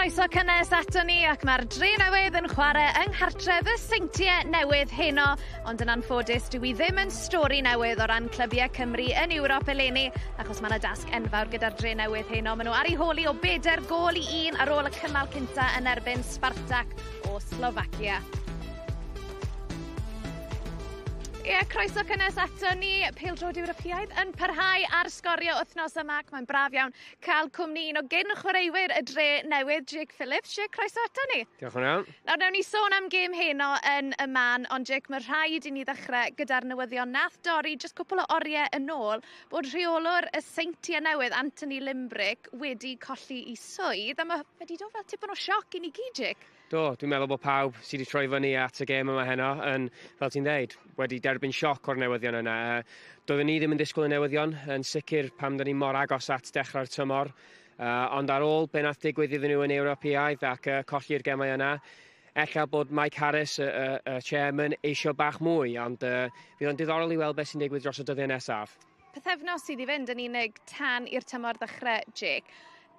Croeso cynnes ato ni ac mae'r Drenewydd yn chwarae yng nghartref y Seintiau Newydd heno, ond yn anffodus dwi ddim yn stori newydd o ran clybiau Cymru yn Ewrop eleni, achos mae yna dasg enfawr gyda'r Drenewydd heno. Maen nhw ar eu holi o 4 gôl i 1 ar ôl y cymal cynta yn erbyn Spartak o Slovacia. Croeso cynnes ato ni, PêL-DROED Ewropeaidd yn parhau ar sgorio wythnos yma ac mae'n braf iawn cael cwmni un o gyn chwaraewyr y Drenewydd, Jake Phillips. Jake, croeso ato ni. Diolch yn iawn. Nawr, nawn ni sôn am gêm heno yn y man, ond Jake, mae rhaid i ni ddechrau gyda'r newyddion nath dorri jyst cwpl o oriau yn ôl bod rheolwr y Seintiau Newydd, Anthony Limbrick, wedi colli ei swydd, a mae wedi dod fel tipyn o sioc i ni gyd, Jake. Do, dwi'n meddwl bod pawb sydd wedi troi fyny at y gêm yma heno yn, fel ti'n dweud, wedi derbyn sioc o'r newyddion yna. Doeddwn ni ddim yn disgwyl y newyddion, yn sicr pam da ni mor agos at dechrau'r tymor. Ond ar ôl be nath digwydd iddyn nhw yn Ewropeaidd ac colli'r gemau yna, ella bod Mike Harris, y chairman, eisiau bach mwy, ond fydd o'n diddorol i weld beth sy'n digwydd dros y dyddiau nesaf. Pythefnos sydd i fynd yn unig tan i'r tymor ddechrau, Jake.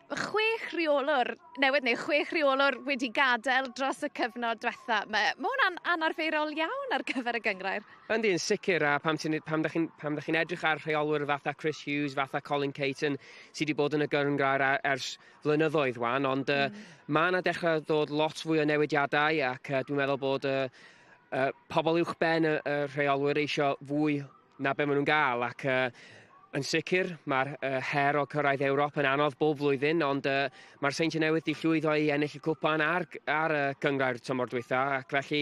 6 rheolwr newydd neu 6 rheolwr wedi gadael dros y cyfnod diwetha. Mae hwnna'n anarferol iawn ar gyfer y gyngrair. Yndi, yn sicr, a pam da chi'n edrych ar rheolwyr fatha Chris Hughes, fatha Colin Caton, sydd wedi bod yn y gyngrair ers flynyddoedd wan, ond mae yna dechrau ddod lot fwy o newidiadau ac dwi'n meddwl bod pobl uwchben y rheolwyr eisiau fwy na be maen nhw'n gael ac yn sicr, mae'r her o cyrraedd Ewrop yn anodd bob flwyddyn, ond mae'r Seintiau Newydd wedi llwyddo i ennill y cwpan ar y gyngrair tymor dwytha, ac felly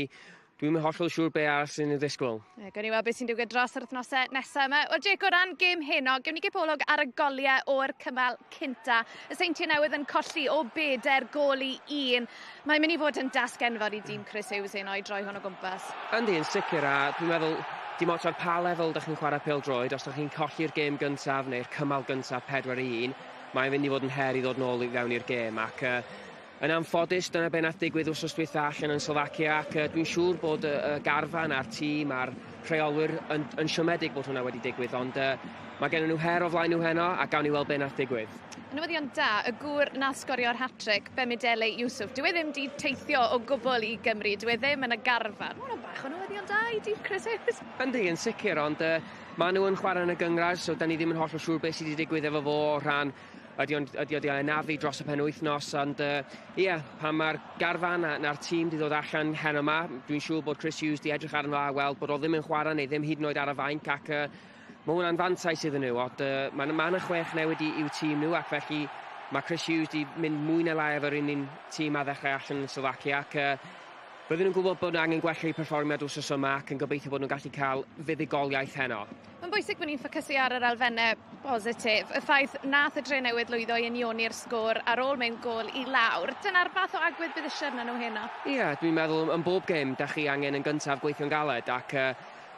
dwi'n hollol siŵr be arall sy'n ei ddisgwyl. Gawn ni weld beth sy'n digwydd dros yr wythnosau nesaf yma. Wel, Jake, o ran gêm heno, gawn ni gipolwg ar y goliau o'r cymal cynta. Y Seintiau Newydd yn colli o 4 gôl i 1. Mae'n mynd i fod yn dasg enfawr i dîm Chris Hughes heno i droi hwn o gwmpas. Yndi, yn sicr, a dwi'n meddwl dim ots ar pa lefel ydych chi'n chwarae PêL-DROED, os ydych chi'n colli'r gêm gyntaf neu'r cymal gyntaf 4-1, mae'n mynd i fod yn her i ddod nôl i fewn i'r gêm. Ac yn anffodus, dyna be nath digwydd wrth dwytha allan yn Slovacia, ac dwi'n siŵr bod y garfan a'r tîm a'r rheolwyr yn siomedig bod hwnna wedi digwydd, ond mae gen nhw her o flaen nhw heno, a gawn ni weld be nath digwydd. Newyddion da, y gŵr nath sgorio'r hat-trick, Bemidele Iwsuf. Dwi ddim wedi teithio o gwbl i Gymru, dwi ddim yn y garfan. Mae'n bach o newyddion da i dîm Chris Hughes. Yndi, yn sicr, ond maen nhw yn chwarae yn y gyngrair, so da ni ddim yn hollol siŵr beth sydd wedi digwydd efo fo o ran ydy o anafu dros y penwythnos, ond pan mae'r garfan na'r tîm wedi dod allan heno yma, dwi'n siŵr bod Chris Hughes wedi edrych arno a weld bod o ddim yn chwarae neu ddim hyd yn oed ar y fainc, ac mae hwnna'n fantais iddyn nhw, ond mae yna 6 newid i'w tîm nhw, ac felly mae Chris Hughes wedi mynd mwy neu lai efo'r un tîm a ddechrau allan yn Slovacia, ac bydden nhw'n gwybod bod angen gwella eu perfformiad wrth yma ac yn gobeithio bod nhw'n gallu cael fuddugoliaeth heno. Mae'n bwysig bod ni'n ffocysu ar yr elfennau positif. Y ffaith nath y Drenewydd lwyddo i unioni'r sgôr ar ôl mewn gôl i lawr. Dyna'r fath o agwedd bydd eisiau arnyn nhw heno. Dwi'n meddwl yn bob gêm da chi angen yn gyntaf gweithio'n galed, ac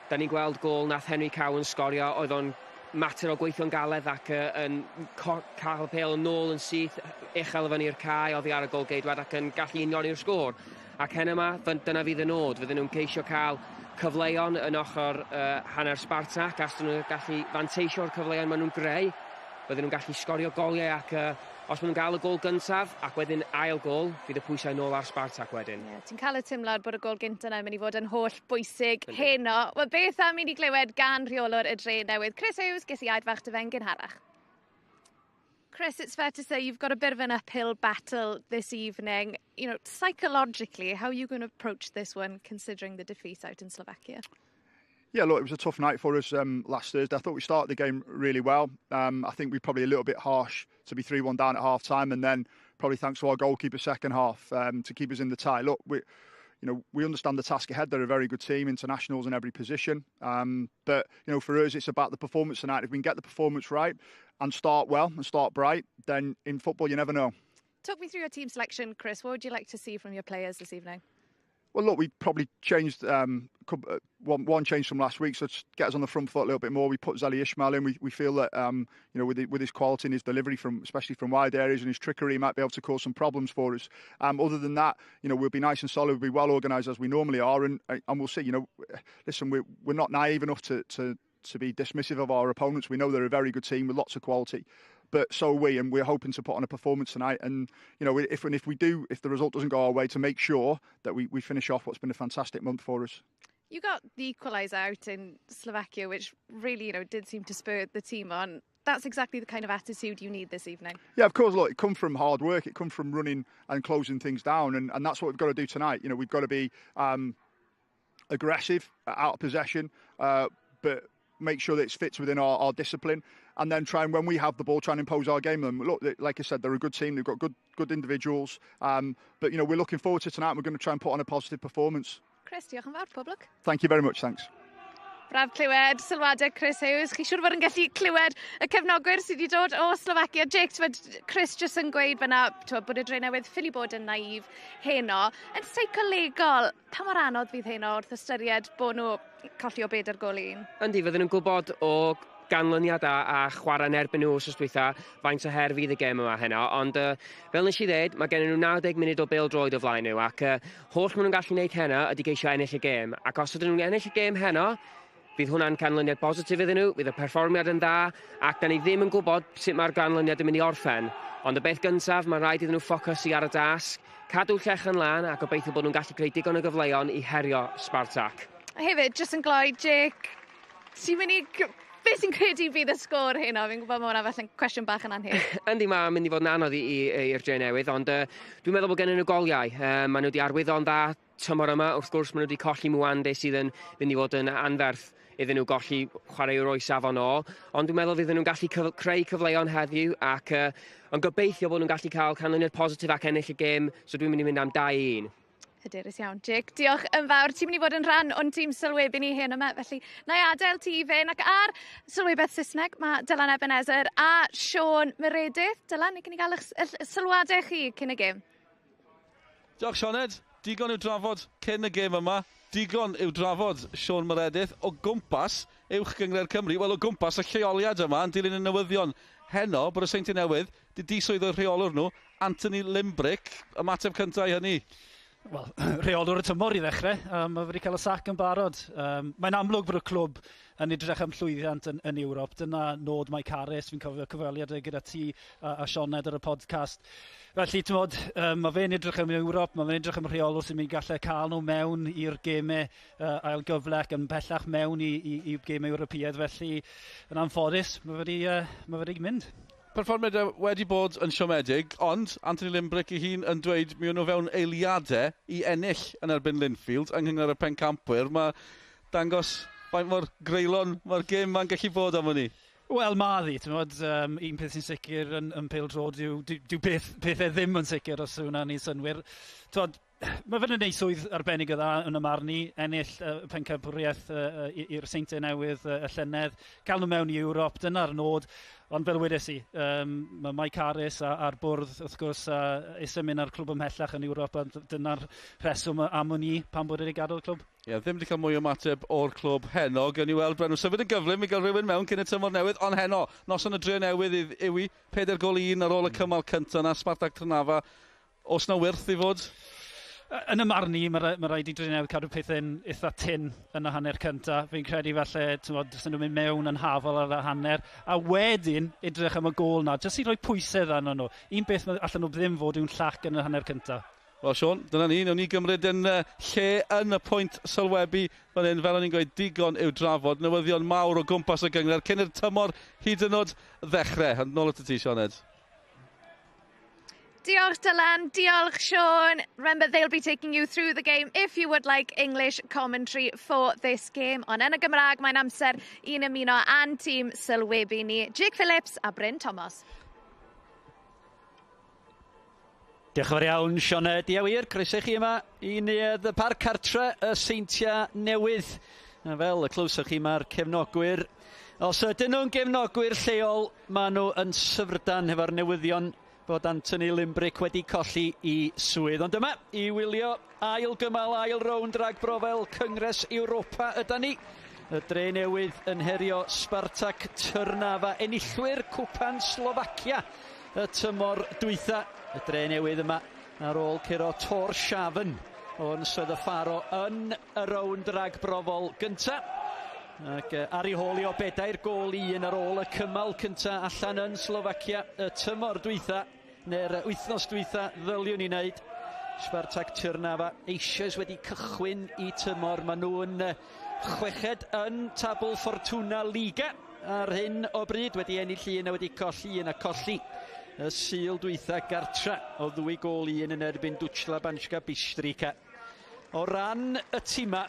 da ni'n gweld gôl nath Henry Cow yn sgorio, oedd o'n mater o gweithio'n galed ac yn cael y pêl yn nôl yn syth, uchel fyny'r cae, oddi ar y gôl geidwad ac yn gallu unioni'r sgôr. Ac heno yma, dyna fydd y nod, fydden nhw'n ceisio cael cyfleon yn ochr hanner Spartak, a os nhw'n gallu fanteisio'r cyfleon maen nhw'n greu, fydden nhw'n gallu sgorio goliau ac os maen nhw'n cael y gôl gyntaf ac wedyn ail gôl, fydd y pwysau nôl ar Spartak wedyn. Ti'n cael y teimlad bod y gôl gyntaf yna'n mynd i fod yn holl bwysig heno. Wel, beth am i ni glywed gan rheolwr y Drenewydd? Chris Hughes, ges i aid fach dy fe'n gynharach. Chris, it's fair to say you've got a bit of an uphill battle this evening. You know, psychologically, how are you going to approach this one, considering the defeat out in Slovakia? Yeah, look, it was a tough night for us last Thursday. I thought we started the game really well. I think we probably a little bit harsh to be 3-1 down at half-time, and then probably thanks to our goalkeeper second half to keep us in the tie. Look, we understand the task ahead. They're a very good team, internationals in every position. But, for us, it's about the performance tonight. If we can get the performance right and start well and start bright, then in football, you never know. Talk me through your team selection, Chris. What would you like to see from your players this evening? Well, look, we probably changed one change from last week, so to get us on the front foot a little bit more. We put Zeli Ismail in. We feel that with his quality and his delivery especially from wide areas and his trickery, he might be able to cause some problems for us. Other than that, we'll be nice and solid. We'll be well organised as we normally are, and we'll see. Listen, we're not naive enough to be dismissive of our opponents. We know they're a very good team with lots of quality. but so are we, and we're hoping to put on a performance tonight. And if the result doesn't go our way, to make sure that we finish off what's been a fantastic month for us. You got the equaliser out in Slovakia, which really, did seem to spur the team on. That's exactly the kind of attitude you need this evening. Yeah, of course. Look, it comes from hard work. It comes from running and closing things down, and that's what we've got to do tonight. We've got to be aggressive, out of possession, but make sure that it fits within our discipline, and then try and, when we have the ball, try and impose our game on them. Look, like I said, they're a good team. They've got good individuals, but we're looking forward to tonight. We're going to try and put on a positive performance. Chris, diolch yn fawr, pob lwc. Thank you very much, thanks. Braf clywed sylwadau Chris Hughes. Chi siŵr fod yn gallu clywed y cefnogwyr sydd wedi dod o Slovakia. Jake, Chris jyst yn gweud fyna bod y Drenewydd ffili bod yn naif heno. Yn seicolegol, pa mor anodd fydd heno wrth ystyried bod nhw colli o bedd ar gol un? Yndi, fydden nhw'n gwybod o ganlyniad a chwarae'n erbyn nhw wrth dwytha faint o her fydd y gêm yma heno, ond fel nes i ddweud, mae gen nhw 90 munud o PêL-DROED o flaen nhw, ac holl maen nhw'n gallu gwneud heno ydy geisio ennill y gêm, ac os ydyn nhw'n ennill y gêm heno, bydd hwnna'n canlyniad positif iddyn nhw, bydd y perfformiad yn dda, ac da ni ddim yn gwybod sut mae'r ganlyniad yn mynd i orffen, ond y beth gyntaf, mae'n rhaid iddyn nhw ffocysu ar y dasg, cadw llech yn lan, a gobeithio bod nhw'n gallu creu digon o gyfleon i herio Spartak. Hefyd, jyst yn gloi, Jake, ti'n mynd i... Beth sy'n credu fydd y sgôr heno? Fi'n gwybod mae hwnna falle'n cwestiwn bach yn anheg. Yndi, mae'n mynd i fod yn anodd i'r Drenewydd, ond dwi'n meddwl bod gennym nhw goliau. Maen nhw wedi arwyddo'n dda tymor yma, wrth gwrs maen nhw wedi colli Mwande sydd yn mynd i fod yn anferth iddyn nhw golli chwaraewr o'i safon ôl, ond dwi'n meddwl fydden nhw'n gallu creu cyfleoedd heddiw, ac yn gobeithio bod nhw'n gallu cael canlyniad positif ac ennill y gêm, so dwi'n mynd i mynd am 2-1. Hyderus iawn, Jake. Diolch yn fawr. Ti'n mynd i fod yn rhan o'n tîm sylwebu ni hyn yma, felly na i adael ti i fynd. Ac ar sylwebeth Saesneg, mae Dylan Ebenezer a Siôn Meredydd. Dylan, ni cyn i gael eich sylwadau chi cyn y gêm. Diolch, Sioned. Digon i'w drafod cyn y gêm yma. Digon i'w drafod Siôn Meredydd o gwmpas uwch Gyngred Cymru. Wel, o gwmpas y lleoliad yma yn dilyn y newyddion heno bod y Seintiau Newydd di diswydd y rheolwr nhw, Anthony Limbrick, ymateb cyntaf i hynny. Wel, rheolwr y tymor i ddechrau, mae wedi cael y sac yn barod. Mae'n amlwg bod y clwb yn edrych am llwyddiant yn Ewrop. Dyna nod Mike Harris, fi'n cofio cyfweliad gyda ti a Sioned ar y podcast. Felly, mae fe'n edrych am Ewrop, mae fe'n edrych am rheolwr sy'n mynd i gallu cael nhw mewn i'r gemau ail gyfle ac yn bellach mewn i gemau Ewropeaidd. Felly, yn anffodus, mae wedi mynd. Perfformiad wedi bod yn siomedig, ond Anthony Limbrick ei hun yn dweud mi o'n nhw fewn eiliadau i ennill yn erbyn Linfield yng Nghyngor y Pencampwyr. Mae dangos faint mor greulon mae'r gêm ma'n gallu bod am hynny. Wel, mae ddi. Un peth sy'n sicr yn PêL-DROED dyw pethau ddim yn sicr os hwnna'n ei synwyr. Mae fe'n gwneud swydd arbennig o dda yn y marn ni, ennill pencampwriaeth i'r Seintiau Newydd y llynedd, cael nhw mewn i Ewrop, dyna'r nod. Ond fel wedes i, mae Mike Harris a'r bwrdd, wrth gwrs, eisiau mynd ar clwb ymhellach yn Ewrop, a dyna'r rheswm am hynny pan bod wedi gadael y clwb. Ie, ddim wedi cael mwy o ymateb o'r clwb heno, gan i weld Brenw symud yn gyflym i gael rhywun mewn cyn y tymor newydd, ond heno, noson y Drenewydd yw i 4-1 ar ôl y cymal cyntaf na Spartak Trnava. Os na wirth i fod? Yn y marn ni, mae rhaid i Drenewydd cadw pethau'n eitha tyn yn y hanner cyntaf. Fi'n credu falle, sy'n nhw'n mynd mewn yn hafol ar y hanner. A wedyn, edrych am y gôl na, jyst i roi pwysau ddan nhw. Un beth allan nhw ddim fod yw'n llac yn y hanner cyntaf. Wel, Siôn, dyna ni. Newn ni gymryd yn lle yn y pwynt sylwebu. Fel o'n i'n gweud, digon i'w drafod. Newyddion mawr o gwmpas y gyngred cyn i'r tymor hyd yn oed ddechrau. Nôl at y ti, Sioned. Diolch Dylan, diolch Siôn. Remember, they'll be taking you through the game if you would like English commentary for this game. Ond yn y Gymraeg, mae'n amser un ymuno a'n tîm sylwebu ni, Jake Phillips a Bryn Thomas. Diolch yn fawr iawn, Sioned. Ia wir, croeso chi yma i y parc cartre y Seintiau Newydd. A fel y clywsoch chi, mae'r cefnogwyr. Os ydyn nhw'n gefnogwyr lleol, maen nhw yn syfrdan hefo'r newyddion bod Anthony Limbrick wedi colli i swydd. Ond yma, i wylio ail gymal, ail rownd ragbrofol Cyngres Europa yda ni. Y Drenewydd yn herio Spartak Trnava, enillwyr cwpan Slovakia y tymor dwytha. Y Drenewydd yma ar ôl curo Tor Siafn o'n Sydd y Ffaro yn y rownd ragbrofol gynta. Ac ar ei hôl i o 4 gôl 1 ar ôl y cymal cynta allan yn Slovacia y tymor dwytha, neu'r wythnos dwytha ddyliwn i wneud. Spartak Trnava eisoes wedi cychwyn i tymor. Maen nhw'n chweched yn tabl Fortuna Liga ar hyn o bryd, wedi ennill 1 a wedi colli 1 a colli y Sul dwytha gartra o 2 gôl 1 yn erbyn Dwtsla Banska Bystrica. O ran y tîma,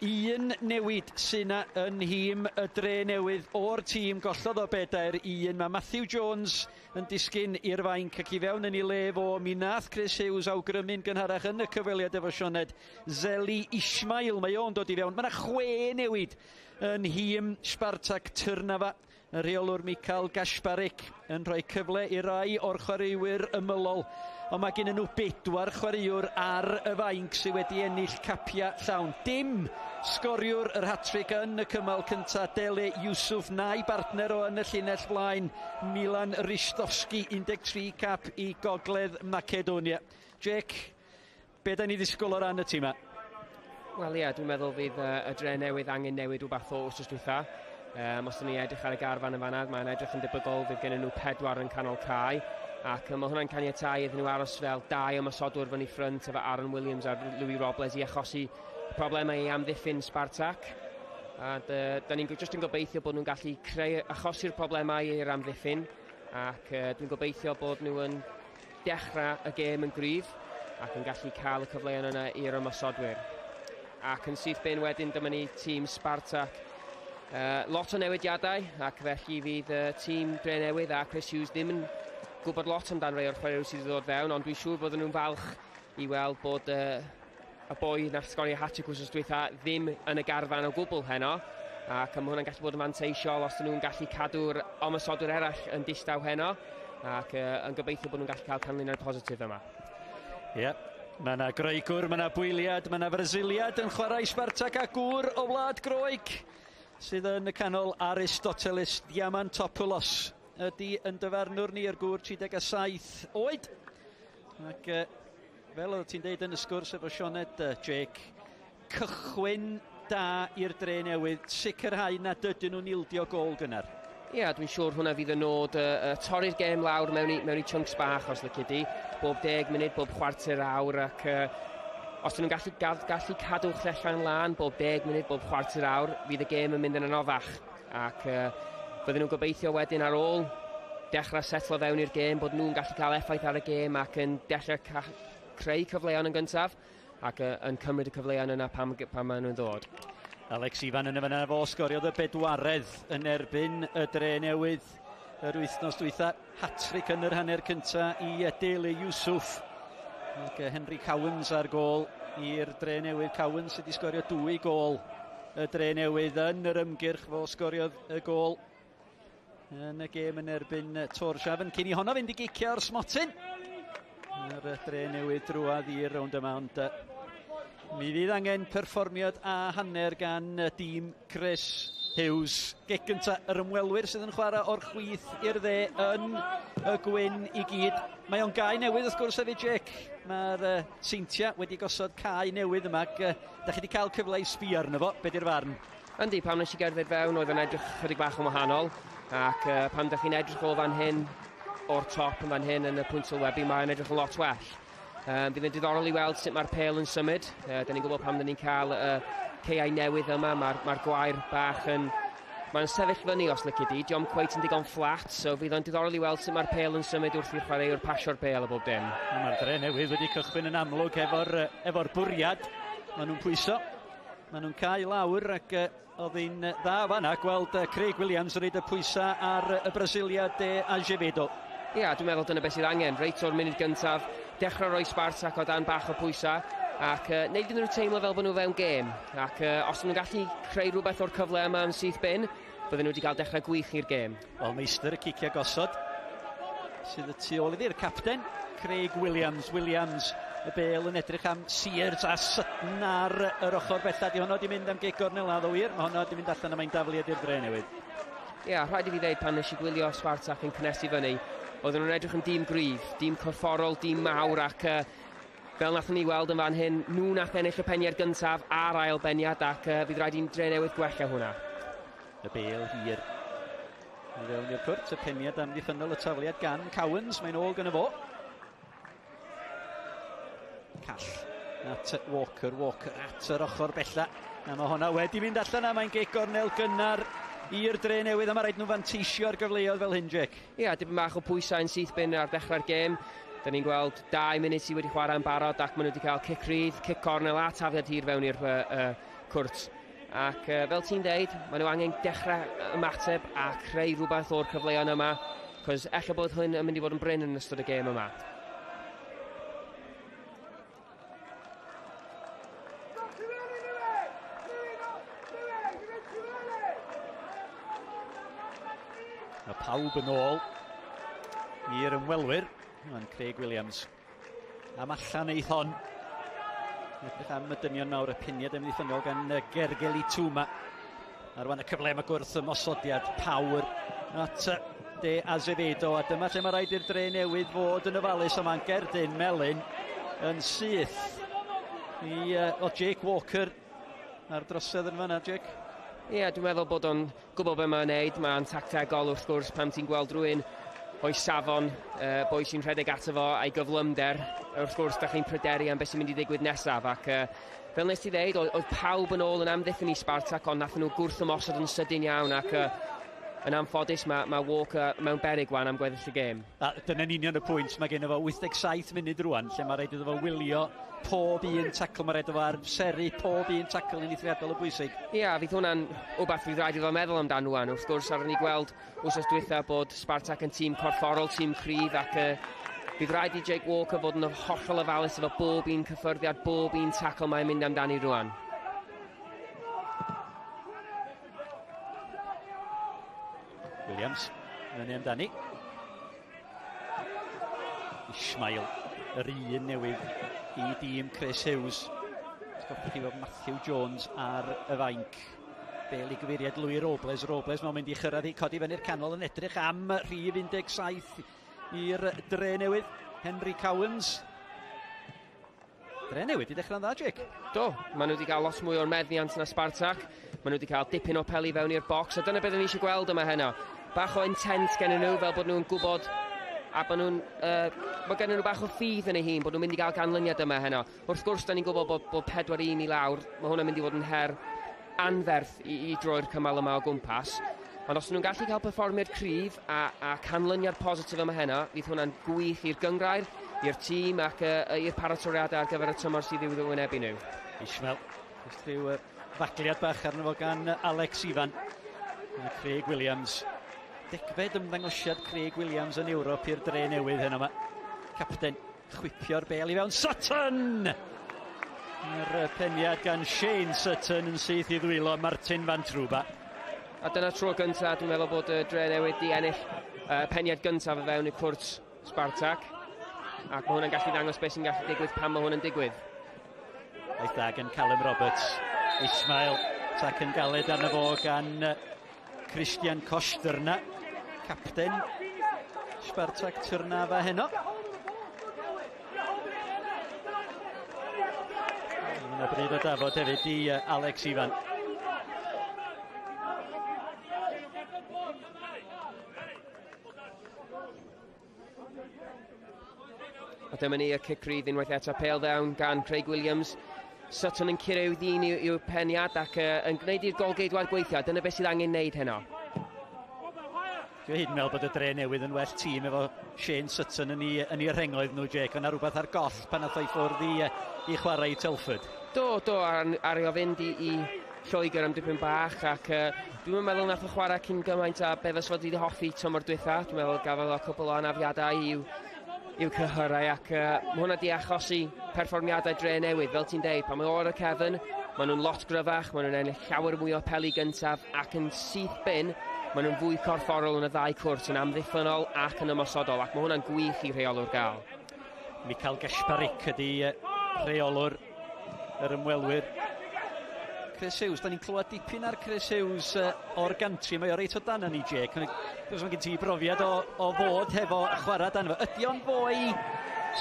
un newid syna yn hîm y Drenewydd o'r tîm gollodd o 4-1. Mae Matthew Jones yn disgyn i'r fainc ac i fewn yn ei lef o mi nath Chris Hughes awgrymu'n gynharach yn y cyfweliad efo Sioned Zeli Ismail. Mae o'n dod i fewn. Mae 'na 6 newid yn hîm Spartak Trnava. Y rheolwr Michael Gasparek yn rhoi cyfle i rai o'r chwaraewyr ymylol. Ond mae gen nhw 4 chwaraewr ar y fainc sydd wedi ennill capia llawn. Dim sgoriwr yr hat-trick yn y cymal cynta, Dele Yusuf, na'i bartner o yn y llinell flaen, Milan Ristovski, 13 cap i Gogledd Macedonia. Jake, be da ni ddisgwyl o ran y tîma? Wel ie, dwi'n meddwl fydd y Drenewydd angen newid rhywbeth o wrth dwytha. Os ydyn ni edrych ar y garfan yn fanna, mae'n edrych yn debygol fydd gen nhw 4 yn canol cae. Ac mae hwnna'n caniatáu iddyn nhw aros fel 2 ymosodwr fyny ffrynt efo Aaron Williams a Louis Robles i achosi problemau i amddiffyn Spartak. A da ni'n jyst yn gobeithio bod nhw'n gallu achosi'r problemau i'r amddiffyn. Ac dwi'n gobeithio bod nhw yn dechrau y gêm yn gryf ac yn gallu cael y cyfleoedd yna i'r ymosodwyr. Ac yn syth bin wedyn, dyma ni tîm Spartak. Lot o newidiadau ac felly fydd tîm Drenewydd a Chris Hughes ddim yn gwybod lot amdan rhai o'r chwaraewyr sydd wedi dod fewn, ond dwi'n siŵr bod nhw'n falch i weld bod y boi nath sgori hat-trick wsos dwytha ddim yn y garfan o gwbl heno, ac mae hwnna'n gallu bod yn fanteisiol os nhw'n gallu cadw'r ymosodwyr eraill yn distaw heno, ac yn gobeithio bod nhw'n gallu cael canlynau'r positif yma. Ie, mae yna Groegwr, mae yna Bwyliad, mae yna Brasiliad yn chwarae Spartak a gŵr o Wlad Groeg sydd yn y canol Aristotelis Diamantopoulos ydy yn dyfarnwr ni yr gŵr 37 oed. Ac fel oedd ti'n deud yn y sgwrs efo Sioned, Jake, cychwyn da i'r Drenewydd, sicrhau na dydyn nhw'n ildio gol gynnar. Ie, dwi'n siŵr hwnna fydd y nod torri'r gêm lawr mewn i chunks bach os lyci di, bob 10 munud, bob chwarter awr, ac os nhw'n gallu cadw chlellan lan bob 10 munud, bob chwarter awr, fydd y gêm yn mynd yn anoddach. Ac bydden nhw'n gobeithio wedyn ar ôl dechrau setlo fewn i'r gêm bod nhw'n gallu cael effaith ar y gêm ac yn dechrau creu cyfleon yn gyntaf ac yn cymryd y cyfleon yna pan maen nhw'n ddod. Alex Ifan yn y fyna fo sgoriodd y 4 yn erbyn y Drenewydd yr wythnos dwytha. Hat-trick yn yr hanner cynta i Dele Yusuf. Ac Henry Cowens ar gôl i'r Drenewydd. Cowens wedi sgorio 2 gôl. Y Drenewydd yn yr ymgyrch fo sgoriodd y gôl yn y gêm yn erbyn Torshavn. Cyn i honno fynd i gicio o'r smotyn. Yr Drenewydd drwad i'r rownd yma, ond mi fydd angen perfformiad a hanner gan dîm Chris Hughes. Gec gynta yr ymwelwyr sydd yn chwarae o'r chwith i'r dde yn y gwyn i gyd. Mae o'n gau newydd wrth gwrs hefyd, Jake. Mae'r Seintia wedi gosod cae newydd yma. Da chi wedi cael cyfle i sbio arno fo. Be di'r farn? Yndi, pam nes i gerdded fewn oedd yn edrych chydig bach yn wahanol. Ac pam da chi'n edrych o fan hyn o'r top yn fan hyn yn y pwynt sylwebu, mae'n edrych yn lot well. Bydd yn diddorol i weld sut mae'r pêl yn symud. Da ni'n gwybod pam da ni'n cael ceiau newydd yma. Mae'r gwair bach yn... Mae'n sefyll fyny os lyci di. Diom cweit yn digon fflat, so fydd yn diddorol i weld sut mae'r pêl yn symud wrth i'r chwaraewr pasio'r pêl o bob dim. Mae'r Drenewydd wedi cychwyn yn amlwg efo'r bwriad. Maen nhw'n pwyso. Maen nhw'n cael lawr ac oedd hi'n dda fanna gweld Craig Williams yn rhaid y pwysa ar y Brasiliad de Azevedo. Ie, dwi'n meddwl dyna beth sydd angen. Reit o'r munud gyntaf, dechrau rhoi Spartak o dan bach o pwysa ac neud iddyn nhw teimlo fel bod nhw fewn gêm. Ac os nhw'n gallu creu rhywbeth o'r cyfle yma yn syth bin, bydden nhw wedi cael dechrau gwych i'r gêm. Wel, meistr y cicio gosod sydd y tu ôl iddi'r capten Craig Williams. Williams, y bêl yn edrych am Sears a Sutton ar yr ochr bella. Di honno di mynd am gig gornel o wir. Mae honno di mynd allan am ein dafliad i'r Drenewydd. Ie, rhaid i fi ddeud pan nes i gwylio Spartak yn cynnesu fyny, oedden nhw'n edrych yn dîm gryf, dîm corfforol, dîm mawr ac fel nathon ni weld yn fan hyn, nhw nath ennill y peniad gyntaf a'r ail beniad ac fydd rhaid i'n Drenewydd gwella hwnna. Y bêl hir. I fewn i'r cwrt, y peniad am ddiffynol y tafliad gan Cowens. Mae'n ôl gyda fo. Call at Walker at yr ochr bella. A mae hwnna wedi mynd allan a mae'n gig gornel gynnar i'r Drenewydd, a mae rhaid nhw fanteisio ar gyfleoedd fel hyn, Jake. Ie, dipyn bach o pwysau yn syth bin ar dechrau'r gêm. Da ni'n gweld 2 munud sydd wedi chwarae yn barod ac maen nhw wedi cael cic rydd, cic cornel a tafiad hir fewn i'r cwrt. Ac fel ti'n deud, maen nhw angen dechrau ymateb a creu rhywbeth o'r cyfleon yma, cos eich bod hyn yn mynd i fod yn bryn yn ystod y gêm yma. Mae pawb yn ôl i'r ymwelwyr. Mae'n Craig Williams. Am allan eith hon. Edrych am y dynion nawr, y piniad ymddiffynol gan Gergely Twma. Ar wan y cyflem y gwrth ymosodiad Power at De Azevedo. A dyma lle mae rhaid i'r Drenewydd fod yn ofalus, a mae'n Gerdyn Melyn yn syth i Jake Walker ar drosedd yn fanna, Jake. Ie, dwi'n meddwl bod o'n gwybod beth mae'n neud. Mae'n tactegol wrth gwrs pam ti'n gweld rhywun o'i safon, boi sy'n rhedeg ato fo a'i gyflymder. Wrth gwrs, da chi'n pryderu am beth sy'n mynd i ddigwydd nesaf. Ac fel nes ti ddeud, oedd pawb yn ôl yn amddiffyn i Spartak, ond nath nhw gwrth ymosod yn sydyn iawn. Ac yn anffodus, mae Walker mewn berig wan am gweddill y gêm. A dyna'n union y pwynt, mae gen i fo 87 munud rwan, lle mae rhaid iddo fo wylio pob un tacl, mae rhaid iddo fo ar seri pob un tacl yn eithriadol o bwysig. Ie, fydd hwnna'n wbeth fydd rhaid iddo meddwl amdano wan. Wrth gwrs, ar ni gweld wsos diwetha bod Spartak yn tîm corfforol, tîm cryf, ac bydd rhaid i Jake Walker fod yn hollol ofalus efo bob un cyffyrddiad, bob un tacl mae'n mynd amdani rwan. Williams, yn amdani. Ismail, yr un newydd i dîm Chris Hughes. Sgopwch chi fod Matthew Jones ar y fainc. Bêl i gyfeiriad Louis Robles. Robles mae'n mynd i chyrraedd i codi fyny'r canol yn edrych am rhif 17 i'r Drenewydd. Henry Cowens. Drenewydd i dechrau'n dda, Jake? Do, maen nhw wedi cael lot mwy o'r meddiant na Spartak. Maen nhw wedi cael dipyn o peli fewn i'r bocs, a dyna beth ni eisiau gweld yma heno. Bach o intent gen nhw fel bod nhw'n gwybod a bod nhw'n mae gen nhw bach o ffydd yn ei hun, bod nhw'n mynd i gael ganlyniad yma heno. Wrth gwrs, da ni'n gwybod bod 4-1 i lawr, mae hwnna'n mynd i fod yn her anferth i droi'r cymal yma o gwmpas. Ond os nhw'n gallu cael perfformiad cryf a canlyniad positif yma heno, fydd hwnna'n gwych i'r gyngrair, i'r tîm ac i'r paratoriadau ar gyfer y tymor sydd i'w wynebu nhw. Ismail, jyst rhyw fagliad bach arno fo gan Alex Ifan. Craig Williams. Degfed ymddangosiad Craig Williams yn Ewrop i'r Drenewydd heno yma. Capten chwipio'r bêl i fewn. Sutton! Yr peniad gan Shane Sutton yn syth i ddwylo Martin Van Trwba. A dyna tro gyntaf, dwi'n meddwl bod y Drenewydd di ennill peniad gyntaf o fewn y cwrt Spartak. Ac mae hwnna'n gallu ddangos beth sy'n gallu digwydd pan mae hwnna'n digwydd. Aeth da gan Callum Roberts. Ismail, tac yn galed arno fo gan Christian Kosterna. Capten Spartak Trnava heno. Yna bryd o dafod hefyd i Alex Ifan. A dyma ni y cic rydd unwaith eto PêL-DROED gan Craig Williams. Sutton yn curo i'w ddyn i'w peniad ac yn gwneud i'r gol geidwaid gweithio. Dyna beth sydd angen wneud heno. Dwi'n hyd yn meddwl bod y Drenewydd yn well tîm efo Shane Sutton yn ei rhengoedd nhw, Jake. Ond rhywbeth ar goll pan nath o'i ffwrdd i chwarae i Telford. Do, ar ei ofynd i Lloegr am dipyn bach ac dwi'n meddwl nath o chwarae cyn gymaint a be fes fod wedi hoffi tymor diwetha. Dwi'n meddwl gafodd o cwbl o anafiadau i'w cyhyrau ac mae hwnna di achosi perfformiadau Drenewydd, fel ti'n deud, pan mae o'r y cefn, maen nhw'n lot gryfach, maen nhw'n ennill llawer mwy o peli gyntaf ac yn syth bin, maen nhw'n fwy corfforol yn y ddau cwrt, yn amddiffynol ac yn ymosodol, ac mae hwnna'n gwych i rheolwr gael. Michael Gesparik ydi rheolwr yr ymwelwyr. Chris Hughes, da ni'n clywed dipyn ar Chris Hughes o'r gantri, mae o reit o dan ni, Jake. Dwi'n gen ti brofiad o fod hefo chwarae dan efo. Ydy o'n fwy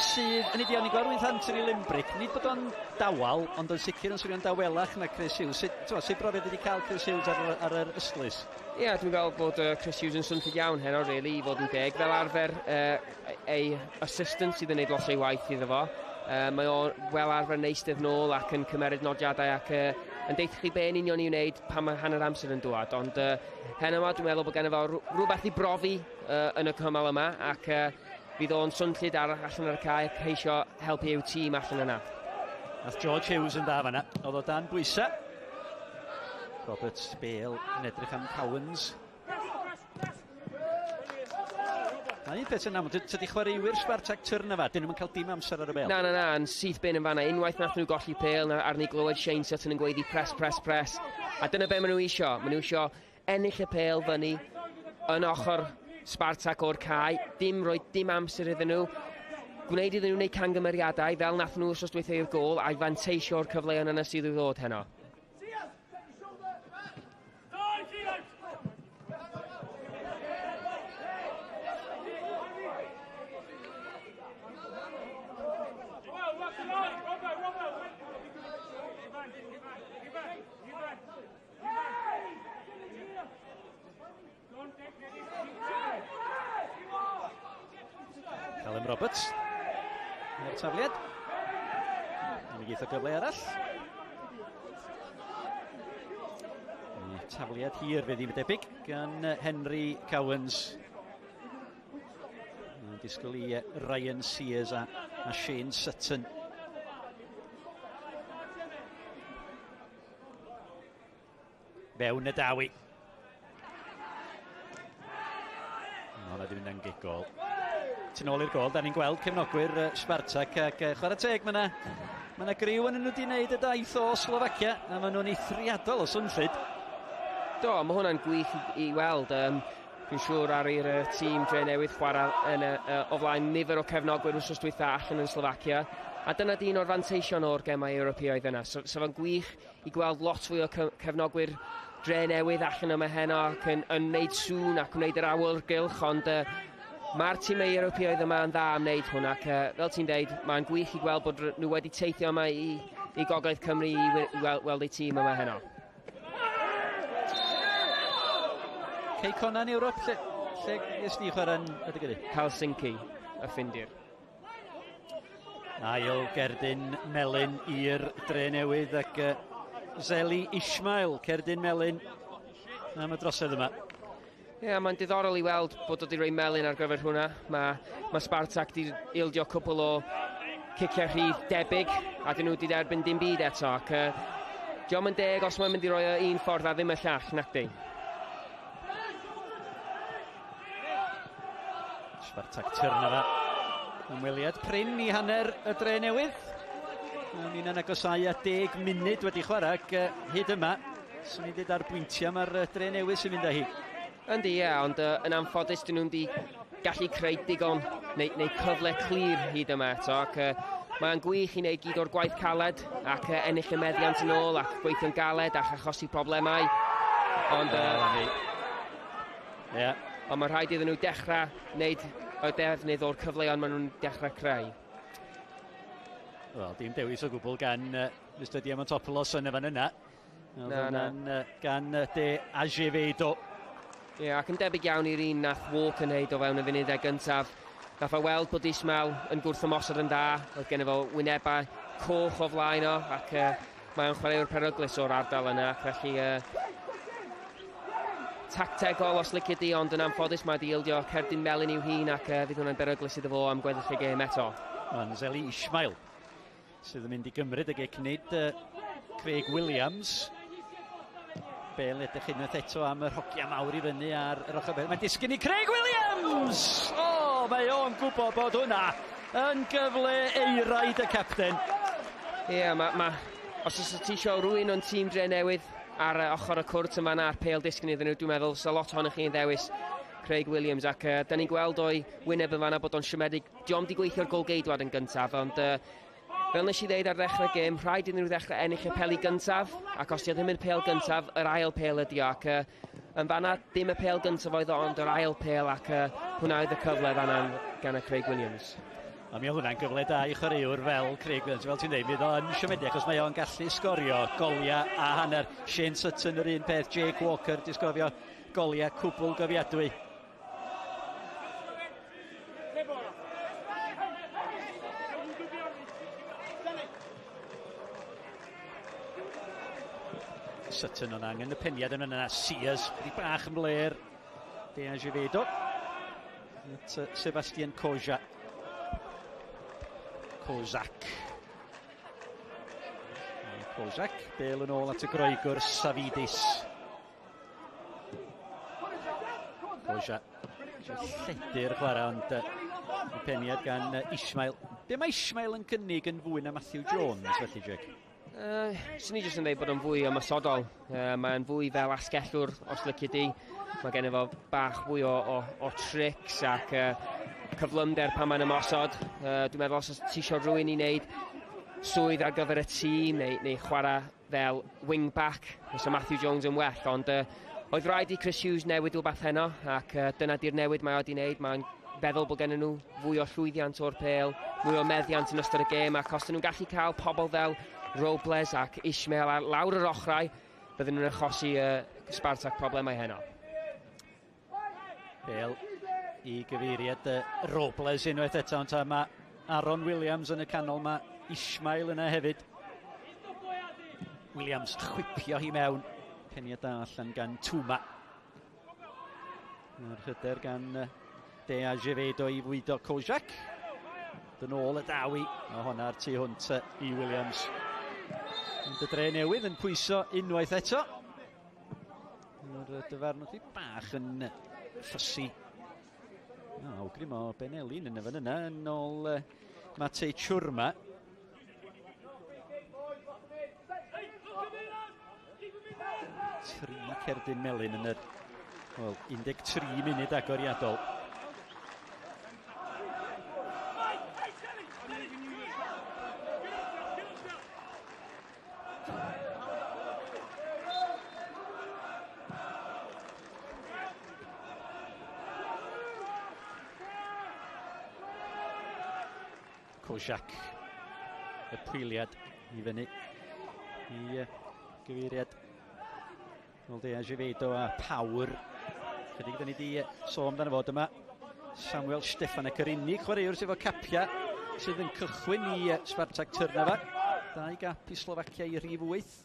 sydd yn idion i gorwydd Anthony Limbrick. Nid bod o'n dawel, ond yn sicr yn swnio'n dawelach na Chris Hughes. Sut brofiad wedi cael Chris Hughes ar yr ystlys? Ie, dwi'n gweld bod Chris Hughes yn swnllid iawn heno, really, i fod yn deg. Fel arfer, ei assistant sydd yn gwneud lot o'i waith iddo fo. Mae o wel arfer neisdydd nôl ac yn cymeryd nodiadau ac yn deithio chi be yn union i wneud pan mae hanner amser yn dŵad. Ond heno yma, dwi'n meddwl bod gen fo rhywbeth i brofi yn y cymal yma ac fydd o'n swnllid allan ar y cae ac ceisio helpu i'w tîm allan yna. Nath George Hughes yn da fanna, oedd o dan bwysa. Robert Bale yn edrych am Cowens. Na un peth yn aml, tydi chwaraewyr Spartak Trnava, dyn nhw'n cael dim amser ar y bel. Na, yn syth bin yn fanna. Unwaith nath nhw golli pêl, ar ni glywed Shane Sutton yn gweiddi press. A dyna be maen nhw isio. Maen nhw isio ennill y pêl fyny yn ochr Spartak o'r cae, rhoi dim amser iddyn nhw, gwneud iddyn nhw wneud camgymeriadau fel nath nhw os dweithio i'r gôl a'i fanteisio'r cyfleon yna sydd i'w ddod heno. Callum Roberts yr tafliad. Yn geith o gyfle arall. Tafliad hir fe ddim debyg gan Henry Cowens. Disgwyl i Ryan Sears a Shane Sutton. Fewn y dawi. Hwna ddim yn gigol. Tyn ôl i'r gol, da ni'n gweld cefnogwyr Spartak ac chwarae teg, mae yna griw yn nhw wedi gwneud y daith o Slovacia a maen nhw'n eithriadol o swnllid. Do, mae hwnna'n gwych i weld. Dwi'n siŵr ar i'r tîm Drenewydd chwarae o flaen nifer o cefnogwyr wrth dwytha allan yn Slovacia. A dyna dyn o'r fanteision o'r gemau Ewropeaidd yna. So fe'n gwych i gweld lot fwy o cefnogwyr Drenewydd allan yma heno ac yn wneud sŵn ac yn wneud yr awyrgylch, ond mae'r tîmau Ewropeaidd yma yn dda am wneud hwn ac fel ti'n deud, mae'n gwych i gweld bod nhw wedi teithio yma i Gogledd Cymru i weld eu tîm yma heno. Cei Conan Ewrop, lle ys ni chwarae'n ydy? Helsinki, y Ffindir. Ail gerdyn melyn i'r Drenewydd ac Zeli Ismail, cerdyn melyn am y drosedd yma. Ie, mae'n diddorol i weld bod wedi rhoi melyn ar gyfer hwnna. Mae Spartak wedi ildio cwpl o ciciau rhydd debyg a dyn nhw wedi derbyn dim byd eto ac diolch yn deg os mae'n mynd i roi un ffordd a ddim y llall, nac di. Spartak Trnava. Ymweliad prin i hanner y Drenewydd. Ni'n agosau a 10 munud wedi chwarae ac hyd yma. Swn i wedi darbwyntiau mae'r Drenewydd sy'n mynd â hi. Yndi, ie, ond yn anffodus dyn nhw'n gallu creu digon neu cyfle clir hyd yma eto. Mae'n gwych i wneud gyd o'r gwaith caled ac ennill y meddiant yn ôl ac gweithio'n galed ac achosi problemau. Ond mae rhaid iddyn nhw dechrau wneud y defnydd o'r cyfleon maen nhw'n dechrau creu. Wel, dim dewis o gwbl gan Mr Diamantopoulos yn y fan yna. Gan De Azevedo. Ie, ac yn debyg iawn i'r un nath Walk yn neud o fewn y funudau gyntaf. Nath o weld bod Ismail yn gwrthymosod yn dda. Oedd gen efo wynebau coch o flaen o ac mae'n chwaraewr peryglus o'r ardal yna. Felly tactegol os licio di, ond yn anffodus mae di ildio cerdyn melyn i'w hun ac fydd hwnna'n beryglus iddo fo am gweddill y gêm eto. Mae'n Zeli Ismail sydd yn mynd i gymryd ag nid Craig Williams. Bale edrych unwaith eto am yr hogia mawr i fyny ar yr ochr bel. Mae'n disgyn i Craig Williams! Mae o'n gwybod bod hwnna yn gyfle eiraid y capten. Ie, os oes ti isio rhywun o'n tîm Drenewydd ar ochr y cwrt yma na'r pêl disgyn iddyn nhw, dwi'n meddwl so lot ohonych chi'n ddewis Craig Williams ac da ni'n gweld o'i wyneb yn fanna bod o'n siomedig. Diom di gweithio'r golgeidwad yn gyntaf, ond fel nes i ddeud ar ddechrau'r gêm, rhaid iddyn nhw ddechrau ennill y pêl i gyntaf, ac os di ddim yn pêl gyntaf, yr ail pêl ydi o, ac yn fanna dim y pêl gyntaf oedd ond yr ail pêl, ac hwnna oedd y cyfle fanna gan y Craig Williams. A mi oedd hwnna'n gyfle da i chwaraewr fel Craig Williams, fel ti'n dweud, bydd o'n siomedig achos mae o'n gallu sgorio goliau a hanner. Shane Sutton yr un peth, Jake Walker di sgofio goliau cwbl gofiadwy. Sutton o'n angen y peniad yn yna, Sears, wedi bach yn bler. De Azevedo. Sebastian Kozak. Bale yn ôl at y Groegwr Savidis. Kozak. Lledu'r chwarae, ond y peniad gan Ismail. Be mae Ismail yn cynnig yn fwy na Matthew Jones, felly, Jake? Swn i jyst yn dweud bod yn fwy ymysodol. Mae'n fwy fel asgellwr, os lyci di. Mae gen i fo bach fwy o trics ac cyflymder pan mae'n ymosod. Dwi'n meddwl os ti eisiau rhywun i wneud swydd ar gyfer y tîm neu chwarae fel wing-back, os o Matthew Jones yn well, ond oedd rhaid i Chris Hughes newid rhywbeth heno, ac dyna di'r newid mae wedi wneud. Mae'n feddwl bod gen nhw fwy o llwyddiant o'r pêl, mwy o meddiant yn ystod y gêm, ac os dyn nhw'n gallu cael pobl fel Robles ac Ismail ar lawr yr ochrau, bydden nhw'n achosi Spartak problemau heno. Bale i gyfeiriad Robles unwaith eto, ond mae Aaron Williams yn y canol, mae Ismail yna hefyd. Williams chwipio hi mewn, peniad da allan gan Twma. Yr hyder gan De Azevedo i fwydo Kozak. Dyn ôl y dawi, a hwnna'r tu hwnt i Williams. Ond y Drenewydd yn pwyso unwaith eto. Yr dyfarnwyd i bach yn ffysi. Awgrym o Benelin yn y fan yna, yn ôl Matej Churma. Tri cerdyn melyn yn yr 13 munud agoriadol. Kozak, y priliad i fyny i gyfeiriad ôl De Azevedo a Pawr. Chydig da ni di sôn dan y fod yma. Samuel Stefanek yr unig chwaraewr sydd efo capia sydd yn cychwyn i Spartak Trnava. 2 gap i Slovacia i rhif 8.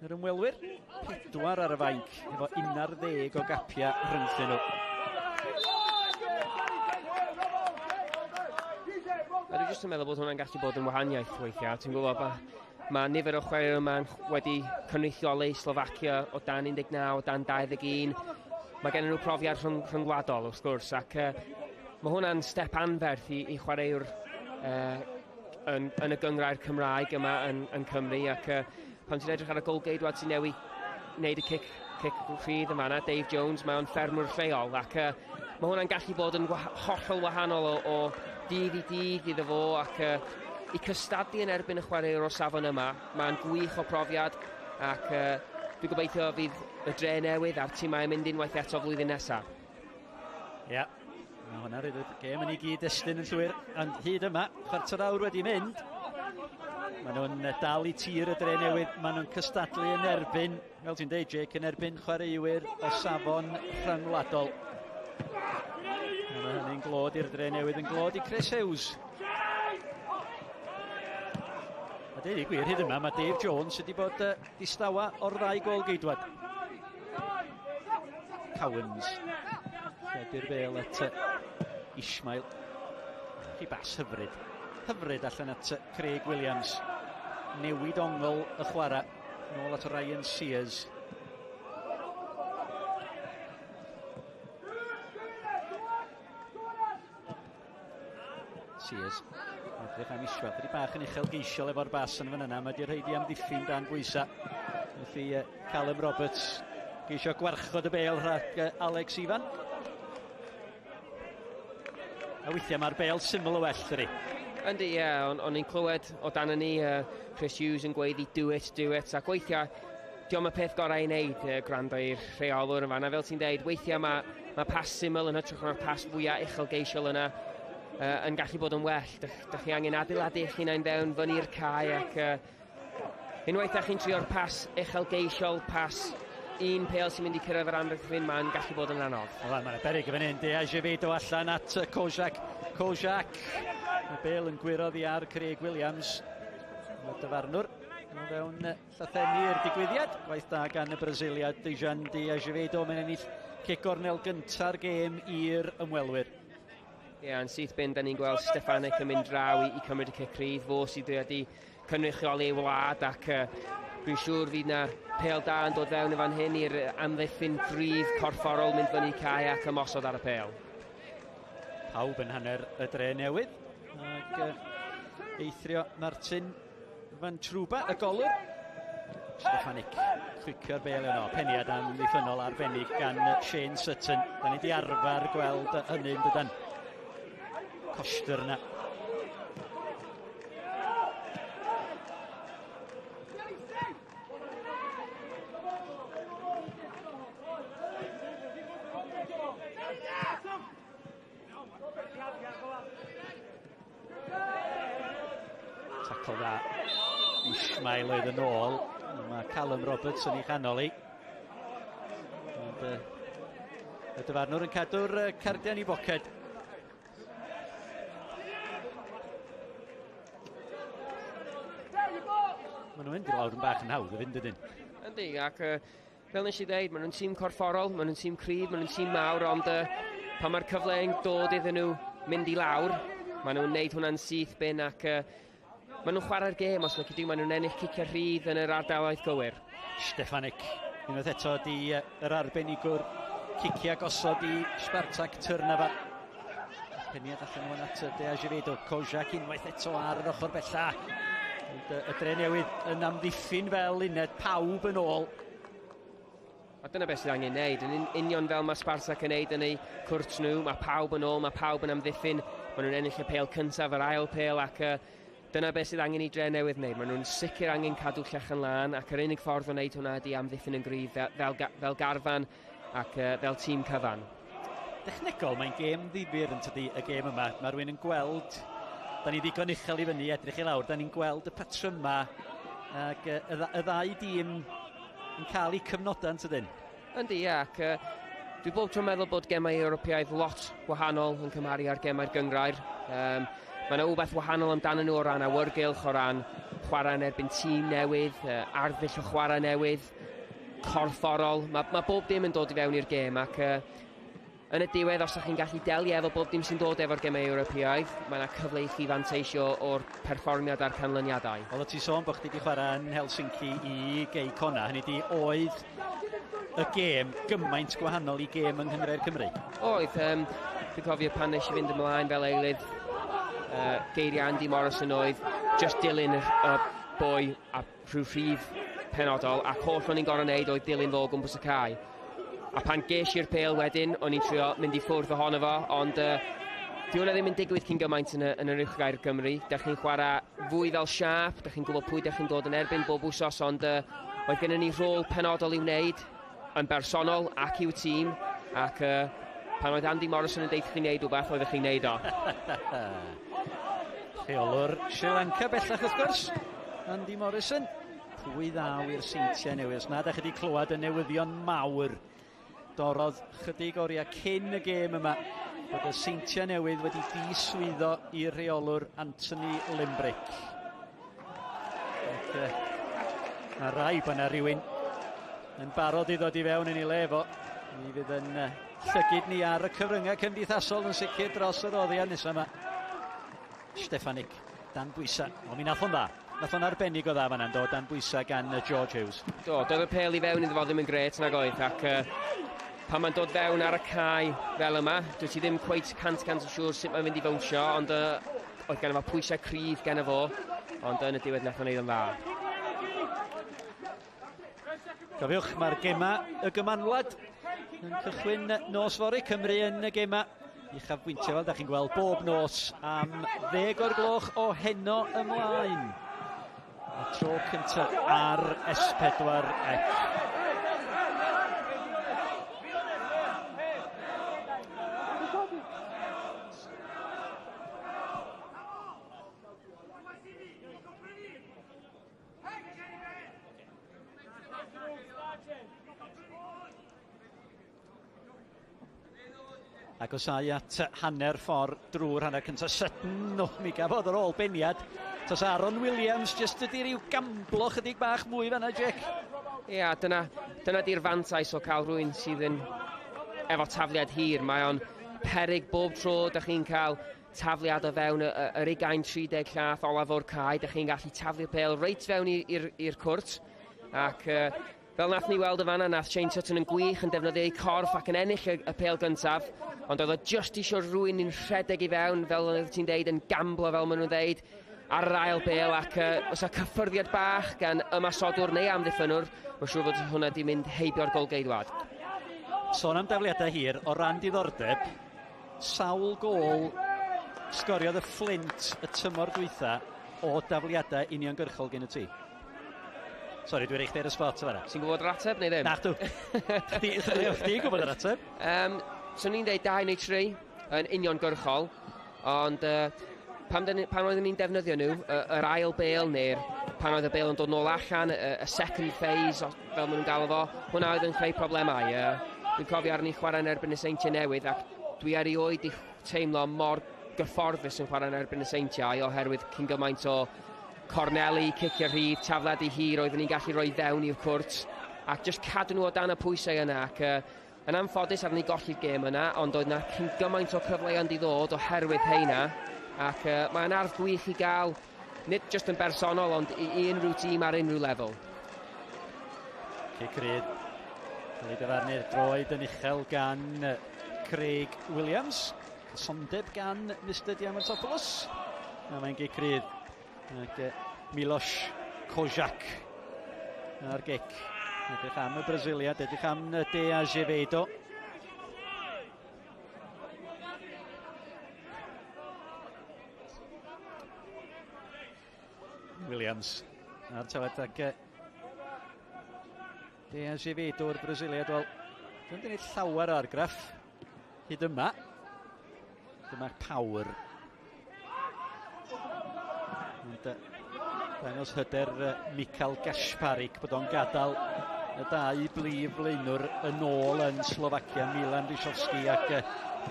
Yr ymwelwyr, 4 ar y fainc efo 11 o gapia rhwngthyn nhw. Dwi'n jyst yn meddwl bod hwnna'n gallu bod yn wahaniaeth weithiau. Ti'n gwybod, mae nifer o chwaraewr yma wedi cynrychioli Slovacia o dan 19, o dan 21. Mae gen nhw profiad rhyngwladol, wrth gwrs, ac mae hwnna'n step anferth i chwaraewr yn y gyngrair Cymraeg yma yn Cymru, ac pan ti'n edrych ar y golgeidwad sy'n newi wneud y cic rhydd yma yna, Dave Jones, mae o'n ffermwr lleol, ac mae hwnna'n gallu bod yn hollol wahanol o dydd i dydd iddo fo, ac i cystadlu yn erbyn y chwaraewr o'r safon yma. Mae'n gwych o profiad, ac dwi'n gobeithio fydd y Drenewydd a'r tîmau yn mynd unwaith eto flwyddyn nesaf. Ia, mae hwnna rhaid y gêm yn ei gyd estyn yn llwyr, ond hyd yma, chwarter awr wedi mynd. Maen nhw'n dal i tir y Drenewydd, maen nhw'n cystadlu yn erbyn, fel ti'n deud, Jake, yn erbyn chwaraewyr o safon rhyngwladol. Mae hynny'n glod i'r Drenewydd, yn glod i Chris Hughes. A deud i gwir, hyd yma, mae Dave Jones wedi bod distawa o'r 2 gol geidwad. Cowens. Lledu'r bêl at Ismail. Chi bas hyfryd. Hyfryd allan at Craig Williams. Newid ongl y chwarae. Nôl at Ryan Sears. Sears. Edrych am Iswad. Ydy bach yn uchelgeisiol efo'r bas yn fan yna. Mae wedi rhaid i amddiffyn dan bwysa. Felly Callum Roberts geisio gwarchod y bêl rhag Alex Ifan. A weithiau mae'r bêl syml o well, dydi? Yndi, ie, ond ni'n clywed o dan ni Chris Hughes yn gweiddi do it, ac weithiau diolch y peth gorau i wneud gwrando i'r rheolwr yn fanna. Fel ti'n deud, weithiau mae pas syml yn hytrach na'r pas fwyaf uchelgeisiol yna. yn gallu bod yn well. Dych chi angen adeiladu eich hunain fewn fyny'r cae ac unwaith da chi'n trio'r pas uchelgeisiol, pas un pêl sy'n mynd i cyrraedd yr amddiffyn, mae'n gallu bod yn anodd. Wel, mae'n berig fan hyn, Drenewydd allan at Kojak. Mae Bale yn gwiroddi ar Craig Williams. Y dyfarnwr. Mae fewn llathenni'r digwyddiad. Gwaith da gan y Brasiliad, Drenewydd. Mae'n ennill cic gornel gynta'r gêm i'r ymwelwyr. Ie, yn syth bin, da ni'n gweld Stefanik yn mynd draw i cymryd y cic rydd. Fo sydd wedi cynrychioli ei wlad ac dwi'n siŵr fydd na pêl da yn dod fewn y fan hyn i'r amddiffyn gryf corfforol mynd fyny cae ac ymosod ar y pêl. Pawb yn hanner y Drenewydd. Ac eithrio Martin Van Truba, y golwr. Stefanik, chwicio'r Bale yno. Peniad amddiffynol arbennig gan Shane Sutton. Da ni di arfer gweld hynny yn dydan. Coster yna. Tackle dda. Ismail oedd yn ôl. Mae Callum Roberts yn ei chanol i. Y dyfarnwr yn cadw'r cardiau i boced. Maen nhw'n mynd i lawr yn bach yn hawdd y fynd ydyn. Yndi, ac fel nes i ddeud, maen nhw'n tîm corfforol, maen nhw'n tîm cryf, maen nhw'n tîm mawr, ond pan mae'r cyfle'n dod iddyn nhw mynd i lawr, maen nhw'n neud hwnna'n syth bin ac maen nhw'n chwarae'r gêm os lyci di, maen nhw'n ennill ciciau rhydd yn yr ardalaeth gywir. Stefanik, unwaith eto di yr arbenigwr ciciau gosod i Spartak Trnava. Peniad allan nhw'n at Drenewydd o Kojak unwaith eto ar yr ochr bella. Y Drenewydd yn amddiffyn fel uned, pawb yn ôl. A dyna beth sydd angen wneud, yn union fel mae Spartak yn neud yn ei cwrt nhw, mae pawb yn ôl, mae pawb yn amddiffyn, maen nhw'n ennill y pêl cyntaf, yr ail pêl, ac dyna beth sydd angen i Drenewydd wneud. Maen nhw'n sicr angen cadw Llechan lan, ac yr unig ffordd o wneud hwnna ydy amddiffyn yn gryf fel garfan ac fel tîm cyfan. Dechnegol, mae'n gêm ddifyr yn tydi y gêm yma. Mae rhywun yn gweld, da ni ddigon uchel i fyny, edrych i lawr, da ni'n gweld y patryma ac y ddau dîm yn cael eu cyfnodau yn tydyn. Yndi, ac dwi bob tro'n meddwl bod gemau Ewropeaidd lot wahanol yn cymharu ar gemau'r gyngrair. Mae yna wbeth wahanol amdano nhw o ran awyrgylch, o ran chwarae yn erbyn tîm newydd, arddull o chwarae newydd, corfforol. Mae bob dim yn dod i fewn i'r gêm ac yn y diwedd, os ydych chi'n gallu delio efo bob dim sy'n dod efo'r gemau Ewropeaidd, mae yna cyfle i chi fanteisio o'r perfformiad a'r canlyniadau. Oedd ti sôn bod chdi wedi chwarae yn Helsinki i gei Cona, hynny di oedd y gêm gymaint gwahanol i gêm yng Nghymru'r Cymru? Oedd, dwi'n cofio pan nes i fynd ymlaen fel eilydd, geiriau Andy Morrison oedd just dilyn y boi a rhyw rhif penodol, ac holl o'n i'n gorau wneud oedd dilyn fo gwmpas y cae. A pan ges i'r pêl wedyn, o'n i'n trio mynd i ffwrdd ohono fo, ond di hwnna ddim yn digwydd cyn gymaint yn yr uwchgair Gymru. Dych chi'n chwarae fwy fel siap, dych chi'n gwybod pwy dych chi'n dod yn erbyn bob wsos, ond oedd gennym ni rôl penodol i wneud yn bersonol ac i'w tîm, ac pan oedd Andy Morrison yn deud chi'n neud rhywbeth, oeddech chi'n neud o. Rheolwr Sri Lanka bellach wrth gwrs, Andy Morrison. Pwy ddaw i'r seintiau newydd. Na, da chi wedi clywed y newyddion mawr. Dorodd chydig oriau cyn y gêm yma bod y seintiau newydd wedi diswyddo i'r rheolwr Anthony Limbrick. Mae rai bod yna rhywun yn barod i ddod i fewn yn ei lefo. Mi fydd yn llygyd ni ar y cyfryngau cymdeithasol yn sicr dros yr oddiad nesaf yma. Stefanik, dan bwysa. O, mi nath o'n dda. Nath o'n arbennig o dda fan dod dan bwysa gan George Hughes. Doedd y pêl i fewn iddo fo ddim yn gret nag oedd, ac pan mae'n dod fewn ar y cae fel yma, dwi ti ddim cweit 100% yn siŵr sut mae'n mynd i fawnsio, ond oedd gen fo pwysau cryf gen fo, ond yn y diwedd nath o'n neud yn dda. Cofiwch, mae'r gema y gymanwlad yn cychwyn nos fory. Cymru yn y gema uchafbwyntio fel da chi'n gweld bob nos am 10 o'r gloch o heno ymlaen. Y tro cyntaf ar S4C. ac osau at hanner ffordd drwy'r hanner cyntaf. Sutton, mi gafodd ar ôl beniad. Tos Aaron Williams, jyst ydi ryw gamblo chydig bach mwy fanna, Jack. Ia, dyna di'r fantais o cael rhywun sydd yn efo tafliad hir. Mae o'n peryg bob tro, da chi'n cael tafliad o fewn yr 20-30 llath olaf o'r cae. Da chi'n gallu taflu'r pêl reit fewn i'r cwrt. Ac fel nath ni weld y fanna, nath Shane Sutton yn gwych yn defnyddio ei corff ac yn ennill y pêl gyntaf. Ond oedd o just isio rhywun yn rhedeg i fewn, fel oedd ti'n deud, yn gamblo fel maen nhw'n deud, ar yr ail bêl. Ac os y cyffyrddiad bach gan ymasodwr neu amddiffynwr, mae'n siŵr fod hwnna di mynd heibio'r golgeidwad. Sôn am dafliadau hir, o ran diddordeb, sawl gôl sgoriodd y Flint y tymor dwytha o dafliadau uniongyrchol gen y ti. Sori, dwi'n eich deir y spot o fanna. Ti'n gwybod yr ateb neu ddim? Nach dw. Chdi'n gwybod yr ateb? So ni'n deud 2 neu 3 yn uniongyrchol, ond pan oeddwn ni'n defnyddio nhw, yr ail bêl neu'r pan oedd y bêl yn dod nôl allan, y second phase, fel maen nhw'n galw fo, hwnna oedd yn creu problemau. Dwi'n cofio arni chwarae yn erbyn y Seintiau Newydd, ac dwi erioed i teimlo mor gyfforddus yn chwarae yn erbyn y Seintiau, oherwydd cyn gymaint o corneli, cicio rhydd, taflad i hir, oeddwn ni'n gallu rhoi fewn i'r cwrt, ac just cadw nhw o dan y pwysau yna, ac yn anffodus arni golli'r gêm yna, ond oedd yna cyn gymaint o cyfleoedd i ddod oherwydd heina, ac mae'n arf gwych i gael, nid just yn bersonol, ond i unrhyw tîm ar unrhyw lefel. Cic rhydd. Cael ei dyfarnu'r droed yn uchel gan Craig Williams. Cysondeb gan Mr Diamantopoulos. A mae'n gic rhydd. Ac Miloš Kozak ar gic. Edrych am y Brasiliad, edrych am De Azevedo. Williams ar tawad ac De Azevedo o'r Brasiliad. Wel, dwi'n dweud llawer o argraff hyd yma. Dyma power. Dangos hyder Michal Gasparik bod o'n gadael y 2 blif blaenwr yn ôl yn Slovacia, Milan Ryszowski ac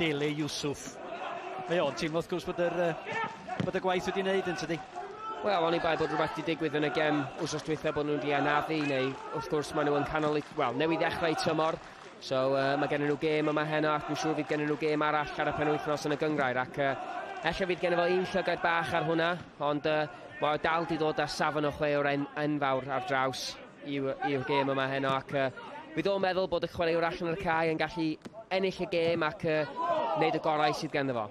Dele Yusuf. Mae o'n teimlo wrth gwrs bod y gwaith wedi wneud yn tydi? Wel, oni bai bod rhywbeth wedi digwydd yn y gem wrth dwytha bod nhw'n di anafu, neu wrth gwrs maen nhw yn canol, newydd ddechrau tymor. So mae gen nhw gêm yma heno, ac dwi'n siŵr fydd gen nhw gêm arall ar y penwythnos yn y gyngrair, ac ella fydd gen fo un llygad bach ar hwnna, ond mae dal di dod â safon o chwaraewr enfawr ar draws i'w gêm yma heno, ac fydd o'n meddwl bod y chwaraewr allan o'r cae yn gallu ennill y gêm ac wneud y gorau sydd ganddo fo.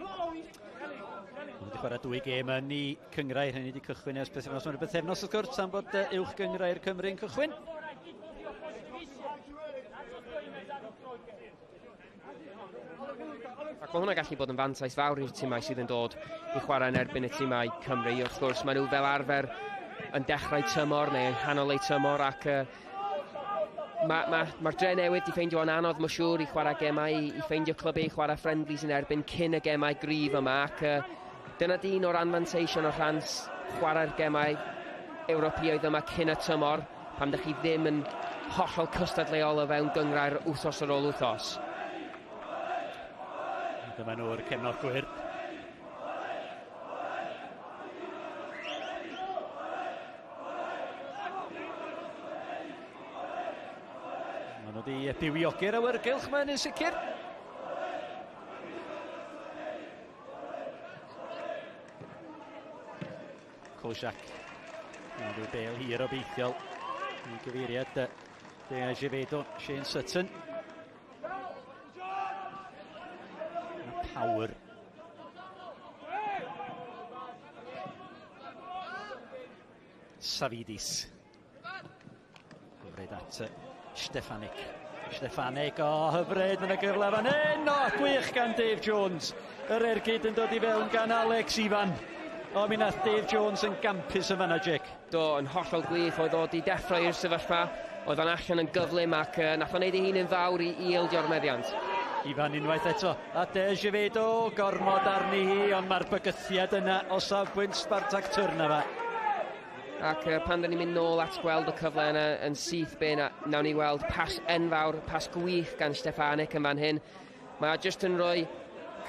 Wedi chwarae 2 gêm yn ei cyngrair, hynny wedi cychwyn ers bythefnos. Mae'n bythefnos wrth gwrs am bod uwch gyngrair Cymru'n cychwyn. Ac mae hwnna gallu bod yn fantais fawr i'r tîmau sydd yn dod i chwarae yn erbyn y tîmau Cymru. Wrth gwrs, maen nhw fel arfer yn dechrau tymor neu yn nghanol eu tymor, ac mae'r Drenewydd di ffeindio yn anodd, mae'n siŵr, i chwarae gemau, i ffeindio clybau i chwarae friendlies yn erbyn cyn y gemau gryf yma, ac dyna dyn o'r anfanteision o rhan chwarae'r gemau Ewropeaidd yma cyn y tymor, pan ydych chi ddim yn hollol cystadleol o fewn gyngrair wythnos ar ôl wythnos. Dyma nhw'r cefnogwyr. Maen nhw wedi bywiogi'r awyrgylch mae'n yn sicr. Kozak. Mae'n rhyw bêl hir o beithiol. I gyfeiriad De Azevedo, Shane Sutton. Power. Savidis. Hyfryd at Stefanik. Stefanik, hyfryd yn y gyfle fan hyn. Gwych gan Dave Jones. Yr ergyd yn dod i fewn gan Alex Ifan. Mi nath Dave Jones yn gampus y fanna, Jack. Do, yn hollol gwych. Oedd o di deffro i'r sefyllfa. Oedd o'n allan yn gyflym, ac nath o'n neud ei hun yn fawr i ildio'r meddiant. Ifan unwaith eto, a De Azevedo, gormod arni hi, ond mae'r bygythiad yna o safbwynt Spartak Trnava. Ac pan da ni'n mynd nôl at gweld y cyfle yna yn syth be, nawn ni weld pas enfawr, pas gwych gan Stefanik yn fan hyn. Mae jyst yn rhoi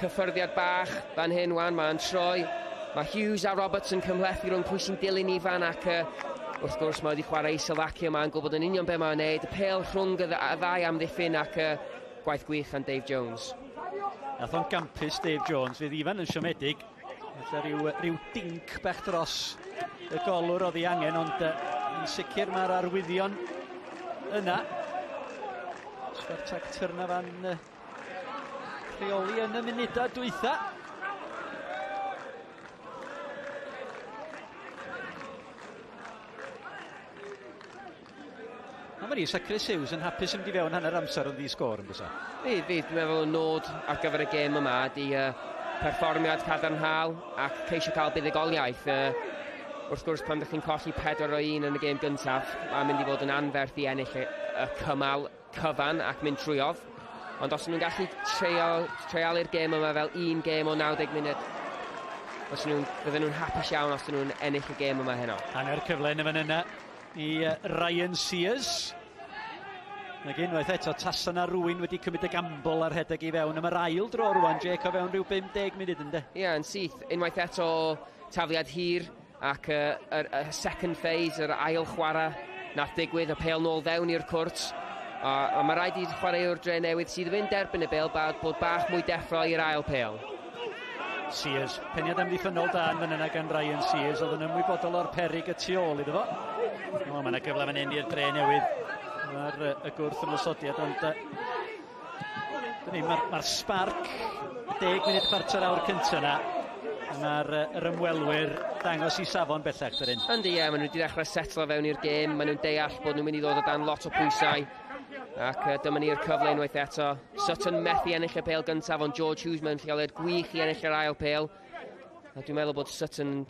cyffyrddiad bach fan hyn wan, mae'n troi. Mae Hughes a Roberts yn cymlethu rhwng pwy sy'n dilyn i fan ac wrth gwrs mae wedi chwarae i Slovacia, mae'n gwybod yn union be mae'n neud. Y pêl rhwng y ddau amddiffyn ac gwaith gwych yn Dave Jones. Nath o'n gampus Dave Jones, fydd Ifan yn siomedig. Felly rhyw dinc bech dros y golwr oedd ei angen, ond yn sicr mae'r arwyddion yna. Spartak Trnava'n rheoli yn y munudau dwytha. A mae'n Cyngres Hughes yn hapus yn mynd i fewn hanner amser yn ddi-sgôr yn bysa? Fi, dwi'n meddwl y nod ar gyfer y gêm yma di perfformiad cadarnhaol ac ceisio cael buddigoliaeth. Wrth gwrs, pan ydych chi'n colli 4-1 yn y gêm gyntaf, mae'n mynd i fod yn anferth i ennill y cymal cyfan ac mynd trwyodd. Ond os nhw'n gallu treialu'r gêm yma fel un gêm o 90 munud, bydden nhw'n hapus iawn os nhw'n ennill y gêm yma heno. Hanner cyfle yn y fan yna i Ryan Sears. Ac unwaith eto tasan a rhywun wedi cymryd y gambol ar rhedeg i fewn. Mae'r ail dro rwan, Jake, o fewn rhyw 50 munud ynddo. Ie, yn syth. Unwaith eto tafliad hir ac y second phase, yr ail chwarae nath digwydd, y pêl nôl fewn i'r cwrt. A mae rhaid i chwaraewr Drenewydd sydd yn derbyn y bêl bod bach mwy deffro i'r ail pêl. Sears, peniad amddiffynol da yn fan yna gan Ryan Sears, oedd yn ymwybodol o'r peryg y tu ôl iddo fo. O, mae yna gyfle fan hyn i'r Drenewydd. Mae'r y gwrth yn ysodiad, ond mae'r Spark 10 munud chwarter awr cynta yna. Mae'r ymwelwyr dangos i safon bellach dyn. Yndi, ie, maen nhw wedi dechrau setlo fewn i'r gêm, maen nhw'n deall bod nhw'n mynd i ddod o dan lot o pwysau. Ac dyma ni'r cyfle unwaith eto. Sutton methu ennill y pêl gyntaf, ond George Hughes mewn lleoliad gwych i ennill yr ail pêl. A dwi'n meddwl bod Sutton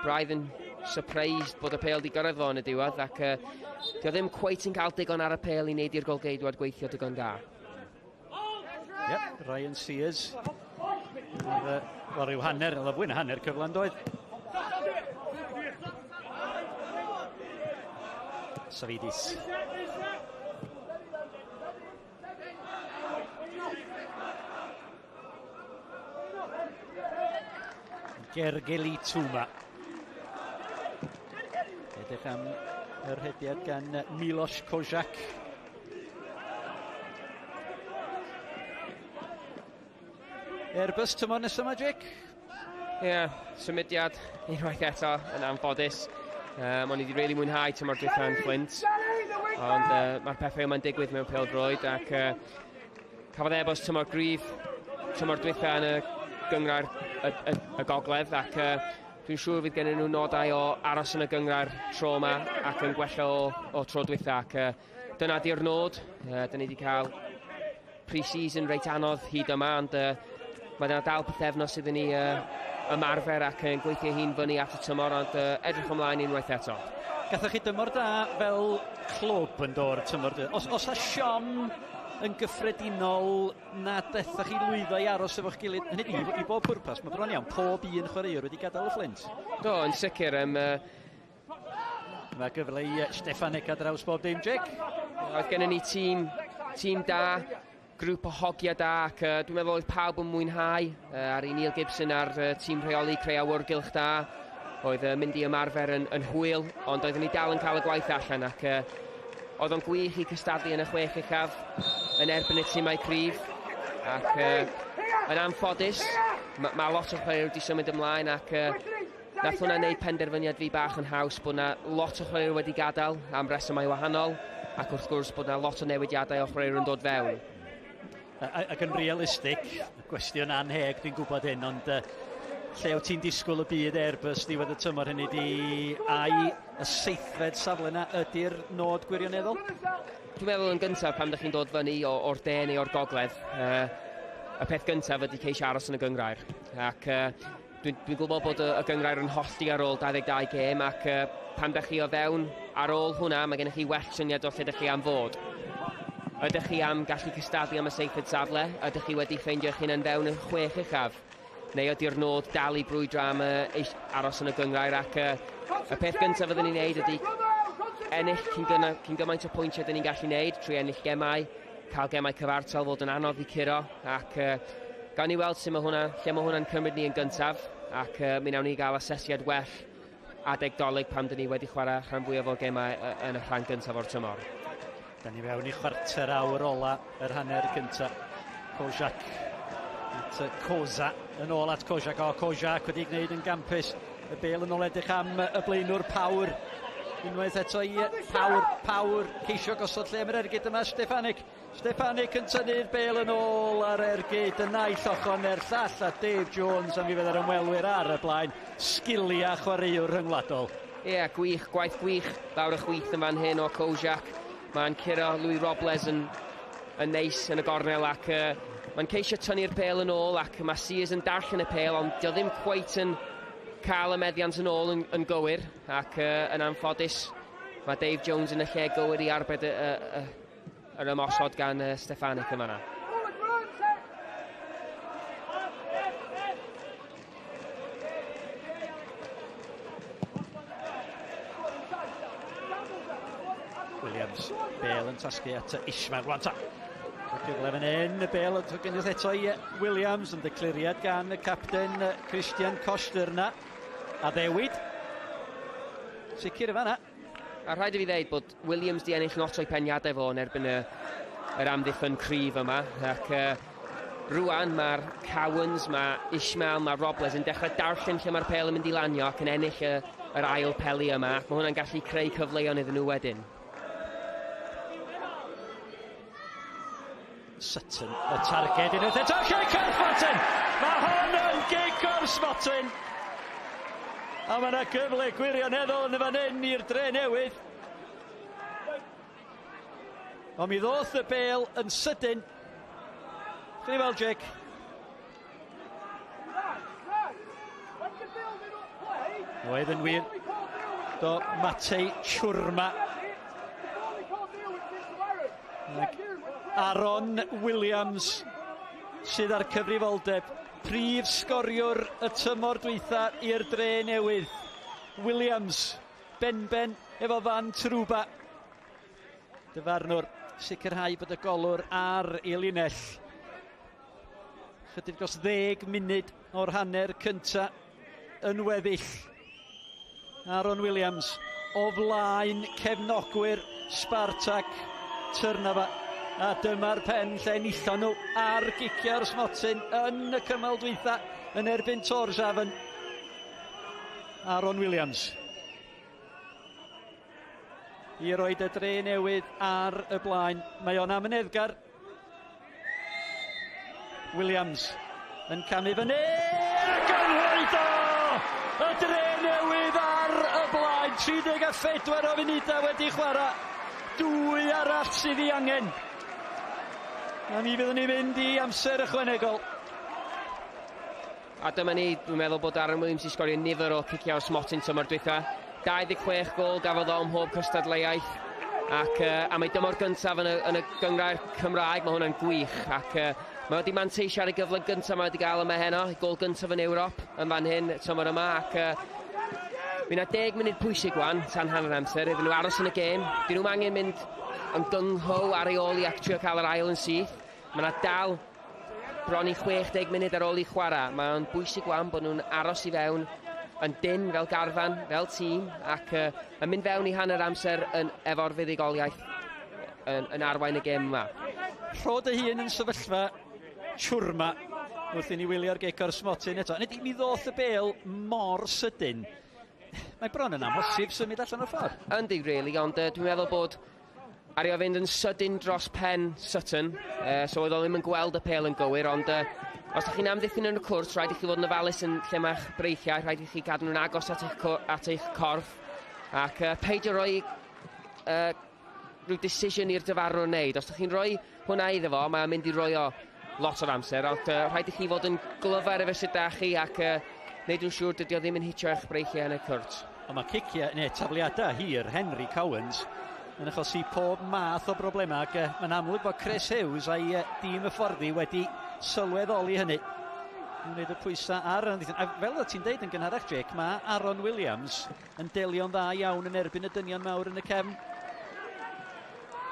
braidd yn surprised bod y pêl di gyrraedd fo yn y diwedd, ac di o ddim cweit yn cael digon ar y pêl i wneud i'r golgeidwad gweithio digon da. Yep, Ryan Sears. Wel, rhyw hanner, oedd fwy na hanner cyflan doedd. Savidis. Gergeli Tuma. Edrych am yr hediad gan Miloš Kozak. Airbus tymor nesaf yma, Jake? Ie, symudiad unwaith eto yn anffodus. O'n i wedi really mwynhau tymor dwytha yn Flint. Ond mae'r pethau yma'n digwydd mewn PêL-DROED ac cafodd e-bost tymor gryf, tymor dwytha yn y gyngrair y gogledd, ac dwi'n siŵr fydd gennyn nhw nodau o aros yn y gyngrair tro yma ac yn gwella o tro dwytha, ac dyna di'r nod. Dyn ni wedi cael pre-season reit anodd hyd yma, ond mae yna dal pythefnos iddyn ni ymarfer ac yn gweithio hi'n fyny at y tymor, ond edrych ymlaen unwaith eto. Gathoch chi dymor da fel clwb yn dod tymor. Os a Siom yn gyffredinol na dethach chi lwyddo i aros efo'ch gilydd, hynny i bob pwrpas, mae bron iawn, pob un chwaraewr wedi gadael y Flint. Do, yn sicr. Mae gyfle i Steffan Eca draws bob dim, Jake. Oedd gennym ni tîm da, grŵp o hogia da, ac dwi'n meddwl oedd pawb yn mwynhau. Ari Neil Gibson ar tîm rheoli creu awyrgylch da, oedd mynd i ymarfer yn hwyl, ond oedden ni dal yn cael y gwaith allan, ac oedd o'n gwych i cystadlu yn y 6 uchaf yn erbyn y tîmau cryf, ac yn anffodus, mae lot o chwaraewr wedi symud ymlaen, ac nath hwnna wneud penderfyniad fi bach yn haws bod yna lot o chwaraewr wedi gadael am resymau wahanol, ac wrth gwrs bod yna lot o newidiadau o chwaraewr yn dod fewn. Ac yn realistig, gwestiwn anheg, dwi'n gwybod hyn, ond lle wyt ti'n disgwyl y byd Airbus diwedd y tymor hynny di ai y seithfed safle yna ydy'r nod gwirioneddol? Dwi'n meddwl yn gyntaf pan ydych chi'n dod fyny o'r de neu o'r gogledd, y peth gyntaf ydy ceisio aros yn y gyngrair. Ac dwi'n gwybod bod y gyngrair yn hollti ar ôl 22 gêm, ac pan ydych chi o fewn ar ôl hwnna, mae gennych chi well syniad o lle ydych chi am fod. Ydych chi am gallu cystadlu am y seithfed safle? Ydych chi wedi ffeindio eich hunain fewn yn 6 uchaf? Neu ydy'r nod dal i brwydro am aros yn y gyngrair, ac y peth gyntaf fyddwn ni'n neud ydy ennill cyn gymaint o pwyntiau ydyn ni'n gallu neud trwy ennill gemau, cael gemau cyfartal fod yn anodd i curo, ac gawn ni weld lle mae hwnna'n cymryd ni yn gyntaf, ac mi wnawn ni gael asesiad well adegdolig pam dyn ni wedi chwarae rhan fwyaf o'r gemau yn y rhan gyntaf o'r tymor. Da ni fewn i chwarter awr ola yr hanner cyntaf. Kojak at Koza yn ôl at Kojak. O, Kojak wedi gwneud yn gampus. Y bêl yn ôl edrych am y blaenwr Pawr. Unwaith eto i Pawr ceisio gosod lle am yr ergyd yma Stefanik yn tynnu'r bêl yn ôl ar ergyd y naill ochr ne'r llall a Dave Jones am i fydd ar ymwelwyr ar y blaen. Sgilia chwaraewr rhyngwladol. Ie, gwych, gwaith gwych lawr y chwith yn fan hyn o Kojak. Mae'n curo Louis Robles yn neis yn y gornel ac mae'n ceisio tynnu'r pêl yn ôl ac mae Sears yn darllen y pêl ond dio ddim cweit yn cael y meddiant yn ôl yn gywir ac yn anffodus mae Dave Jones yn y lle gywir i arbed yr ymosod gan Stefanik yn fanna. Williams, bêl yn tasgu at Ismail rwan ta. Cyfle fan hyn, y bêl yn gynnwys eto i Williams yn decliriad gan y capten Christian Koster yna. A ddewid. Sicr y fanna. A rhaid i fi ddeud bod Williams di ennill lot o'i peniadau fo yn erbyn yr amddiffyn cryf yma. Ac rwan mae'r Cowans, mae Ismail, mae Robles yn dechrau darllen lle mae'r pêl yn mynd i lanio ac yn ennill yr ail peli yma. Ac mae hwnna'n gallu creu cyfleon iddyn nhw wedyn. Sutton, y targed unwaith eto, Gic o'r Smotin! Mae hwn yn Gic o'r Smotin! A mae yna gyfle gwirioneddol yn y fan hyn i'r Drenewydd. Ond mi ddoth y bêl yn sydyn. Chyn i weld, Gic. Oedd yn wir. Do Matej Churma. Aaron Williams sydd ar cyfrifoldeb. Prif sgoriwr y tymor dwytha i'r Drenewydd. Williams, ben efo fan Trwba. Dyfarnwr sicrhau bod y golwr ar ei linell. Chydig dros 10 munud o'r hanner cynta yn weddill. Aaron Williams o flaen cefnogwyr Spartak Trnava. A dyma'r pen lle nillon nhw ar gicia'r Smotin yn y cymal dwytha yn erbyn Torshavn. Aaron Williams. I roed y Drenewydd ar y blaen. Mae o'n am yn Edgar. Williams yn camu fyny ac yn rhoid o! Y Drenewydd ar y blaen. 34 o funudau wedi chwarae. 2 arall sydd ei angen. A mi fyddwn ni fynd i amser ychwanegol. A dyma ni, dwi'n meddwl bod Aaron Williams i sgorio nifer o ciciau o Smotin tymor dwytha. 26 gol gafodd o ym mhob cystadleuaeth. Ac am ei dymor gyntaf yn y gyngrair Cymraeg, mae hwnna'n gwych. Ac mae wedi manteisio ar y gyfle gyntaf mae wedi gael yma heno. Gol gyntaf yn Ewrop yn fan hyn tymor yma. Ac mi na 10 munud pwysig wan, tan hanner amser, iddyn nhw aros yn y gêm. Dyn nhw'n angen mynd yn gynghow ar ei ôl i ac trio cael yr ail yn syth. Mae yna dal bron i 60 munud ar ôl i chwarae. Mae'n bwysig wan bod nhw'n aros i fewn yn dyn fel garfan, fel tîm, ac yn mynd fewn i hanner amser efo'r fuddigoliaeth yn arwain y gêm yma. Rhod y hun yn sefyllfa Churma wrth i ni wylio'r Gic o'r Smotin eto. Nid mi ddoth y bêl mor sydyn. Mae bron yn amhosib symud allan o'r ffordd. Yndi, really, ond dwi'n meddwl bod ario fynd yn sydyn dros pen Sutton, so oedd o ddim yn gweld y pêl yn gywir, ond os ydych chi'n amddiffyn yn y cwrs, rhaid i chi fod yn ofalus yn lle mae'ch breithiau, rhaid i chi gadw nhw'n agos at eich corff, ac peidio rhoi rhyw decision i'r dyfarnwr wneud. Os ydych chi'n rhoi hwnna iddo fo, mae'n mynd i roi o lot o'r amser, ond rhaid i chi fod yn glyfar efo sut da chi, ac wneud yn siŵr dydy o ddim yn hitio eich breithiau yn y cwrs. Ond mae ciciau, neu tafliadau hir, Henry Cowans, yn achosi pob math o broblemau ac mae'n amlwg bod Chris Hughes a'i dîm y fforddi wedi sylweddoli hynny. Yn gwneud y pwysau ar y a fel o ti'n deud yn gynharach, Jake, mae Aaron Williams yn delio'n dda iawn yn erbyn y dynion mawr yn y cefn.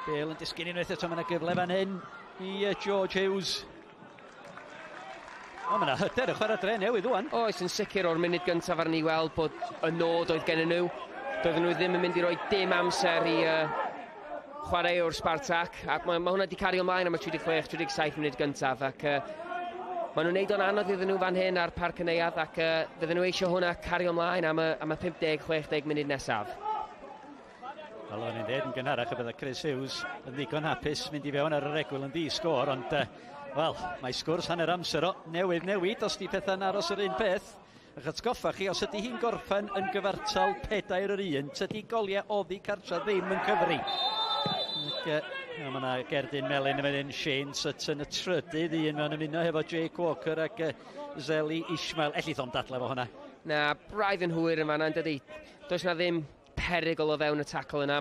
Bale yn disgyn unwaith eto, mae yna gyfle fan hyn i George Hughes. O, mae yna hyder y chwarae Drenewydd wan. Oes, yn sicr o'r munud gyntaf ar ni weld bod y nod oedd gen nhw. Doedden nhw ddim yn mynd i roi dim amser i chwaraewr Spartak, ac mae hwnna wedi cario ymlaen am y 36-37 munud gyntaf, ac maen nhw'n neud o'n anodd iddyn nhw fan hyn ar Parc y Neuadd, ac fydden nhw eisiau hwnna cario ymlaen am y 50-60 munud nesaf. Wel, o'n i'n dweud yn gynharach y bydde Chris Hughes yn ddigon hapus mynd i fewn ar y regwyl yn di-sgôr, ond, wel, mae sgwrs hanner amser o newid os di pethau'n aros yr un peth. A'ch atgoffa chi, os ydy hi'n gorffen yn gyfartal 4-1, tydi goliau oddi cartra ddim yn cyfri. Mae yna Gerdyn Melyn yn mynd Shane Sutton y trydydd un mewn ymuno hefo Jake Walker ac Zeli Ishmael. Elli thom dadle fo hwnna. Na, braidd yn hwyr yma, na'n dydi. Does na ddim perygl o fewn y tacl yna.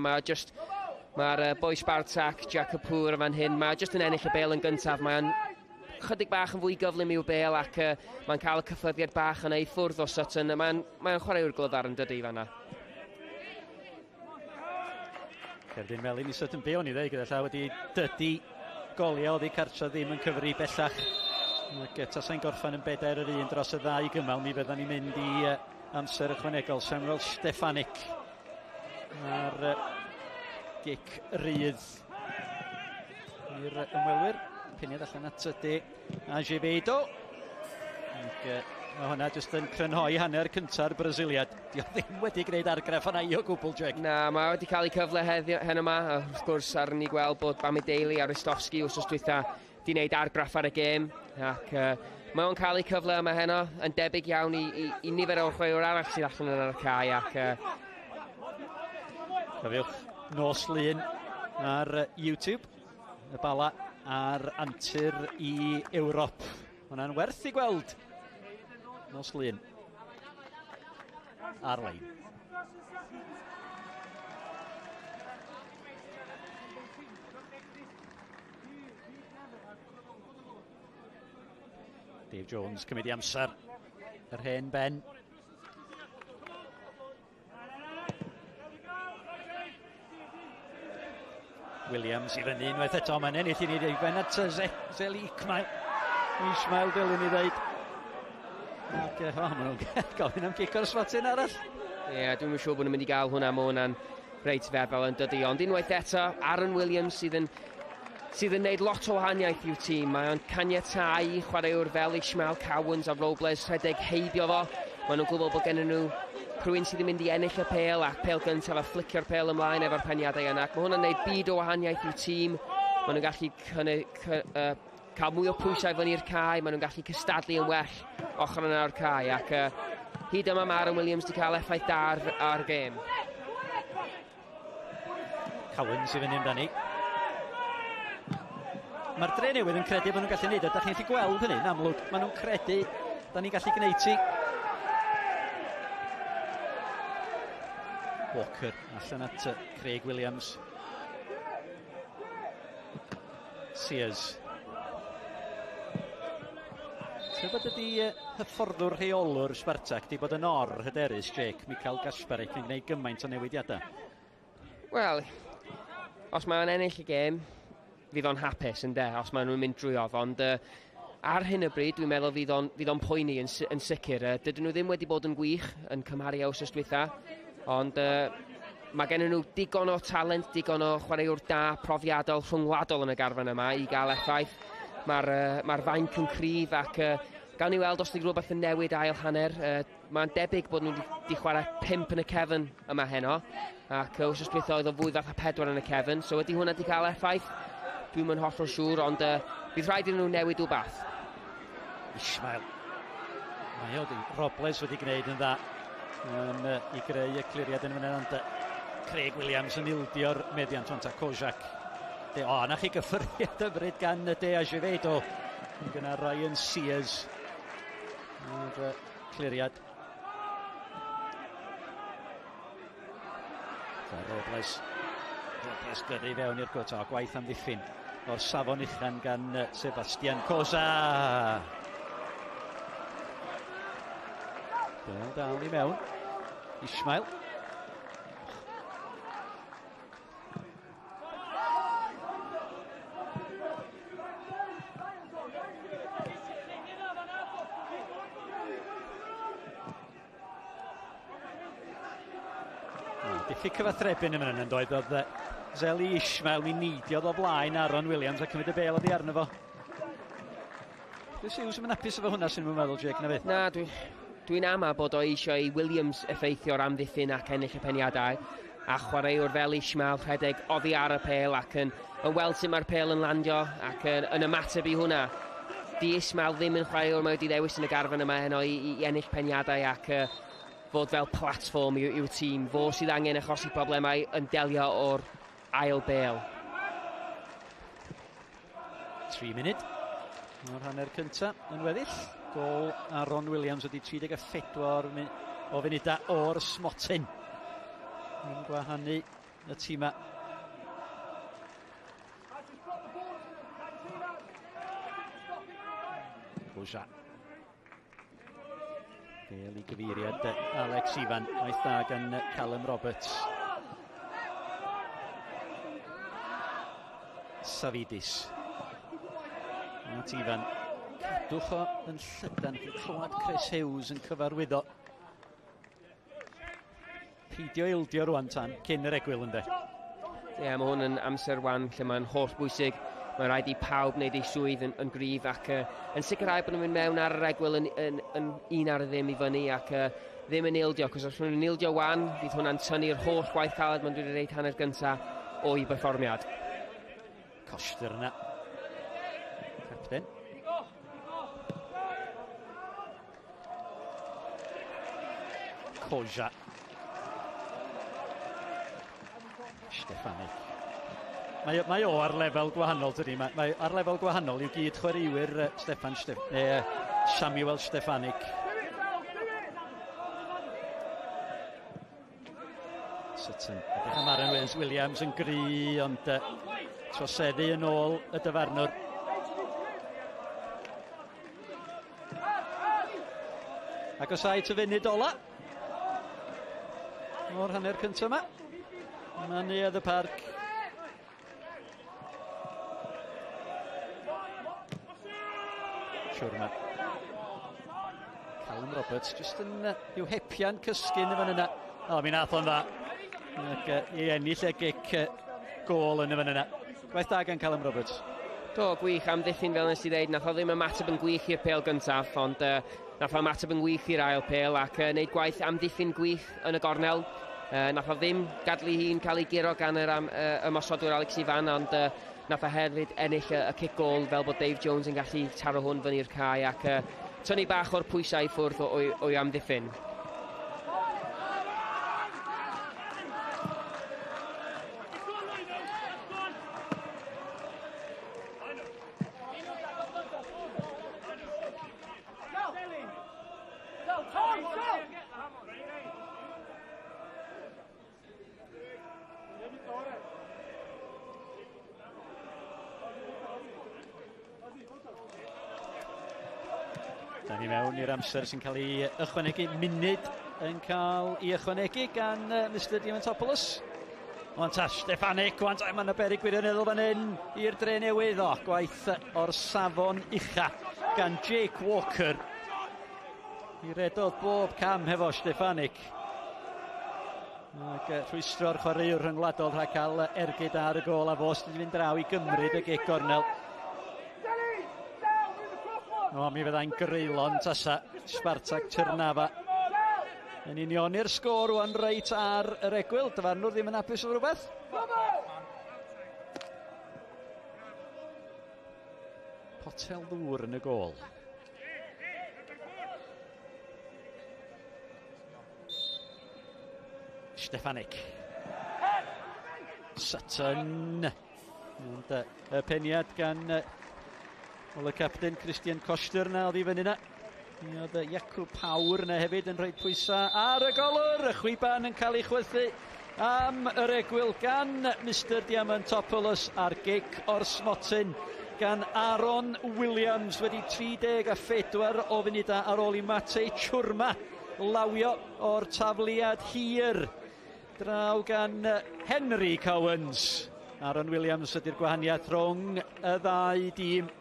Mae'r boi Spartak, Jack Kapoor yn fan hyn. Mae jyst yn ennill y bel yn gyntaf. Mae'n chydig bach yn fwy gyflym i'w bel ac mae'n cael y cyffyddiad bach yna i ffwrdd o Sutton. Mae'n chwaraewr glyfar yn dydi fanna. Gerdyn Melyn i Sutton, be o'n i ddweud gyda llaw wedi dydi goliau oddi cartra ddim yn cyfri bellach. Ac tasau'n gorffen yn 4-1 dros y ddau gymal, mi fyddan ni'n mynd i amser ychwanegol. Samuel Stefanik a'r gic rydd i'r ymwelwyr. Piniad allan at ydy Azevedo. Mae hwnna jyst yn crynhoi hanner cynta'r Brasiliad. Di o ddim wedi gwneud argraff yna i o gwbl, Jake. Na, mae wedi cael ei cyfle hen yma. Wrth gwrs, ar ni gweld bod Bamideili a Ristofsky wrth dwytha di wneud argraff ar y gêm. Ac mae o'n cael ei cyfle yma heno yn debyg iawn i nifer o'r chwaraewr arall sydd allan yn yr cae. Ac cofiwch, nos lun ar YouTube. Y bala ar antur i Ewrop. Hwna'n werth i gweld. Nos lun. Arlein. Dave Jones cymryd i amser. Yr hen ben. Williams i fyny unwaith eto, mae'n ennill i ni dweud ben at Zeli Ishmael dylwn i dweud. Ac maen nhw'n gofyn am gic o'r sfotin arall. Ie, dwi'n siŵr bod nhw'n mynd i gael hwnna, mae hwnna'n reit feddwl yn dydi. Ond unwaith eto, Aaron Williams sydd yn gwneud lot o wahaniaeth i'w tîm. Mae'n caniatáu chwaraewr fel Ishmael Cowens a Robles rhedeg heibio fo. Maen nhw'n gwybod bod gennyn nhw rhywun sydd yn mynd i ennill y pêl ac pêl gyntaf a flicio'r pêl ymlaen efo'r peniadau yna. Mae hwnna'n gwneud byd o wahaniaeth i'w tîm. Maen nhw'n gallu cael mwy o pwysau fyny i'r cae. Maen nhw'n gallu cystadlu yn well ochr yna o'r cae. Ac hyd yma mae Aaron Williams wedi cael effaith da ar gêm. Cowens i fyny amdani. Mae'r Drenewydd yn credu bod nhw'n gallu gwneud o. Da chi'n gallu gweld hynny, yn amlwg. Maen nhw'n credu da ni'n gallu gwneud ti. Walker allan at Craig Williams. Sears. Sef bod ydi hyfforddwr rheolwr Spartak di bod yn hyderus, Jake, Michael Gasparek yn gwneud gymaint o newidiadau? Wel, os mae'n ennill y gêm, fydd o'n hapus yn os maen nhw'n mynd drwy ond ar hyn o bryd dwi'n meddwl fydd o'n poeni yn sicr. Dydyn nhw ddim wedi bod yn gwych yn cymharu â wsos dwytha, ond mae gen nhw digon o talent, digon o chwaraewr da, profiadol, rhwngwladol yn y garfan yma i gael effaith. Mae'r fainc yn cryf ac gawn ni weld os ydy rhywbeth yn newid ail hanner. Mae'n debyg bod nhw wedi chwarae 5 yn y cefn yma heno, ac wsos dwytha oedd o fwy fath a 4 yn y cefn, so ydy hwnna wedi cael effaith. Dwi'n mynd hollol siŵr, ond bydd rhaid iddyn nhw newid o bath. Ishmael. Mae o Robles wedi gwneud yn dda i greu y cliriad yn fyny, ond Craig Williams yn ildio'r meddiant o'n ta Kojak. Na chi gyffyriad yfryd gan De Azevedo. Gyda Ryan Sears. O'r cliriad. Robles gyrru fewn i'r gwrt. Gwaith amddiffyn o'r safon uchan gan Sebastian Cosa. Bel dal i mewn. Ishmael. methu cyfathrebu'n yn mynd yn doedd. Oedd Zeli Ishmael mi neidio o blaen Aaron Williams a cymryd y bel oddi arno fo. Chris Hughes yn mynd apus efo hwnna sy'n mynd meddwl, Jake, na fydd? Na, dwi'n ama bod o eisiau i Williams effeithio'r amddiffyn ac ennill y peniadau, a chwaraewr fel Ishmael rhedeg oddi ar y pêl ac yn weld sut mae'r pêl yn landio ac yn ymateb i hwnna. Di Ishmael ddim yn chwaraewr mae wedi ddewis yn y garfan yma heno i ennill peniadau ac fod fel platform i'w tîm. Fo sydd angen achosi problemau yn delio o'r ail bêl. 3 munud o'r hanner cyntaf yn weddill. Gol Aaron Williams wedi 34 o funuda o'r Smotyn yn gwahanu y tîma. Boja. Bel i gyfeiriad Alex Ifan, waith da gan Callum Roberts. Savidis. At Ifan. Cadwch o yn llydan. Clywed Chris Hughes yn cyfarwyddo. Peidio ildio rwan tan, cyn yr egwyl ynddo. Ie, mae hwn yn amser wan lle mae'n holl bwysig. Mae rhaid i pawb wneud ei swydd yn gryf ac yn sicrhau bod nhw'n mynd mewn ar yr egwyl yn un ar y ddim i fyny ac ddim yn ildio, cos os nhw'n ildio wan, bydd hwnna'n tynnu'r holl gwaith caled mae'n dweud reid hanner gyntaf o'i berfformiad. Coster yna. Captain. Koja. Stefanik. Mae o ar lefel gwahanol, dydy. Mae ar lefel gwahanol i'w gyd chwaraewyr Samuel Stefanik. Sutton. Edrych am Aaron Williams yn gry, ond troseddu yn ôl y dyfarnwr. Ac os ai tyfunud ola o'r hanner cyntaf yma. Yma neuadd y parc. Siwrma. Callum Roberts jyst yn i'w hepian cysgyn yn fan yna. O, mi nath o'n dda. Ac i ennill y gic gol yn y fan yna. Gwaith da gan Callum Roberts. Do, gwych amddiffyn fel nes i ddeud. Nath o ddim ymateb yn gwych i'r pêl gyntaf, ond nath o ymateb yn gwych i'r ail pêl ac wneud gwaith amddiffyn gwych yn y gornel. Nath o ddim gadlu hi'n cael ei giro gan yr ymosodwyr Alex Ifan, ond nath o hefyd ennill y kick gol fel bod Dave Jones yn gallu taro hwn fyny'r cae ac tynnu bach o'r pwysau i ffwrdd o'i amddiffyn. Da ni mewn i'r amser sy'n cael ei ychwanegu, munud yn cael ei ychwanegu gan Mr Diamantopoulos. Wan ta Stefanik, wan ta mae'n berig gwirioneddol fan hyn i'r Drenewydd. O, gwaith o'r safon ucha gan Jake Walker. I redodd bob cam hefo Stefanik. Ac rhwystro'r chwaraewr rhyngwladol rhag cael ergyd ar y gol a fos wedi mynd draw i gymryd y gic gornel. O, mi fyddai'n greulon tasa Spartak Trnava. Yn union i'r sgôr wan reit ar yr egwyl. Dyfarnwr ddim yn hapus o rhywbeth. Potel ddŵr yn y gol. Stefanik. Sutton. Und y peniad gan y captain Christian Koster na oedd i fyny na. Mi oedd Iacw Pawr na hefyd yn rhoi pwysau ar y golwr. Y chwiban yn cael ei chwythu am yr egwyl gan Mr Diamantopoulos a'r gic o'r Smotyn gan Aaron Williams wedi 34 o funuda ar ôl i Matej Chwrma lawio o'r tafliad hir draw gan Henry Cowens. Aaron Williams ydy'r gwahaniaeth rhwng y ddau dîm.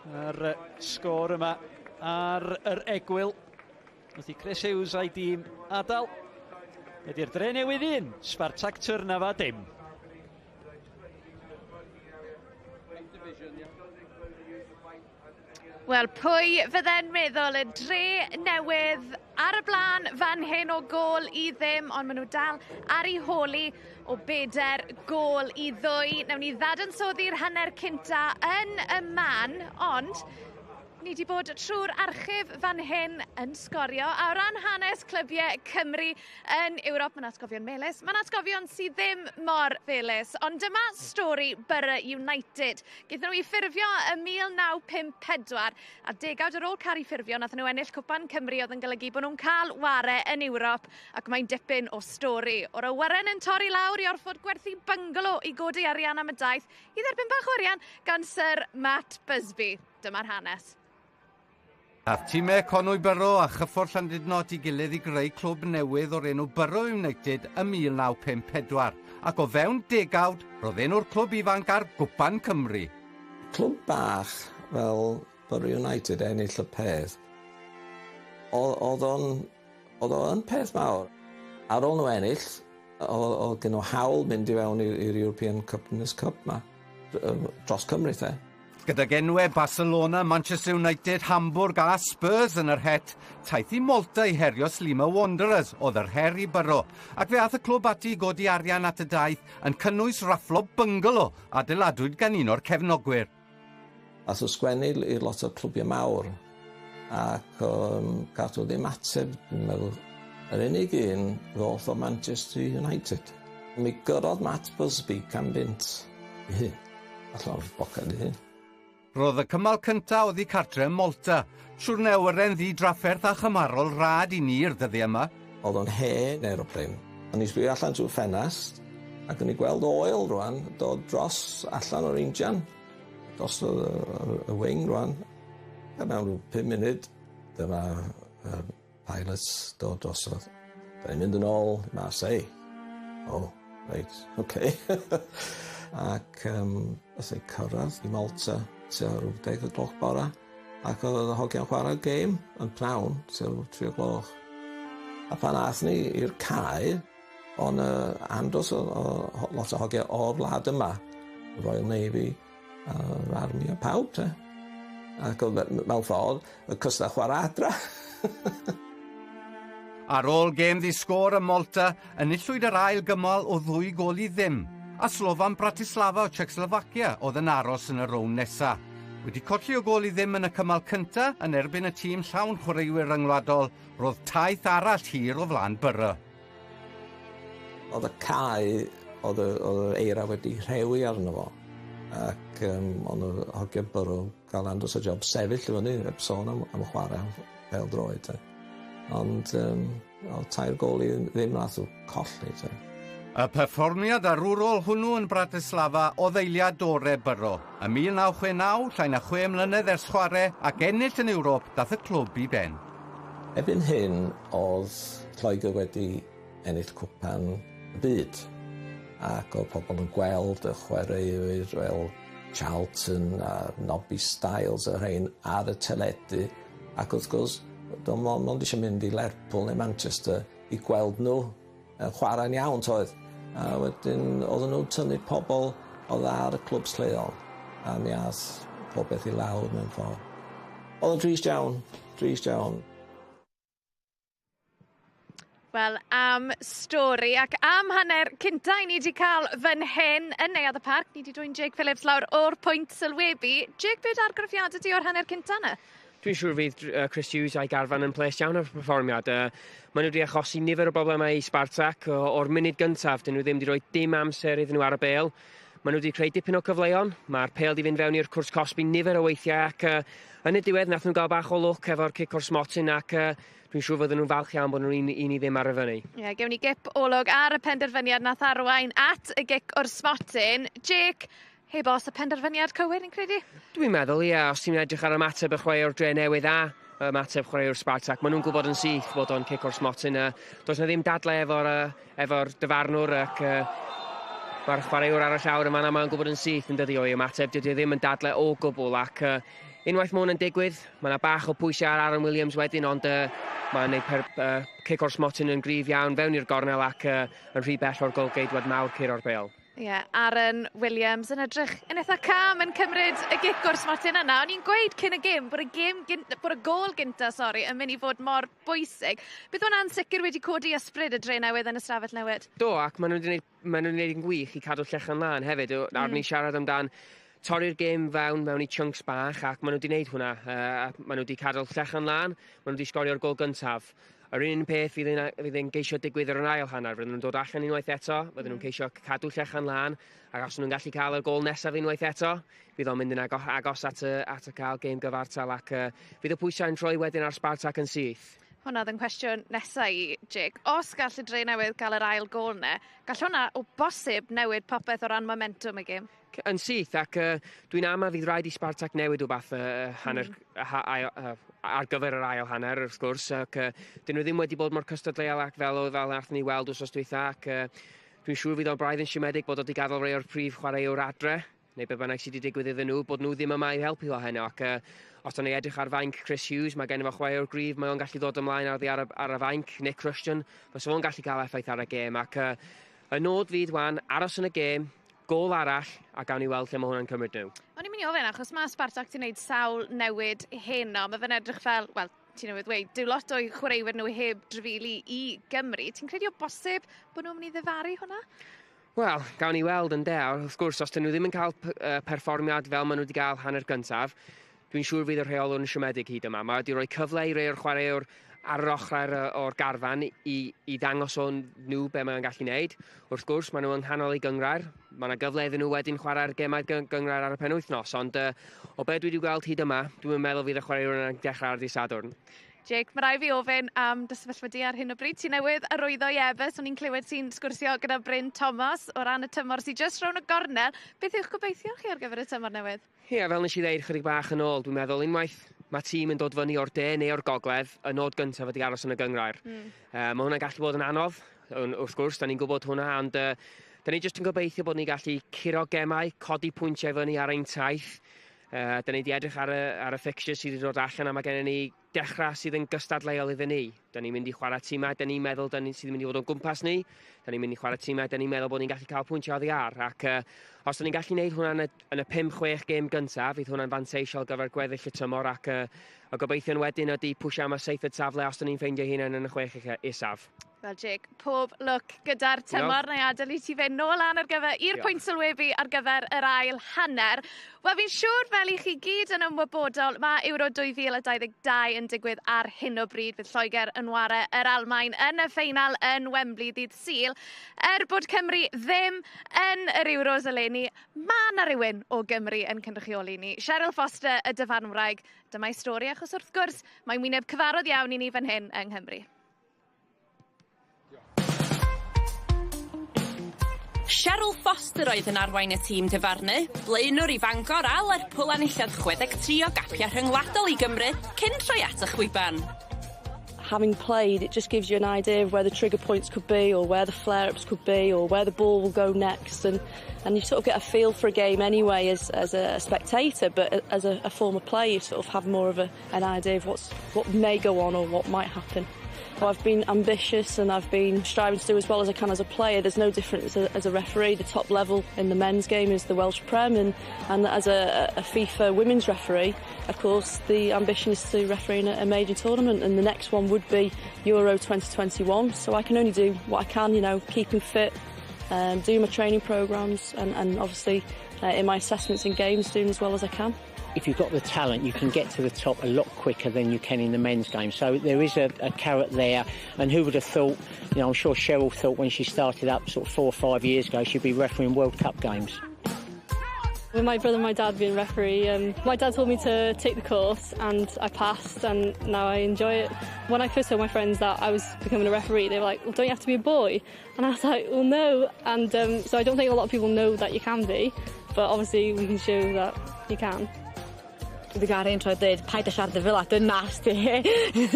Yr sgôr yma ar yr egwyl. Wrth i Chris Hughes a'i dîm adal. ydy'r Drenewydd 1, Spartak Trnava 0. Wel, pwy fydde'n meddwl y Drenewydd ar y blaen fan hyn o gol I ddim, ond maen nhw dal ar ei holi o 4 gol I 2. Nawn ni ddadansoddi'r hanner cynta yn y man, ond ni wedi bod trwy'r archif fan hyn yn sgorio. A o ran hanes clybiau Cymru yn Ewrop, mae'n atgofion melys, mae'n atgofion sydd ddim mor felys. Ond dyma stori Borough United. Gyda nhw I ffurfio y 1954, a degawd ar ôl cael ei ffurfio, nath nhw ennill Cwpan Cymru oedd yn golygu bod nhw'n cael ware yn Ewrop, ac mae'n dipyn o stori. O'r awyren yn torri lawr I orfod gwerthu byngalo I godi arian am y daith, I dderbyn bach o arian gan Sir Matt Busby. Dyma'r hanes. A'r tîmau Conwy Borough a Chyffordd Llandudno I gilydd I greu clwb newydd o'r enw Borough United ym 1954, ac o fewn degawd, roedd enw'r clwb ifanc ar Gwpan Cymru. Clwb bach fel Borough United ennill y peth, oedd o'n peth mawr. Ar ôl nhw ennill, oedd gen nhw hawl mynd I fewn i'r European Cup Cup ma, dros Cymru te. Gyda genwau Barcelona, Manchester United, Hamburg a Spurs yn yr het, taith I Malta I herio Slima Wanderers, oedd yr her I Borough, ac fe ath y clwb ati I godi arian at y daith yn cynnwys rafflo byngalo adeiladwyd gan un o'r cefnogwyr. Ath o sgwennu I lot o clwbiau mawr, ac gath o ddim ateb, dwi'n meddwl, yr unig un ddoth o Manchester United. Mi gyrrodd Matt Busby canbynt I hyn, allan o'r bocad I hyn. Roedd y cymal cyntaf oedd I cartre ym Malta, trwy'r newyren ddi-drafferth a chymarol rad I ni'r dyddi yma. Oedd o'n hen aeroplane. O'n I sbio allan trwy'r ffenast, ac o'n I gweld oil rwan, dod dros allan o'r injan, dros y wing rwan. A mewn rhyw 5 munud, dyma pilots dod drosodd. Da ni'n mynd yn ôl I Marseille. Oh, reit, okay. Ac ys ei cyrraedd I Malta, tua rhyw 10 o'clock bora, ac oedd y hogiau'n chwarae gêm yn pnawn, tua rhyw 3 o'clock. A pan ath ni i'r cae, o'n andros o lot o hogiau o'r wlad yma, Royal Navy, yr Army a pawb, te. Ac oedd mewn ffordd, y cysda chwarae adra. Ar ôl gêm ddisgôr ym Malta, enillwyd yr ail gymal o 2 gol I ddim, a Slofan Bratislava o Czechoslovacia oedd yn aros yn y rownd nesa. Wedi colli o gol I ddim yn y cymal cynta yn erbyn y tîm llawn chwaraewyr ryngwladol, roedd taith arall hir o flaen Borough. Oedd y cae, oedd yr eira wedi rhewi arno fo, ac oedd y hogiau Borough gael andros o job sefyll I fyny, heb sôn am y chwarae PêL-DROED. Ond oedd 2 gol I ddim nath o colli. Y perfformiad arwrol hwnnw yn Bratislava o ddeiliad dore Borough. Ym 1969, llai na 6 mlynedd ers chwarae ac ennill yn Ewrop dath y clwb I ben. Ebyn hyn oedd Lloegr wedi ennill cwpan y byd, ac oedd pobl yn gweld y chwaraewyr fel Charlton a Nobby Stiles y rhain ar y teledu, ac wrth gwrs, do'n mond eisiau mynd I Lerpwl neu Manchester I gweld nhw chwarae'n iawn toedd. A wedyn oedden nhw'n tynnu pobl oedd ar y clwbs lleol, a mi ath popeth I lawr mewn ffordd. Oedd yn drist iawn. Wel, am stori ac am hanner cynta I ni wedi cael fan hyn yn Neuadd y Parc. Ni wedi dwy'n Jake Phillips lawr o'r pwynt sylwebu. Jake, beth argraffiadau ti o'r hanner cynta yna? Dwi'n siŵr fydd Chris Hughes a'i garfan yn ples iawn o'r perfformiad. Maen nhw wedi achosi nifer o broblemau I Spartak. O'r munud gyntaf, dyn nhw ddim wedi rhoi dim amser iddyn nhw ar y bêl. Maen nhw wedi creu dipyn o cyfleon. Mae'r pêl wedi fynd fewn i'r cwrs cosbi nifer o weithiau, ac yn y diwedd nath nhw gael bach o lwc efo'r cic o'r smotyn, ac dwi'n siŵr fydden nhw'n falch iawn bod nhw'n un I ddim ar y fyny. Ie, gewn ni gip olwg ar y penderfyniad nath arwain at y gic o'r smotyn. Jake, heb os y penderfyniad cywir, ni'n credu? Dwi'n meddwl, ie, os ti'n edrych ar ymateb y chwaraewr Drenewydd a ymateb chwaraewr Spartak, maen nhw'n gwybod yn syth bod o'n cic o'r smotyn. Does na ddim dadle efo'r dyfarnwr, ac mae'r chwaraewr ar y llawr yma yn gwybod yn syth yn dydi o'i ymateb. Dydy ddim yn dadle o gwbl, ac unwaith ma' hwn yn digwydd, mae yna bach o pwysau ar Aaron Williams wedyn, ond mae'n gwneud cic o'r smotyn yn gryf iawn fewn i'r gornel ac yn rhy bell o'r golgeidwad mawr cur o'r bêl. Ie, Aaron Williams yn edrych yn eitha cam yn cymryd y gic o'r smotyn yna. O'n i'n gweud cyn y gêm bod y gôl gynta, yn mynd i fod mor bwysig. Bydd hwnna'n sicr wedi codi ysbryd y Drenewydd yn y stafell newid? Do, ac maen nhw'n gwneud yn gwych i cadw llechan lan hefyd. Nawr ni'n siarad amdan torri'r gêm fewn i chunks bach, ac maen nhw wedi gwneud hwnna. Maen nhw wedi cadw llechan lan, maen nhw wedi sgorio'r gol gyntaf. Yr un peth fydd yn geisio digwydd yr ail hanner. Fydden nhw'n dod allan unwaith eto, fydden nhw'n ceisio cadw llechan lan, ac os nhw'n gallu cael y gol nesaf unwaith eto, fydd o'n mynd yn agos at y cael gêm gyfartal, ac fydd y pwysau yn troi wedyn ar Spartak yn syth. Hwna oedd yn cwestiwn nesaf i, Jake. Os gall y Drenewydd cael yr ail gol ne, gall hwnna o bosib newid popeth o ran momentum y gêm? Yn syth, ac dwi'n ama fydd rhaid i Spartak newid o bath ar gyfer yr ail hanner, wrth gwrs, ac dyn nhw ddim wedi bod mor cystadleuol ac fel nath ni weld wrth dwytha, ac dwi'n siŵr fydd o'n braidd yn siomedig bod wedi gadael rhai o'r prif chwaraewr adre, neu be bynnag sydd wedi digwydd iddyn nhw, bod nhw ddim yma i helpu o heno, ac os da ni edrych ar fainc Chris Hughes, mae gen i fo chwaraewr gryf, mae o'n gallu dod ymlaen ar y fainc, Nick Rushton, fysa fo'n gallu cael effaith ar y gêm, ac y nod fydd wan, aros yn y gêm, gol arall, a gawn ni weld lle mae hwnna'n cymryd nhw. O'n i'n mynd i ofyn, achos mae Spartak wedi gwneud sawl newid heno, mae fe'n edrych fel, wel, ti'n newydd dweud, dyw lot o'i chwaraewyr nhw heb drifili i Gymru. Ti'n credu o bosib bod nhw'n mynd i ddifaru hwnna? Wel, gawn ni weld yn wrth gwrs, os dyn nhw ddim yn cael perfformiad fel maen nhw wedi cael hanner gyntaf, dwi'n siŵr fydd y rheolwr yn siomedig hyd yma. Mae wedi rhoi cyfle i rhai o'r chwaraewr ar yr ochr o'r garfan i ddangos o'n nhw be mae'n gallu wneud. Wrth gwrs, maen nhw yng nghanol i gyngrair. Mae yna gyfle iddyn nhw wedyn chwarae'r gemau gyngrair ar y penwythnos, ond o be dwi wedi gweld hyd yma, dwi'n meddwl fydd y chwaraewr yn dechrau ar dydd Sadwrn. Jake, mae rai fi ofyn am dysgolfa di ar hyn o bryd. Ti'n newydd arwyddo i Ebers, o'n i'n clywed ti'n sgwrsio gyda Bryn Thomas o ran y tymor sy'n just rown y gornel. Beth yw'ch gobeithio chi ar gyfer y tymor newydd? Ie, fel nes i ddeud chydig bach yn ôl, dwi'n meddwl unwaith mae tîm yn dod fyny o'r de neu o'r gogledd, y nod gyntaf ydi aros yn y gyngrair. Mae hwnna'n gallu bod yn anodd, wrth gwrs, da ni'n gwybod hwnna, ond da ni jyst yn gobeithio bod ni'n gallu curo gemau, codi pwyntiau fyny ar ein taith. Da ni wedi edrych ar y fixtures sydd wedi dod allan, a mae gen ni dechrau sydd yn gystadleuol iddyn ni. Da ni'n mynd i chwarae tîmau, da ni'n meddwl sydd yn mynd i fod o'n gwmpas ni. Da ni'n mynd i chwarae tîmau, da ni'n meddwl bod ni'n gallu cael pwyntiau oddi ar. Ac os da ni'n gallu gwneud hwnna yn y 5-6 gêm gyntaf, fydd hwnna'n fanteisiol gyfer gweddill y tymor, ac y gobeithio'n wedyn ydy pwysio am y seithfed safle os da ni'n ffeindio hunain yn y 6 isaf. Wel, Jake, pob lwc gyda'r tymor neu adael i ti fynd nôl an ar gyfer i'r pwynt sylwebu ar gyfer yr ail hanner. Wel, fi'n siŵr fel i chi gyd yn ymwybodol, mae Euro 2022 yn digwydd ar hyn o bryd. Fydd Lloegr yn ware yr Almaen yn y ffeinal yn Wembley dydd Sul. Bod Cymru ddim yn yr Euros eleni, mae yna rhywun o Gymru yn cynrychioli ni. Cheryl Foster, y dyfarnwraig. Dyma'i stori, achos wrth gwrs, mae'n wyneb cyfarod iawn i ni fan hyn yng Nghymru. Cheryl Foster oedd yn arwain y tîm dyfarnu, blaenwr i Fangor a Lerpwl enillodd 63 o gapiau rhyngwladol i Gymru cyn troi at y chwiban. Having played, it just gives you an idea of where the trigger points could be, or where the flare-ups could be, or where the ball will go next, and you sort of get a feel for a game anyway as a spectator, but as a former player you sort of have more of an idea of what may go on or what might happen. I've been ambitious and I've been striving to do as well as I can as a player. There's no difference as a referee. The top level in the men's game is the Welsh Prem, and as a FIFA women's referee, of course, the ambition is to referee in a major tournament, and the next one would be Euro 2021. So I can only do what I can, keeping fit, doing my training programmes, and obviously in my assessments in games, doing as well as I can. If you've got the talent, you can get to the top a lot quicker than you can in the men's game. So there is a carrot there. And who would have thought, I'm sure Cheryl thought when she started up sort of 4 or 5 years ago, she'd be refereeing World Cup games. With my brother and my dad being referee, my dad told me to take the course and I passed, and now I enjoy it. When I first told my friends that I was becoming a referee, they were like, well, don't you have to be a boy? And I was like, well, no. And so I don't think a lot of people know that you can be, but obviously we can show that you can. Dwi wedi gael rhain troi dweud, paid a siarad y fel a, dynas di.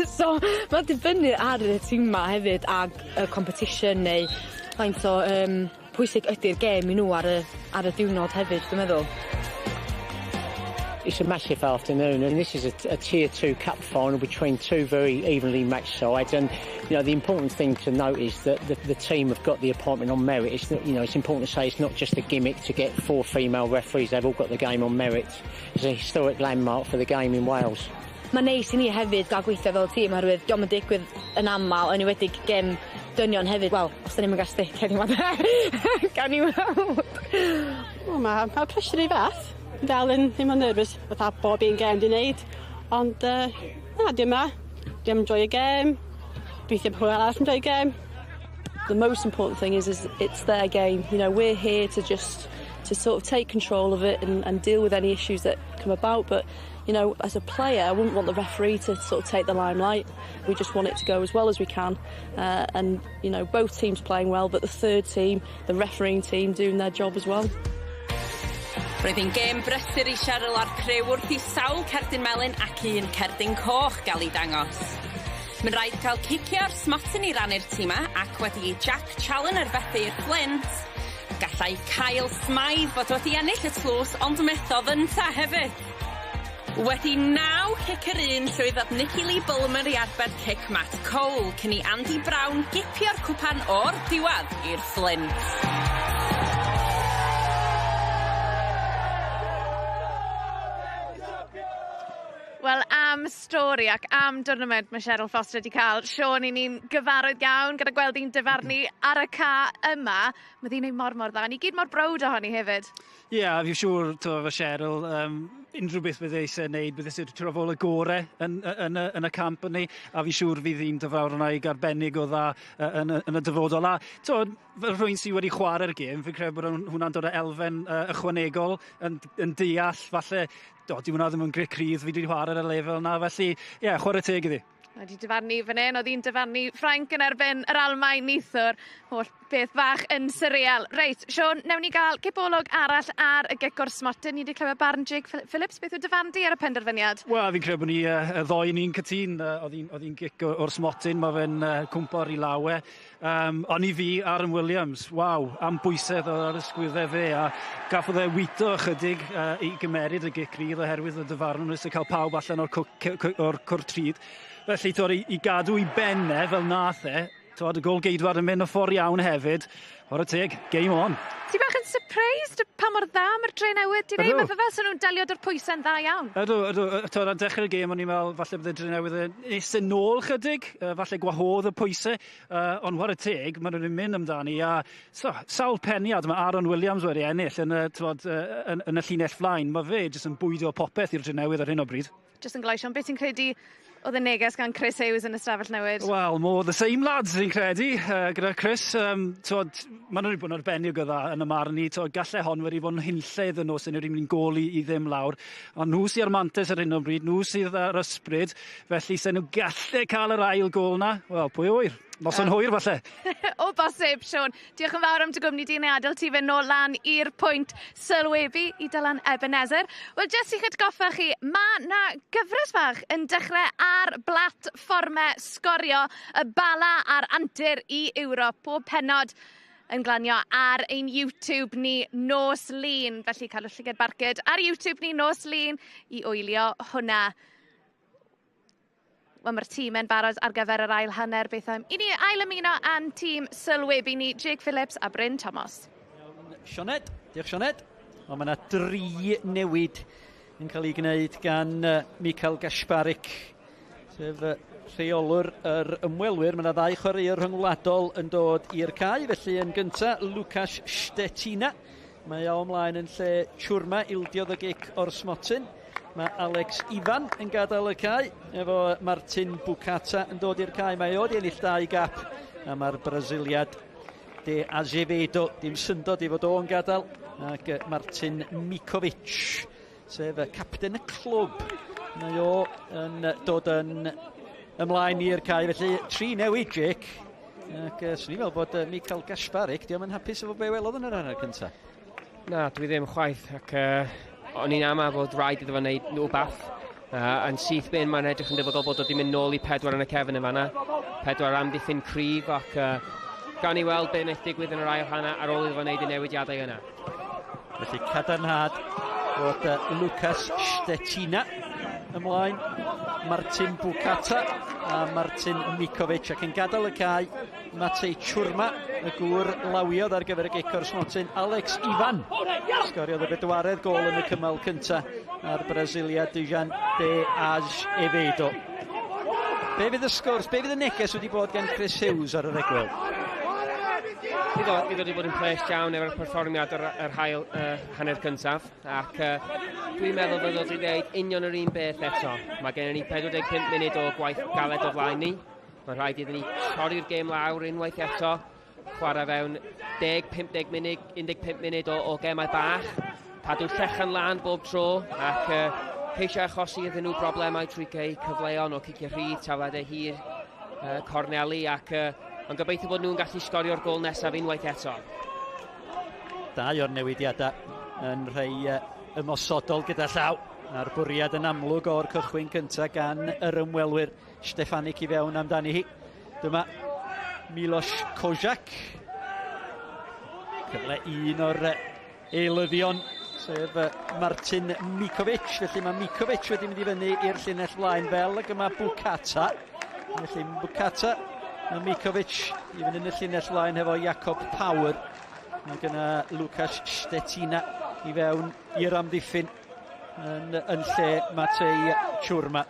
So, mae'n dibynnu ar y tîm ma hefyd ag y competition neu faint o pwysig ydy'r gêm i nhw ar y diwrnod hefyd, dwi'n meddwl. It's a massive afternoon, and this is a Tier 2 Cup final between two very evenly matched sides. And you know, the important thing to note is that the team have got the appointment on merit. It's that, you know, it's important to say it's not just a gimmick to get 4 female referees. They've all got the game on merit. It's a historic landmark for the game in Wales. Mae'n neis I ni hefyd gael gweithio fel tîm oherwydd diolch yn digwydd yn aml, yn enwedig gem dynion hefyd. Wel, os da ni'n gael stick heddiw yma, gan ni weld. Mae pressure I fath. Fel yn ddim yn nervous, fatha bob un gem di wneud. Ond, na, di yma. Di am enjoy a game. Dwi'n pwy arall enjoy a game. The most important thing is it's their game. You know, we're here to sort of take control of it and deal with any issues that come about. But, you know, as a player, I wouldn't want the referee to sort of take the limelight. We just want it to go as well as we can. And, you know, both teams playing well, but the third team, the refereeing team, doing their job as well. Roedd hi'n gêm brysur I Cheryl a'r crew wrth I sawl cerdyn melyn ac un cerdyn coch gael ei dangos. Mae'n rhaid cael cicio'r smotyn I rannu'r tîma ac wedi Jack Challoner fethu i'r Flint. Gallai Kyle Smythe fod wedi ennill y tlws ond methodd ynta hefyd. Wedi 9 cic yr un llwyddodd Nicky Lee Bulmer I arbed cic Matt Cole cyn I Andy Brown gipio'r cwpan o'r diwedd i'r Flint. Wel, am stori ac am diwrnod mae Cheryl Foster wedi cael. Siôn I ni'n gyfarwydd iawn gyda gweld hi'n dyfarnu ar y ca yma. Mae ddi'n ei mor dda. Ni gyd mor browd ohoni hefyd. Ie, fi'n siŵr, fo Cheryl, unrhyw beth bydd eisiau gwneud, bydd eisiau trafol y gorau yn y camp yn ni, a fi'n siŵr fydd hi'n dyfawrnaig arbennig o dda yn y dyfodol. A fel rhywun sydd wedi chwarae'r gêm, fi'n credu bod hwnna'n dod o elfen ychwanegol yn deall, falle, di hwnna ddim yn greu cryf fi wedi chwarae'r lefel yna, felly, ie, chwarae teg iddi. Wedi dyfarnu fan hyn, oedd hi'n dyfarnu Ffrainc yn erbyn yr Almaen neithwr. Holl beth bach yn surreal. Reit, Siôn, newn ni gael cibolog arall ar y gic o'r smotyn. Ni wedi clywed barn Jake Phillips, beth yw dyfandu ar y penderfyniad? Wel, fi'n credu bod ni y ddoi ni'n cytun. Oedd hi'n gic o'r smotyn, mae fe'n cwmpo ar I lawe. Ond I fi, Aaron Williams, waw, am bwysedd ar ysgwyddau fe, a gaffodd e wito ychydig I gymeryd y gic rydd oherwydd y dyfarnwn nes I cael pawb allan o'r cwrtryd. Felly, I gadw I benne fel nath e, y gol geidwad yn mynd o ffordd iawn hefyd. Chwarae teg, game on. Ti bach yn surprised pa mor dda mae'r Drenewydd di neud? Mae fe fel sy'n nhw'n delio dy'r pwysau'n dda iawn. Ydw. Ar dechrau'r gêm o'n i'n meddwl falle bydd y Drenewydd yn eistedd nôl chydig, falle gwahodd y pwysau, ond chwarae teg, maen nhw'n mynd amdani. A sawl peniad mae Aaron Williams wedi ennill yn y llinell flaen. Mae fe jyst yn bwydo popeth i'r Drenewydd ar hyn o bryd. Jyst yn gloesio, beth ti'n credu oedd y neges gan Chris Hughes yn ystafell newid? Wel, more the same lads, fi'n credu, gyda Chris. Maen nhw wedi bod yn arbennig o dda yn y marn ni. Gallai hon wedi bod yn hunlledd yn os yn yw'n goli I ddim lawr. Ond nhw sydd ar mantes ar hyn o bryd, nhw sydd ar ysbryd, felly se nhw gallai cael yr ail gol na. Wel, pwy oer? Nos yn hwyr falle. O bosib, Siôn. Diolch yn fawr am dy gwmni di neu adael ti fe nôl lan i'r pwynt sylwebu I Dylan Ebenezer. Wel, jyst I atgoffa chi, mae na gyfres fach yn dechrau ar blatfformau sgorio y bala a'r antur I Ewrop. Pob penod yn glanio ar ein YouTube ni Nos Lun. Felly cael llygad barcud ar YouTube ni Nos Lun I wylio hwnna. Wel, mae'r tîm yn barod ar gyfer yr ail hanner beth am. I ni ail ymuno a'n tîm sylwebu ni Jake Phillips a Bryn Thomas. Sioned, diolch Sioned. O, mae yna 3 newid yn cael ei gwneud gan Michael Gasparik, sef rheolwr yr ymwelwyr. Mae yna 2 chwaraewr rhyngwladol yn dod i'r cae, felly yn gyntaf Lukas Stetina. Mae o ymlaen yn lle Chwrma ildiodd y gic o'r smotyn. Mae Alex Ifan yn gadael y cae, efo Martin Bucata yn dod i'r cae. Mae o di ennill 2 gap, a mae'r Brasiliad de Azevedo dim syndod I fod o'n gadael, ac Martin Mikovic, sef capten y clwb. Mae o yn dod yn ymlaen i'r cae, felly 3 newid, Jake. Ac swn I fel bod Michael Gasparik, diolch yn hapus efo be welodd yn yr hanner cyntaf. Na, dwi ddim chwaith, ac o'n i'n ama bod rhaid iddo fo wneud nhw bath. Yn syth bin, mae'n edrych yn dyfodol bod o wedi mynd nôl I 4 yn y cefn y fanna. 4 amddiffyn cryf, ac gan I weld be'n eich digwydd yn yr ail hanner ar ôl iddo fo wneud y newidiadau yna. Felly cadarnhad Bod Lucas Stetina ymlaen, Martin Bukata a Martin Mikovic, ac yn gadael y cae Matej Churma, y gŵr lawiodd ar gyfer y gicwr smotyn Alex Ifan. Sgoriodd y bedwaredd gol yn y cymal cyntaf ar Brasilia Dijan de Azevedo. Be fydd y sgwrs, be fydd y neges wedi bod gan Chris Hughes ar y regwyl? Mi wedi bod yn ples iawn efo'r perfformiad yr hael hanner cyntaf, ac dwi'n meddwl bod wedi gwneud union yr un beth eto. Mae gen ni 45 munud o gwaith galed o flaen ni. Mae'n rhaid iddyn ni torri'r gêm lawr unwaith eto, chwarae fewn 10-15 munud, 15 munud o gemau bach, cadw llechan lan bob tro, ac ceisio achosi iddyn nhw broblemau trwy gei cyfleon o cicio rhydd, tafladau hir, corneli, ac ond gobeithio bod nhw'n gallu sgorio'r gol nesaf unwaith eto. Dau o'r newidiadau yn rhai ymosodol gyda llaw. A'r bwriad yn amlwg o'r cychwyn cyntaf gan yr ymwelwyr Stefanik i fewn amdani hi. Dyma Miloš Kozak. Cyfle un o'r eilyddion, sef Martin Mikovic. Felly mae Mikovic wedi mynd i fyny i'r llinell flaen fel ac yma Bukata. Felly Bukata a Mikovic i fynd yn y llinell flaen hefo Jakob Power. Mae gyda Lucas Stetina i fewn i'r amddiffyn yn lle Matej Churma.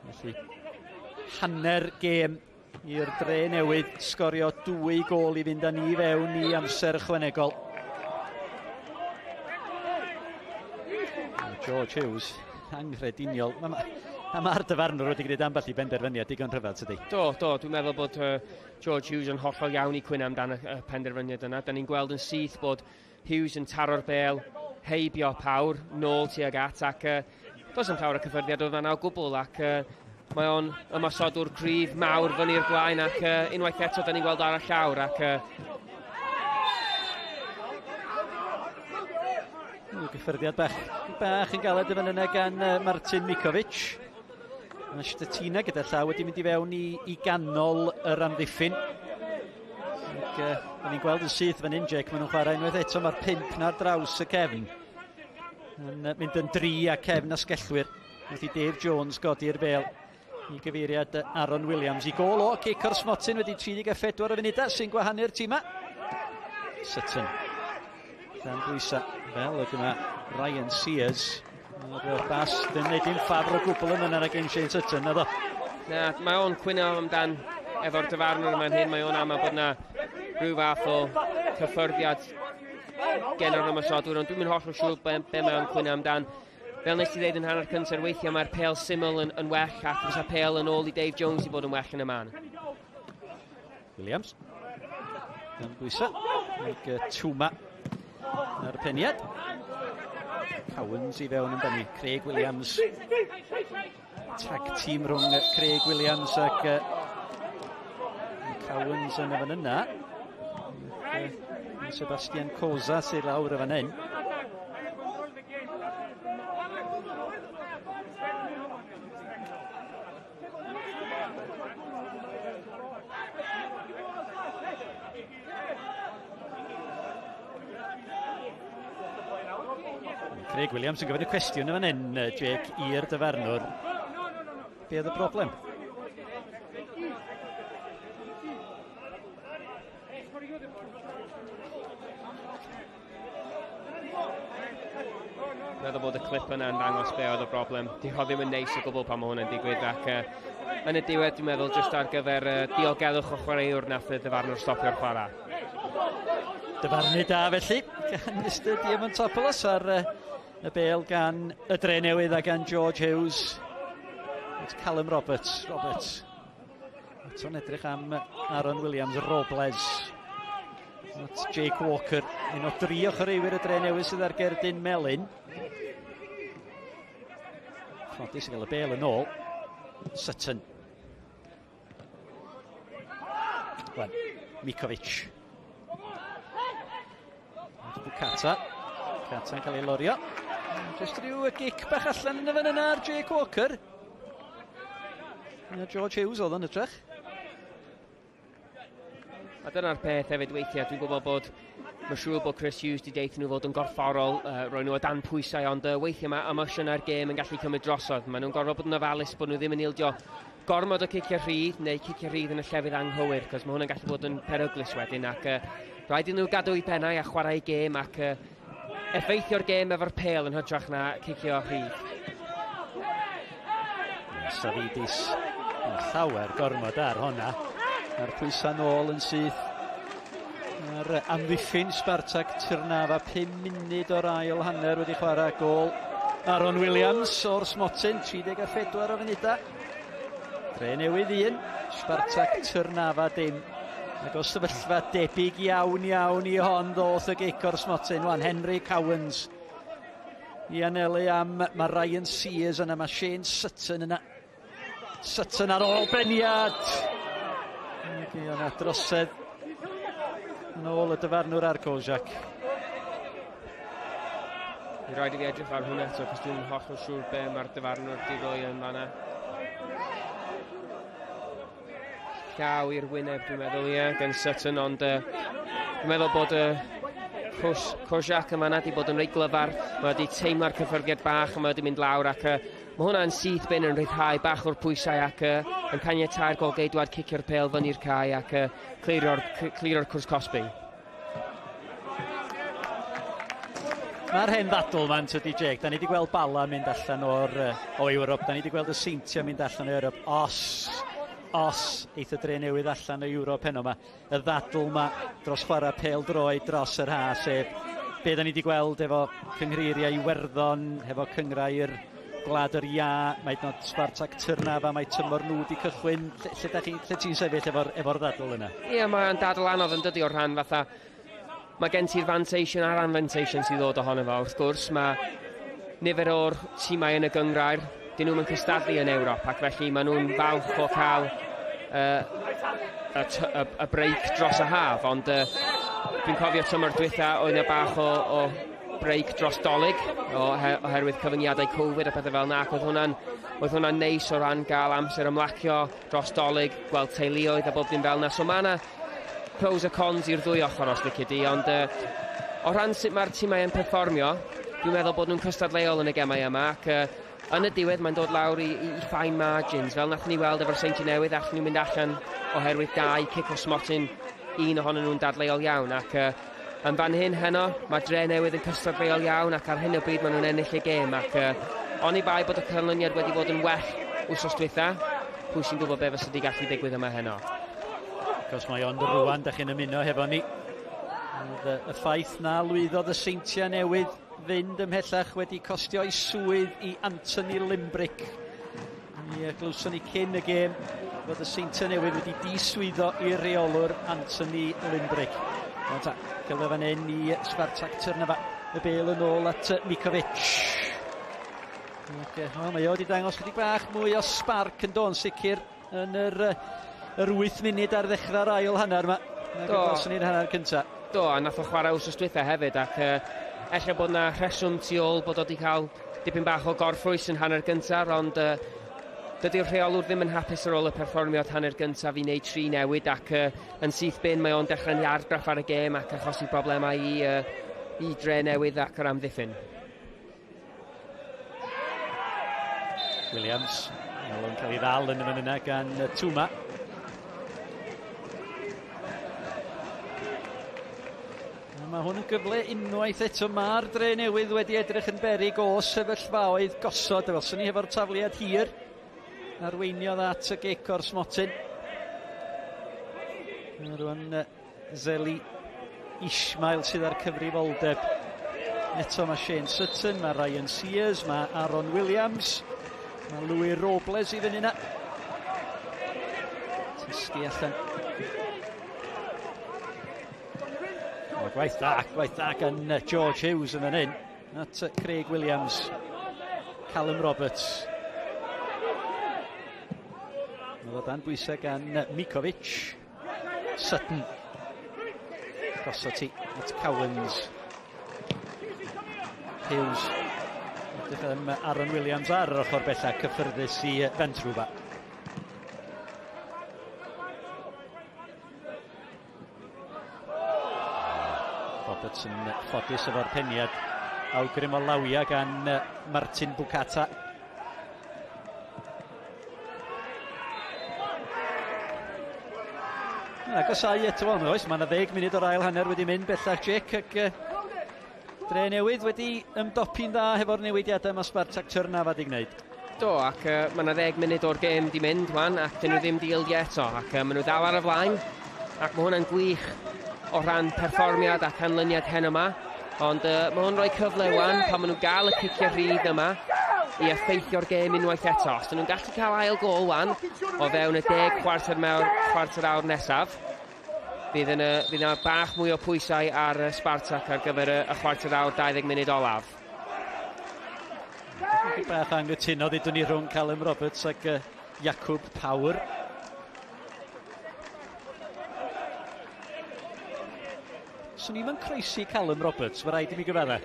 Felly hanner gêm i'r Drenewydd sgorio 2 gol i fynd â ni fewn i amser ychwanegol. George Hughes, angrediniol. Mae'r dyfarnwr wedi gwneud ambell i benderfyniad digon rhyfedd, tydi? Do, dwi'n meddwl bod George Hughes yn hollol iawn i cwyno amdano y penderfyniad yna. Da ni'n gweld yn syth bod Hughes yn taro'r bêl, heibio Pawr, nôl tuag at, ac does yn llawer o cyffyrddiad o fanna o gwbl, ac mae o'n ymosodwr cryf mawr fyny'r blaen, ac unwaith eto da ni'n gweld ar y llawr, ac gyffyrddiad bach yn galed y fan yna gan Martin Mikovic. Mae Stetina gyda llaw wedi mynd i fewn i ganol yr amddiffyn. Ac ni'n gweld yn syth fan hyn, Jake, maen nhw'n chwarae unwaith eto, mae'r 5 na'r draws y cefn. Yn mynd yn 3 a cefn a sgellwyr. Wedi Dave Jones godi'r bêl i gyfeiriad Aaron Williams. I gol o Cicor Smotyn wedi 34 o funudau sy'n gwahanu'r tîma. Sutton. Dan bwysa fel ag yma Ryan Sears. Mae'r bas yn neud i'n ffafr o gwbl yn yna gen Shane Sutton, na do? Na, mae o'n cwyno amdan efo'r dyfarnwr yma'n hyn. Mae o'n ama bod na rhyw fath o cyffyrddiad gen o'r ymosodwr, ond dwi'n mynd hollol siŵr be mae o'n cwyno amdan. Fel nes i ddeud yn hanner cyntaf, weithiau mae'r pêl syml yn well, ac fysa pêl yn ôl i Dave Jones i bod yn well yn y man. Williams. Dan bwysa. Ag Twma ar y peniad. Cowens i fewn yn benni. Craig Williams. Tag tîm rhwng Craig Williams ac Cowens yn y fan yna. Sebastian Cosa sy'n lawr y fan hyn. Craig Williams yn gofyn y cwestiwn yn fan hyn, Jake, i'r dyfarnwr. Be oedd y broblem? Meddwl bod y clip yna yn dangos be oedd y broblem. Di ho ddim yn neis o gwbl pan mae hwn yn digwydd, ac yn y diwedd dwi'n meddwl jyst ar gyfer diogelwch o chwaraewr nath y dyfarnwr stopio'r chwarae. Dyfarnu da felly, gan Mr Diamantopoulos ar y bêl gan y Drenewydd a gan George Hughes. It's Callum Roberts. Eto'n edrych am Aaron Williams, Robles. It's Jake Walker. Un o 3 o chwaraewyr y Drenewydd sydd ar gerdyn melyn. Ffodus yn cael y bêl yn ôl. Sutton. Wan, Mikovic. Bukata. Bukata'n cael ei lorio. Just rhyw gic bach allan yn y fan yna ar Jake Walker. George Hughes oedd yn ytrach. A dyna'r peth hefyd weithiau, dwi'n gwybod bod mae'n siŵr bod Chris Hughes wedi deithio nhw fod yn gorfforol, roi nhw o dan pwysau, ond weithiau mae emosiynau'r gêm yn gallu cymryd drosodd. Maen nhw'n gorfod bod yn ofalus bod nhw ddim yn ildio gormod o cicio rhydd neu cicio rhydd yn y llefydd anghywir, cos mae hwnna'n gallu bod yn peryglus wedyn, ac rhaid i nhw gadw i pennau a chwarae gêm ac effeithio'r gêm efo'r pêl yn hytrach na cicio rhydd. Safidis yn llawer gormod ar honna. Mae'r pwysau nôl yn syth. Mae'r amddiffyn Spartak Trnava 5 munud o'r ail hanner wedi chwarae gol. Aaron Williams o'r Smotyn, 34 o funudau. Drenewydd 1, Spartak Trnava dim. Ac o sefyllfa debyg iawn i hon ddoth y gic o'r Smotyn. Wan Henry Cowens i anelu am mae Ryan Sears yna, mae Shane Sutton yna. Sutton ar ôl beniad. Ac yna drosedd yn ôl y dyfarnwr ar Kojak. I rhaid i fi edrych ar hwnna eto, cos dwi'n hollol siŵr be mae'r dyfarnwr di roi yn fanna. Llaw i'r wyneb, dwi'n meddwl, gen Sutton, ond dwi'n meddwl bod Kojak yma wedi bod yn reit glyfar. Mae wedi teimlo'r cyffyrgiad bach a mae wedi mynd lawr ac mae hwnna'n syth bin yn rhyddhau bach o'r pwysau ac yn caniatáu'r golgeidwad cicio'r pêl fyny'r cae ac clirio'r cwrs Cosby. Mae'r hen ddadl ma'n tydi Jake. Da ni wedi gweld Bala mynd allan o Ewrop. Da ni wedi gweld y Seintia mynd allan o Ewrop. Os eith y Drenewydd allan o Ewrop heno yma. Y ddadl yma dros chwarae pêl-droed dros yr ha, sef be da ni wedi gweld efo cynghreiriau Iwerddon, efo cyngrau'r Gwlad yr Ia, mae nod Spartak Trnava, mae tymor nhw wedi cychwyn. Lle ti'n sefyll efo'r ddadl yna? Ie, mae'n dadl anodd yn dydi o'r rhan fatha. Mae gen ti'r fantation a'r anfantation sydd ddod ohono fo. Wrth gwrs, mae nifer o'r tîmau yn y gyngrair, dyn nhw'n cystadlu yn Ewrop, ac felly maen nhw'n falch o cael y breic dros y haf, ond dwi'n cofio tymor dwytha oedd yna bach o breic dros dolyg, oherwydd cyfyngiadau Covid a pethau fel yna, ac oedd hwnna'n neis o ran gael amser ymlacio dros dolyg, gweld teuluoedd a bob dim fel yna. So mae yna pros a cons i'r ddwy ochr os licio di, ond o ran sut mae'r tîmau yn perfformio, dwi'n meddwl bod nhw'n cystadleuol yn y gemau yma, ac yn y diwedd mae'n dod lawr i fine margins, fel nath ni weld efo'r Seinti Newydd, allan nhw'n mynd allan oherwydd 2 cic o Smotyn, un ohonyn nhw'n dadleuol iawn, ac yn fan hyn heno, mae Drenewydd yn cystadleuol iawn, ac ar hyn o bryd maen nhw'n ennill y gêm, ac oni bai bod y canlyniad wedi bod yn well wsos dwytha, pwy sy'n gwybod be fysa wedi gallu digwydd yma heno. Cos mae ond rwan, da chi'n ymuno hefo ni. Y ffaith na lwyddodd y Seintia Newydd fynd ymhellach wedi costio ei swydd i Anthony Limbrick. Mi glwson ni cyn y gêm fod y Seintia Newydd wedi diswyddo i'r reolwr Anthony Limbrick. Cylfa fan hyn i Spartak Trnava, y bêl yn ôl at Mikovic. Mae o wedi dangos chydig bach mwy o spark yn do'n sicr yn yr 8 munud ar ddechrau'r ail hanner yma. Gwelson ni'r hanner cynta. Do, a nath o chwarae wsos dwytha hefyd, ac ella bod na rheswm tu ôl bod o wedi cael dipyn bach o gorffrwys yn hanner gyntaf, ond dydy'r rheolwr ddim yn hapus ar ôl y perfformiad hanner gyntaf i wneud 3 newid, ac yn syth bin mae o'n dechrau'n iargraff ar y gêm ac achosi problemau i Drenewydd ac yr amddiffyn. Williams, yn cael ei ddal yn y fan yna gan Twma. Mae hwn yn gyfle unwaith eto. Mae'r Drenewydd wedi edrych yn beryg o sefyllfaoedd gosod. Welson ni hefo'r tafliad hir. Arweiniodd at y gic o'r Smotyn. Rwan Zeli Ismail sydd ar cyfrifoldeb. Eto mae Shane Sutton, mae Ryan Sears, mae Aaron Williams, mae Louis Robles i fyny yna. Tysgu allan. Gwaith da gan George Hughes yn fan hyn. At Craig Williams, Callum Roberts. Mae o dan bwysau gan Mikovic. Sutton. Gosod ti at Cowens. Hughes. Edrych am Aaron Williams ar yr ochr bellach cyffyrddus i Fentrwba. Roberts yn ffodus efo'r peniad awgrym o lawia gan Martin Bukata. Agosau eto o'n oes, mae yna 10 munud o'r ail hanner wedi mynd bellach Jake ac Drenewydd wedi ymdopi'n dda hefo'r newidiadau mae Spartak Trnava wedi gwneud. Do, ac mae yna 10 munud o'r gêm wedi mynd wan ac dyn nhw ddim di ildio eto ac maen nhw dal ar y flaen ac mae hwnna'n gwych o ran perfformiad a canlyniad hen yma ond mae hwnna'n rhoi cyfle wan pan maen nhw gael y ciciau rhydd yma i effeithio'r gêm unwaith eto. Os dyn nhw'n gallu cael ail gol wan o fewn y 10 chwarter awr nesaf fydd yna bach mwy o pwysau ar Spartak ar gyfer y chwarter awr 20 munud olaf. Bach anghytuno ddydwn ni rhwng Callum Roberts ac Jakub Power. Swn ni'n croesi Callum Roberts, fe rhaid i mi gyfadda.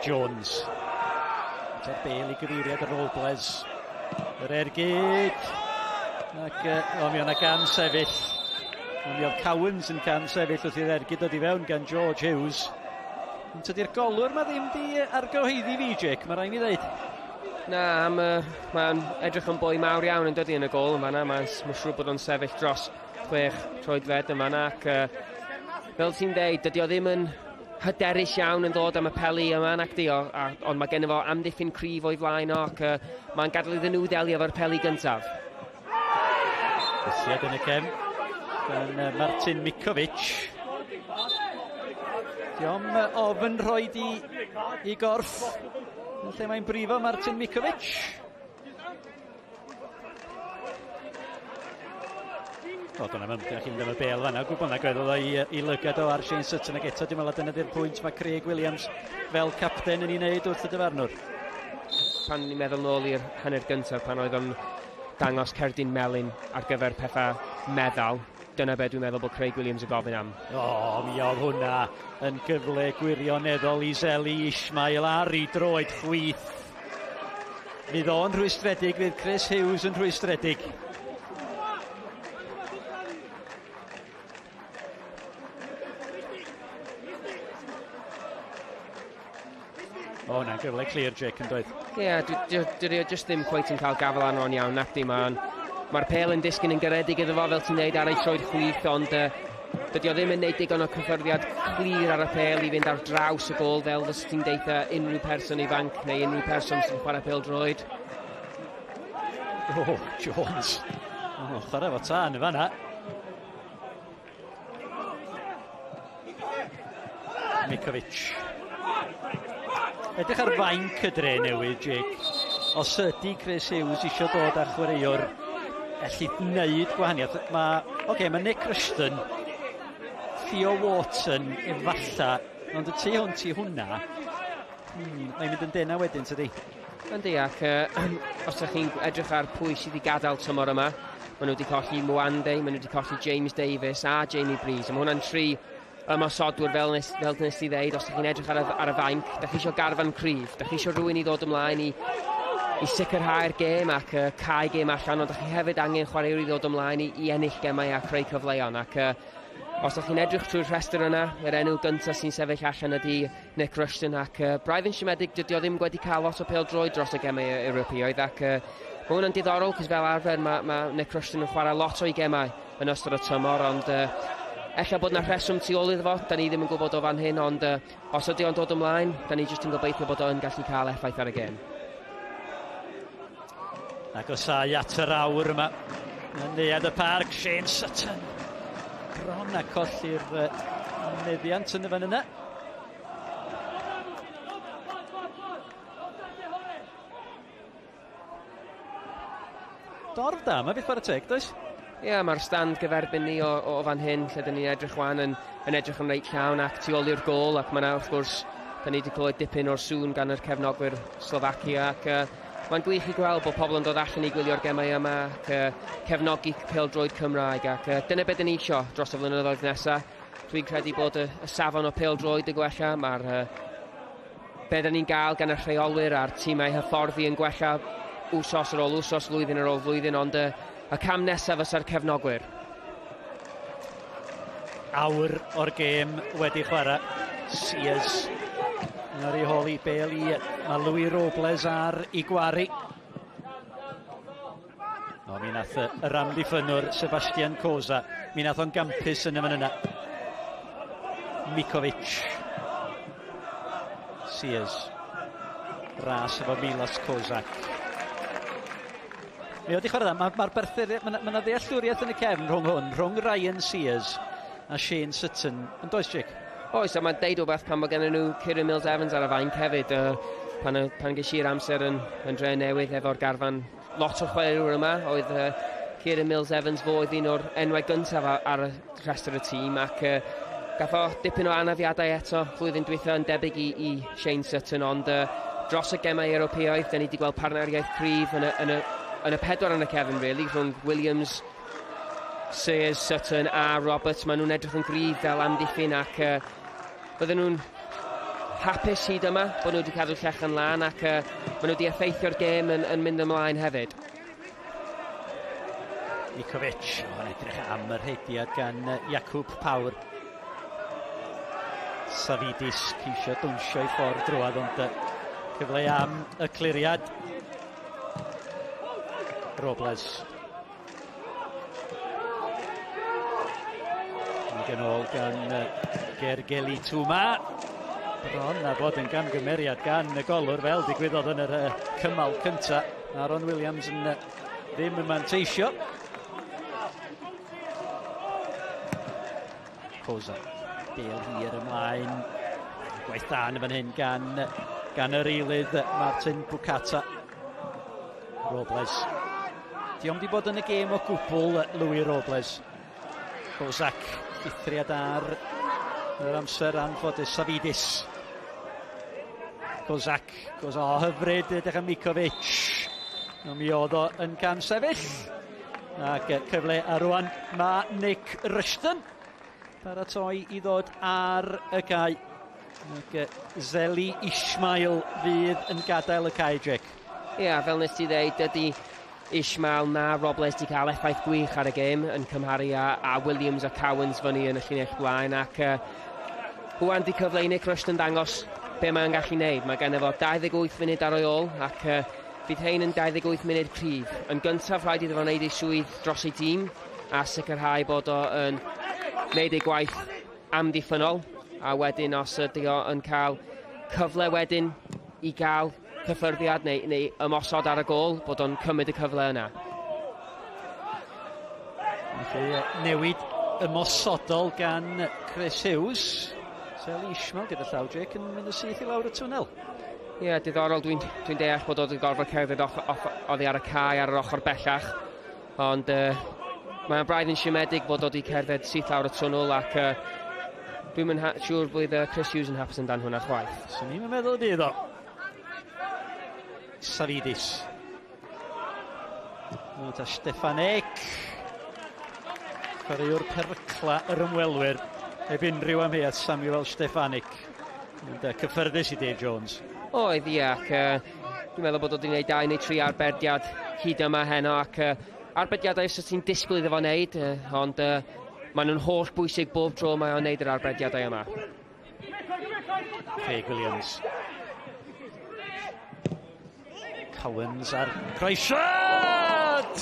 Jones. Ta'r bel i gyfeiriad y Robles. Yr ergyd. Ac mi o'na gan sefyll. Mi oedd Cowens yn can sefyll wrth i'r ergyd dod i fewn gan George Hughes. Ond tydi'r golwr ma ddim di argyhoeddi fi, Jake, mae rhaid mi ddeud. Na, mae'n edrych yn boi mawr iawn yn dydi yn y gol yn fanna. Mae'n siŵr bod o'n sefyll dros 6 troedfed yn fanna. Ac fel ti'n deud, dydi o ddim yn hyderus iawn yn dod am y peli yma nac di, ond mae gen i fo amddiffyn cryf o'i flaen o ac mae'n gadael iddyn nhw delio efo'r peli gyntaf. Fysiad yn y cem gan Martin Mikovic. Diom ofyn rhoid i gorff yn lle mae'n brifo Martin Mikovic. O, dyna ymdrech chi'n ddim y bel fanna. Gwybod na gweddol i lygad o ar Shane Sutton ac eto dim ond dyna di'r pwynt mae Craig Williams fel capten yn ei wneud wrth y dyfarnwr. Pan ni'n meddwl nôl i'r hanner gyntaf pan oedd o'n dangos cerdyn melyn ar gyfer pethau meddal, dyna be dwi'n meddwl bod Craig Williams yn gofyn am. Mi oedd hwnna yn gyfle gwirioneddol i Zeli Ismail ar i droed chwith. Fydd o'n rhwystredig, fydd Chris Hughes yn rhwystredig. O, na'n gyfle clir, Jake, yn dweud. Dwi jyst ddim cweit yn cael gafel arno'n iawn, nac di. Mae'r pêl yn disgyn yn garedig iddo fo fel ti'n neud ar ei troed chwith, ond dydy o ddim yn neud digon o cyffyrddiad clir ar y pêl i fynd ar draws y gol fel fes ti'n deitha unrhyw person ifanc neu unrhyw person sy'n chwarae pêl-droed. O, Jones. O, chwarae fo tân y fanna. Mikovic. Edrych ar fainc y Drenewydd, Jake. Os ydy Chris Hughes eisiau dod â chwaraewr allu gwneud gwahaniaeth. Mae Nick Rushton, Theo Wharton, efalla, ond y tu hwnt i hwnna, mae'n mynd yn dena wedyn, tydi? Yndi, ac os ydych chi'n edrych ar pwy sydd wedi gadael tymor yma, maen nhw wedi colli Mwande, maen nhw wedi colli James Davies a Jamie Breeze. Mae hwnna'n 3 ymosodwyr fel nes i ddeud. Os ydych chi'n edrych ar y fainc, ydych chi eisiau garfan cryf, ydych chi eisiau rhywun i ddod ymlaen i sicrhau'r gêm ac cael gêm allan, ond ydych chi hefyd angen chwaraewr i ddod ymlaen i ennill gemau a creu cyfleon. Ac os ydych chi'n edrych trwy'r rhestr yna, yr enw gyntaf sy'n sefyll allan ydy Nick Rushton, ac braidd yn siomedig dydy o ddim wedi cael lot o pêl-droed dros y gemau Ewropeaidd, ac mae hwnna'n diddorol, cos fel arfer mae Nick Rushton yn chwarae lot o'i gemau yn ystod y tymor, ond ella bod yna rheswm tu ôl iddo fo, da ni ddim yn gwybod o fan hyn, ond os ydy o'n dod ymlaen, da ni jyst yn gobeithio bod o'n gallu cael effaith ar y gêm. Agosau at yr awr yma. Yn neuad y parc, Shane Sutton. Bron a colli'r meddiant yn y fan yna. Dorf da, mae beth ar y teg, does? Ie, mae'r stand gyferbyn ni o fan hyn, lle dyn ni'n edrych wan yn edrych yn reit llawn ac tu ôl i'r gol, ac mae'na, wrth gwrs, da ni wedi clywed dipyn o'r sŵn gan yr cefnogwyr Slovacia, ac mae'n gwych i gweld bod pobl yn dod allan i gwylio'r gemau yma ac cefnogi pêl-droed Cymraeg, ac dyna beth dyn ni isio dros y flynyddoedd nesaf. Dwi'n credu bod y safon o pêl-droed yn gwella, mae'r be dyn ni'n gael gan y rheolwyr a'r tîmau hyfforddi yn gwella wsos ar ôl wsos, flwyddyn ar ôl flwyddyn, ond y cam nesaf fysa'r cefnogwyr. awr o'r gêm wedi chwarae. Cyngres yn ar ei holi bel i Drenewydd Robles ar ei gwari. O, mi nath yr amddiffynwr Sebastian Koza. Mi nath o'n gampus yn y fan yna. Mikovic. Cyngres. Ras efo Milas Kozak. Mi wedi chwarae, mae'r berthyr, mae ddealltwriaeth yn y cefn rhwng hwn, rhwng Ryan Cyngres a Shane Sutton. Yn does, Jake? Oes, a mae'n deud o beth pan mae gen nhw Kieran Mills-Evans ar y fain hefyd. Pan ges i'r amser yn Drenewydd efo'r garfan lot o'r chwaraewr yma, oedd Kieran Mills-Evans fodd un o'r enwau gyntaf ar y rhestr y tîm, ac gath o dipyn o anafiadau eto flwyddyn dwytha yn debyg i Shane Sutton, ond dros y gemau Ewropeaidd, da ni wedi gweld partneriaeth cryf yn y pedwar yn y cefn, really, rhwng Williams, Cyngres, Sutton a Roberts. Maen nhw'n edrych yn gryf fel amddiffyn, ac bydden nhw'n hapus hyd yma bod nhw wedi cadw llechen lan, ac maen nhw wedi effeithio'r gêm yn mynd ymlaen hefyd. Mikovic, o'n edrych am yr heidiad gan Jakub Pawr. Safidis ceisio dwnsio i ffordd drwad, ond cyfle am y cliriad. Robles. Yn ôl gan Gergeli Twma. Bron a bod yn gamgymeriad gan y golwr fel digwyddodd yn yr cymal cynta. Aaron Williams yn ddim yn manteisio. Koza. Bel hir ymlaen. Gwaith dan yn fan hyn gan yr eilydd Martin Bukata. Robles. Diom di bod yn y gêm o gwbl Louis Robles. Kozak. Eithriad ar yr amser anffodus. Safidis. Kozak. Goes o hyfryd edrych am Mikovic. Mi oedd o yn cam sefyll. Ac cyfle a rwan mae Nick Rushton paratoi i ddod ar y cae. Ac Zeli Ismail fydd yn gadael y cae, Jake. Ia, fel nes ti ddeud, ydy Ismail na Robles wedi cael effaith gwych ar y gêm yn cymharu a Williams a Cowens fyny yn y llinell blaen, ac hwan di cyfle i Nick Rushton dangos be mae'n gallu gwneud. Mae gen efo 28 munud ar o'i ôl, ac bydd hein yn 28 munud cryf. Yn gyntaf rhaid iddo fo wneud ei swydd dros ei tîm a sicrhau bod o yn gwneud ei gwaith amddiffynol, a wedyn os ydy o yn cael cyfle wedyn i gael cyffyrddiad neu ymosod ar y gôl, bod o'n cymryd y cyfle yna. Felly newid ymosodol gan Chris Hughes. Zeli Ismail gyda llaw, Jake, yn mynd y syth i lawr y twnnel. Ie, diddorol, dwi'n deall bod oedd yn gorfod cerdded oddi ar y cae ar yr ochr bellach, ond mae'n braidd yn siomedig bod oedd i cerdded syth lawr y twnnel, ac dwi'n siŵr bod Chris Hughes yn hapus yn dan hwnna chwaith. So ni'n meddwl y bydd o. Safidis. Nid a Stefanek. Chwaraewr percla yr ymwelwyr. Heb unrhyw amheuaeth Samuel Stefanek. Cyffyrddus i Dave Jones. Oedd, ie, ac dwi'n meddwl bod oedd wedi'i gwneud 2 neu 3 arbediad hyd yma heno, ac arbediadau os ti'n disgwyl iddo fo wneud, ond maen nhw'n holl bwysig bob tro mae o'n wneud yr arbediadau yma. Craig Williams. Cowens ar croesiad!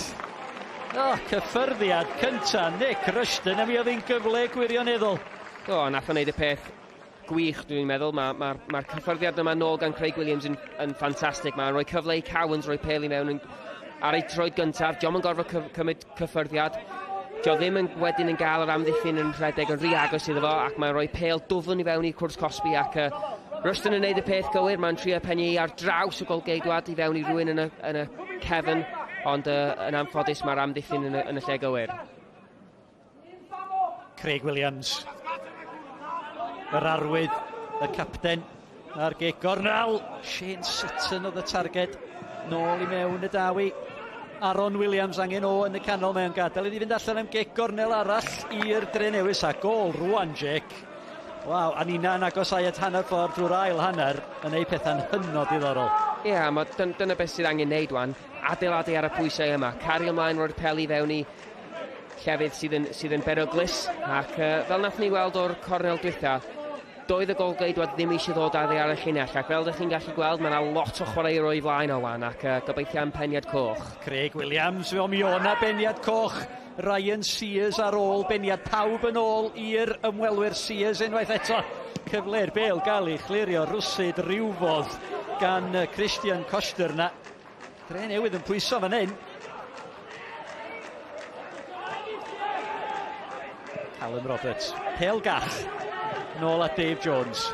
Cyffyrddiad cynta Nick Rushton, a mi oedd hi'n gyfle gwirioneddol. Nath o'n wneud y peth gwych, dwi'n meddwl. Mae'r cyffyrddiad yma nôl gan Craig Williams yn ffantastig. Mae'n rhoi cyfle i Cowens rhoi pêl i mewn ar ei troed gyntaf. Diom yn gorfod cymryd cyffyrddiad. Dio ddim wedyn yn gael yr amddiffyn yn rhedeg yn rhy agos iddo fo, ac mae'n rhoi pêl dwfn i fewn i cwrs Cosby, ac Rushton yn gwneud y peth gywir. Mae'n trio pennu ar draws y golgeidwad i fewn i rhywun yn y cefn, ond yn anffodus mae'r amddiffyn yn y lle gywir. Craig Williams. Yr arwydd, y capten, a'r geg gornel. Shane Sutton oedd y targed. Nôl i mewn y dawi. Aaron Williams angen o yn y canol mewn gadael. Ydi fynd allan am geg gornel arall i'r Drenewydd, a gol rwan, Jake. Waw, a ni'n agosau hanner ffordd drwy'r ail hanner yn ei pethau'n hynod diddorol. Ie, dyna beth sydd angen wneud wan. Adeiladu ar y pwysau yma. Cario ymlaen roi'r peli fewn i llefydd sydd yn beryglus, ac fel nath ni weld o'r cornel dwytha, doedd y golgeidwad ddim eisiau ddod addi ar y llinell, ac fel ydych chi'n gallu gweld, mae yna lot o chwaraewr o'i flaen o wan, ac gobeithio am peniad coch. Craig Williams, fe o mi o'na beniad coch. Ryan Sears ar ôl, beniad pawb yn ôl i'r ymwelwyr Sears unwaith eto. Cyfle'r bêl gael ei chlirio rwsyd rywfodd gan Christian Koster na. Drenewydd yn pwyso fan hyn. Callum Roberts, pêl gall, nôl at Dave Jones.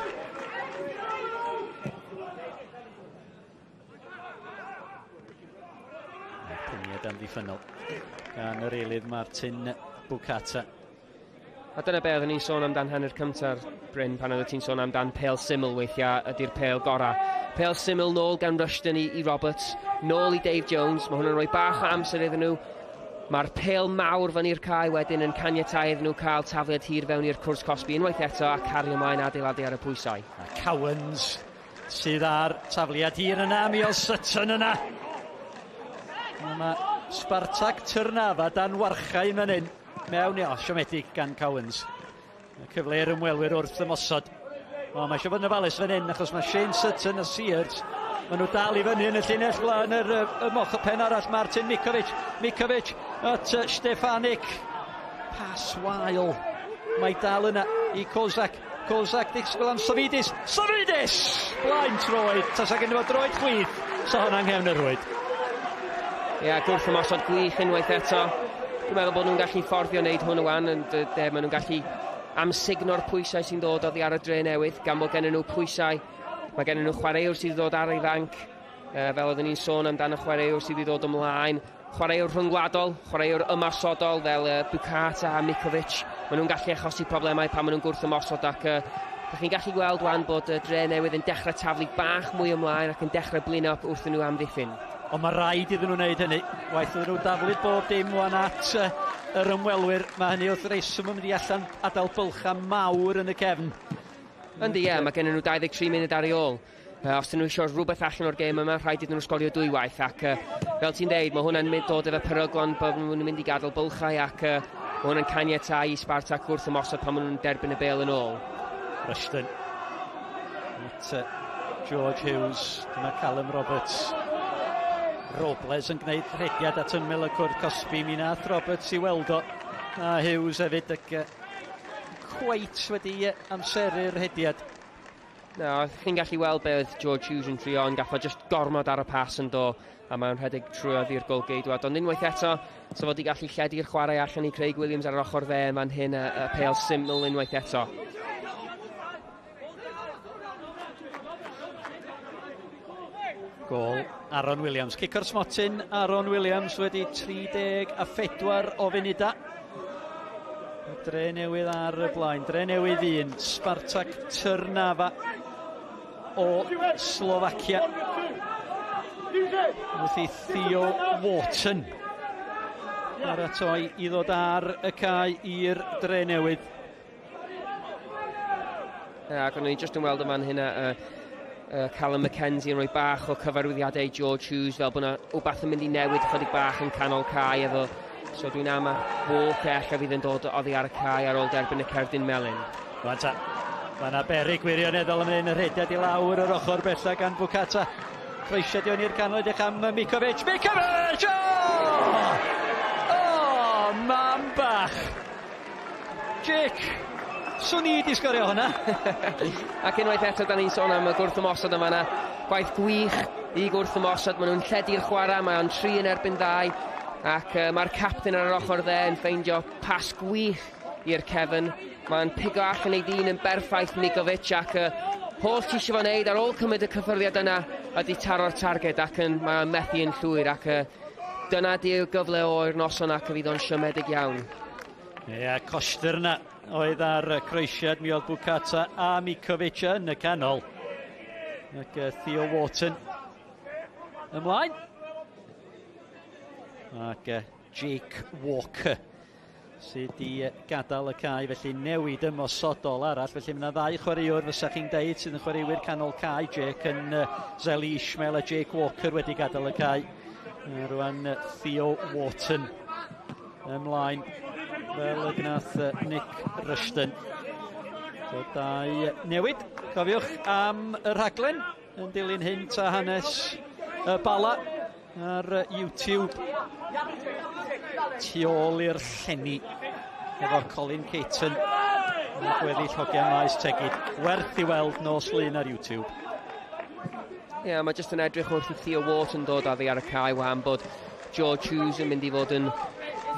Piniad amddiffynol gan yr eilydd Martin Bukata. A dyna be oeddwn ni'n sôn amdan hanner cymta'r Bryn pan oeddwn ti'n sôn amdan pêl syml weithiau ydy'r pêl gora. Pêl syml nôl gan Rushton i Roberts, nôl i Dave Jones, mae hwnna'n rhoi bach o amser iddyn nhw. Mae'r pêl mawr fan i'r cae wedyn yn caniatáu iddyn nhw cael tafliad hir fewn i'r cwrs Cosby unwaith eto a cario ymlaen adeiladu ar y pwysau. A Cowens sydd ar tafliad hir yna, Miel Sutton yna. Mae Spartak Trnava dan warchau fan hyn. Mewn i siomedig gan Cowens. Cyfle'r ymwelwyr wrth ymosod. O, mae eisiau bod yn ofalus fan hyn, achos mae Shane Sutton a Sears. Maen nhw dal i fyny yn y llinell flaen y moch o pen arall, Martin Mikovic. Mikovic at Stefanik. Pas wael. Mae dal yna i Kozak. Kozak ddisgwyl am Safidis. Safidis! Blaen troed. Tas ag enw droed chwith. So hwnna'n nghefn y rwyd. Ie, gwrth ymosod gwych unwaith eto. Dwi'n meddwl bod nhw'n gallu fforddio wneud hwn o wan, maen nhw'n gallu amsugno'r pwysau sy'n dod oddi ar y Drenewydd, gan bod gennyn nhw pwysau. Mae gennyn nhw chwaraewr sydd wedi dod ar ei fanc, fel oeddwn ni'n sôn amdano chwaraewr sydd wedi dod ymlaen. Chwaraewr rhyngwladol, chwaraewr ymasodol fel Bukata a Mikovic. Maen nhw'n gallu achosi problemau pan maen nhw'n gwrth ymosod ac ydych chi'n gallu gweld wan bod Drenewydd yn dechrau taflu bach mwy ymlaen ac yn dechrau blino wrthyn nhw amddiffyn. Ond mae rhaid iddyn nhw wneud hynny. Waith iddyn nhw daflu bob dim wan at yr ymwelwyr. Mae hynny wrth reswm yn mynd i allan adael bylcha mawr yn y cefn. Yndi, ie, mae gennyn nhw 23 munud ar ei ôl. Os dyn nhw eisiau rhywbeth allan o'r gêm yma, rhaid iddyn nhw sgorio dwywaith. Ac fel ti'n deud, mae hwnna'n mynd dod efo peryglon bod nhw'n mynd i gadael bylchau ac mae hwnna'n caniatáu i Spartak wrth ymosod pan maen nhw'n derbyn y bêl yn ôl. Rushton. George Hughes. Dyma Callum Roberts. Robles yn gwneud rhediad at ymyl y cwrdd Cosby. Mi nath Roberts i weld o. A Hughes hefyd ac cweit wedi amseru'r hediad. No, chi'n gallu weld be oedd George Hughes yn trio, yn gallu just gormod ar y pas yn do, a mae'n rhedeg trwyodd i'r golgeidwad. Ond unwaith eto, so fod i gallu lledu'r chwarae allan i Craig Williams ar yr ochr dde, fan hyn y pêl syml unwaith eto. Gol Aaron Williams. Cico'r smotyn, Aaron Williams wedi 34 o funuda. Drenewydd ar y blaen. Drenewydd 1, Spartak Trnava o Slovacia. Wrth i Theo Wharton ar atoi i ddod ar y cae i'r Drenewydd. Ac o'n i just yn weld yma'n hynna Callum Mackenzie yn rhoi bach o cyfarwyddiadau George Hughes fel bod yna wbath yn mynd i newid chydig bach yn canol cae efo. So dwi'n am Walk ella fydd yn dod oddi ar y cae ar ôl derbyn y cerdyn melyn. Rwan ta, mae yna berig wirioneddol yn mynd yn rhediad i lawr yr ochr bella gan Bukata. Croesiad i'n i'r canol edrych am Mikovic. Mikovic! O, mam bach! Jake! Swn i di sgorio hwnna. Ac unwaith eto, da ni'n sôn am y gwrth ymosod yma yna. Gwaith gwych i gwrth ymosod. Maen nhw'n lledu'r chwarae, mae o'n 3 yn erbyn 2. Ac mae'r captain ar yr ochr dde yn ffeindio pas gwych i'r cefn. Mae'n pigo allan ei ddyn yn berffaith Mikovic ac holl ti eisiau fo wneud ar ôl cymryd y cyffyrddiad yna ydy taro'r targed ac mae'n methu yn llwyr ac dyna di'r gyfle o'r noson ac fydd o'n siomedig iawn. Ie, Koster yna oedd ar croesiad. Mi oedd Bukata a Mikovic yn y canol. Ac Theo Wharton ymlaen. Ac Jake Walker sydd wedi gadael y cae, felly newid ymosodol arall. Felly mae yna 2 chwaraewr fysa chi'n deud sydd yn chwaraewyr canol cae. Jake yn Zeli Ishmael a Jake Walker wedi gadael y cae. Rwan Theo Wharton ymlaen fel y gnath Nick Rushton. So dau newid. Cofiwch am y rhaglen yn dilyn hynt a hanes y bala ar YouTube. Tu ôl i'r llenni efo Colin Caton yn gweddill hogiau maes tegid. Werth I weld nos lun ar YouTube. Ie, mae jyst yn edrych wrth I Theo Watt yn dod oddi ar y cae wan bod George Hughes yn mynd I fod yn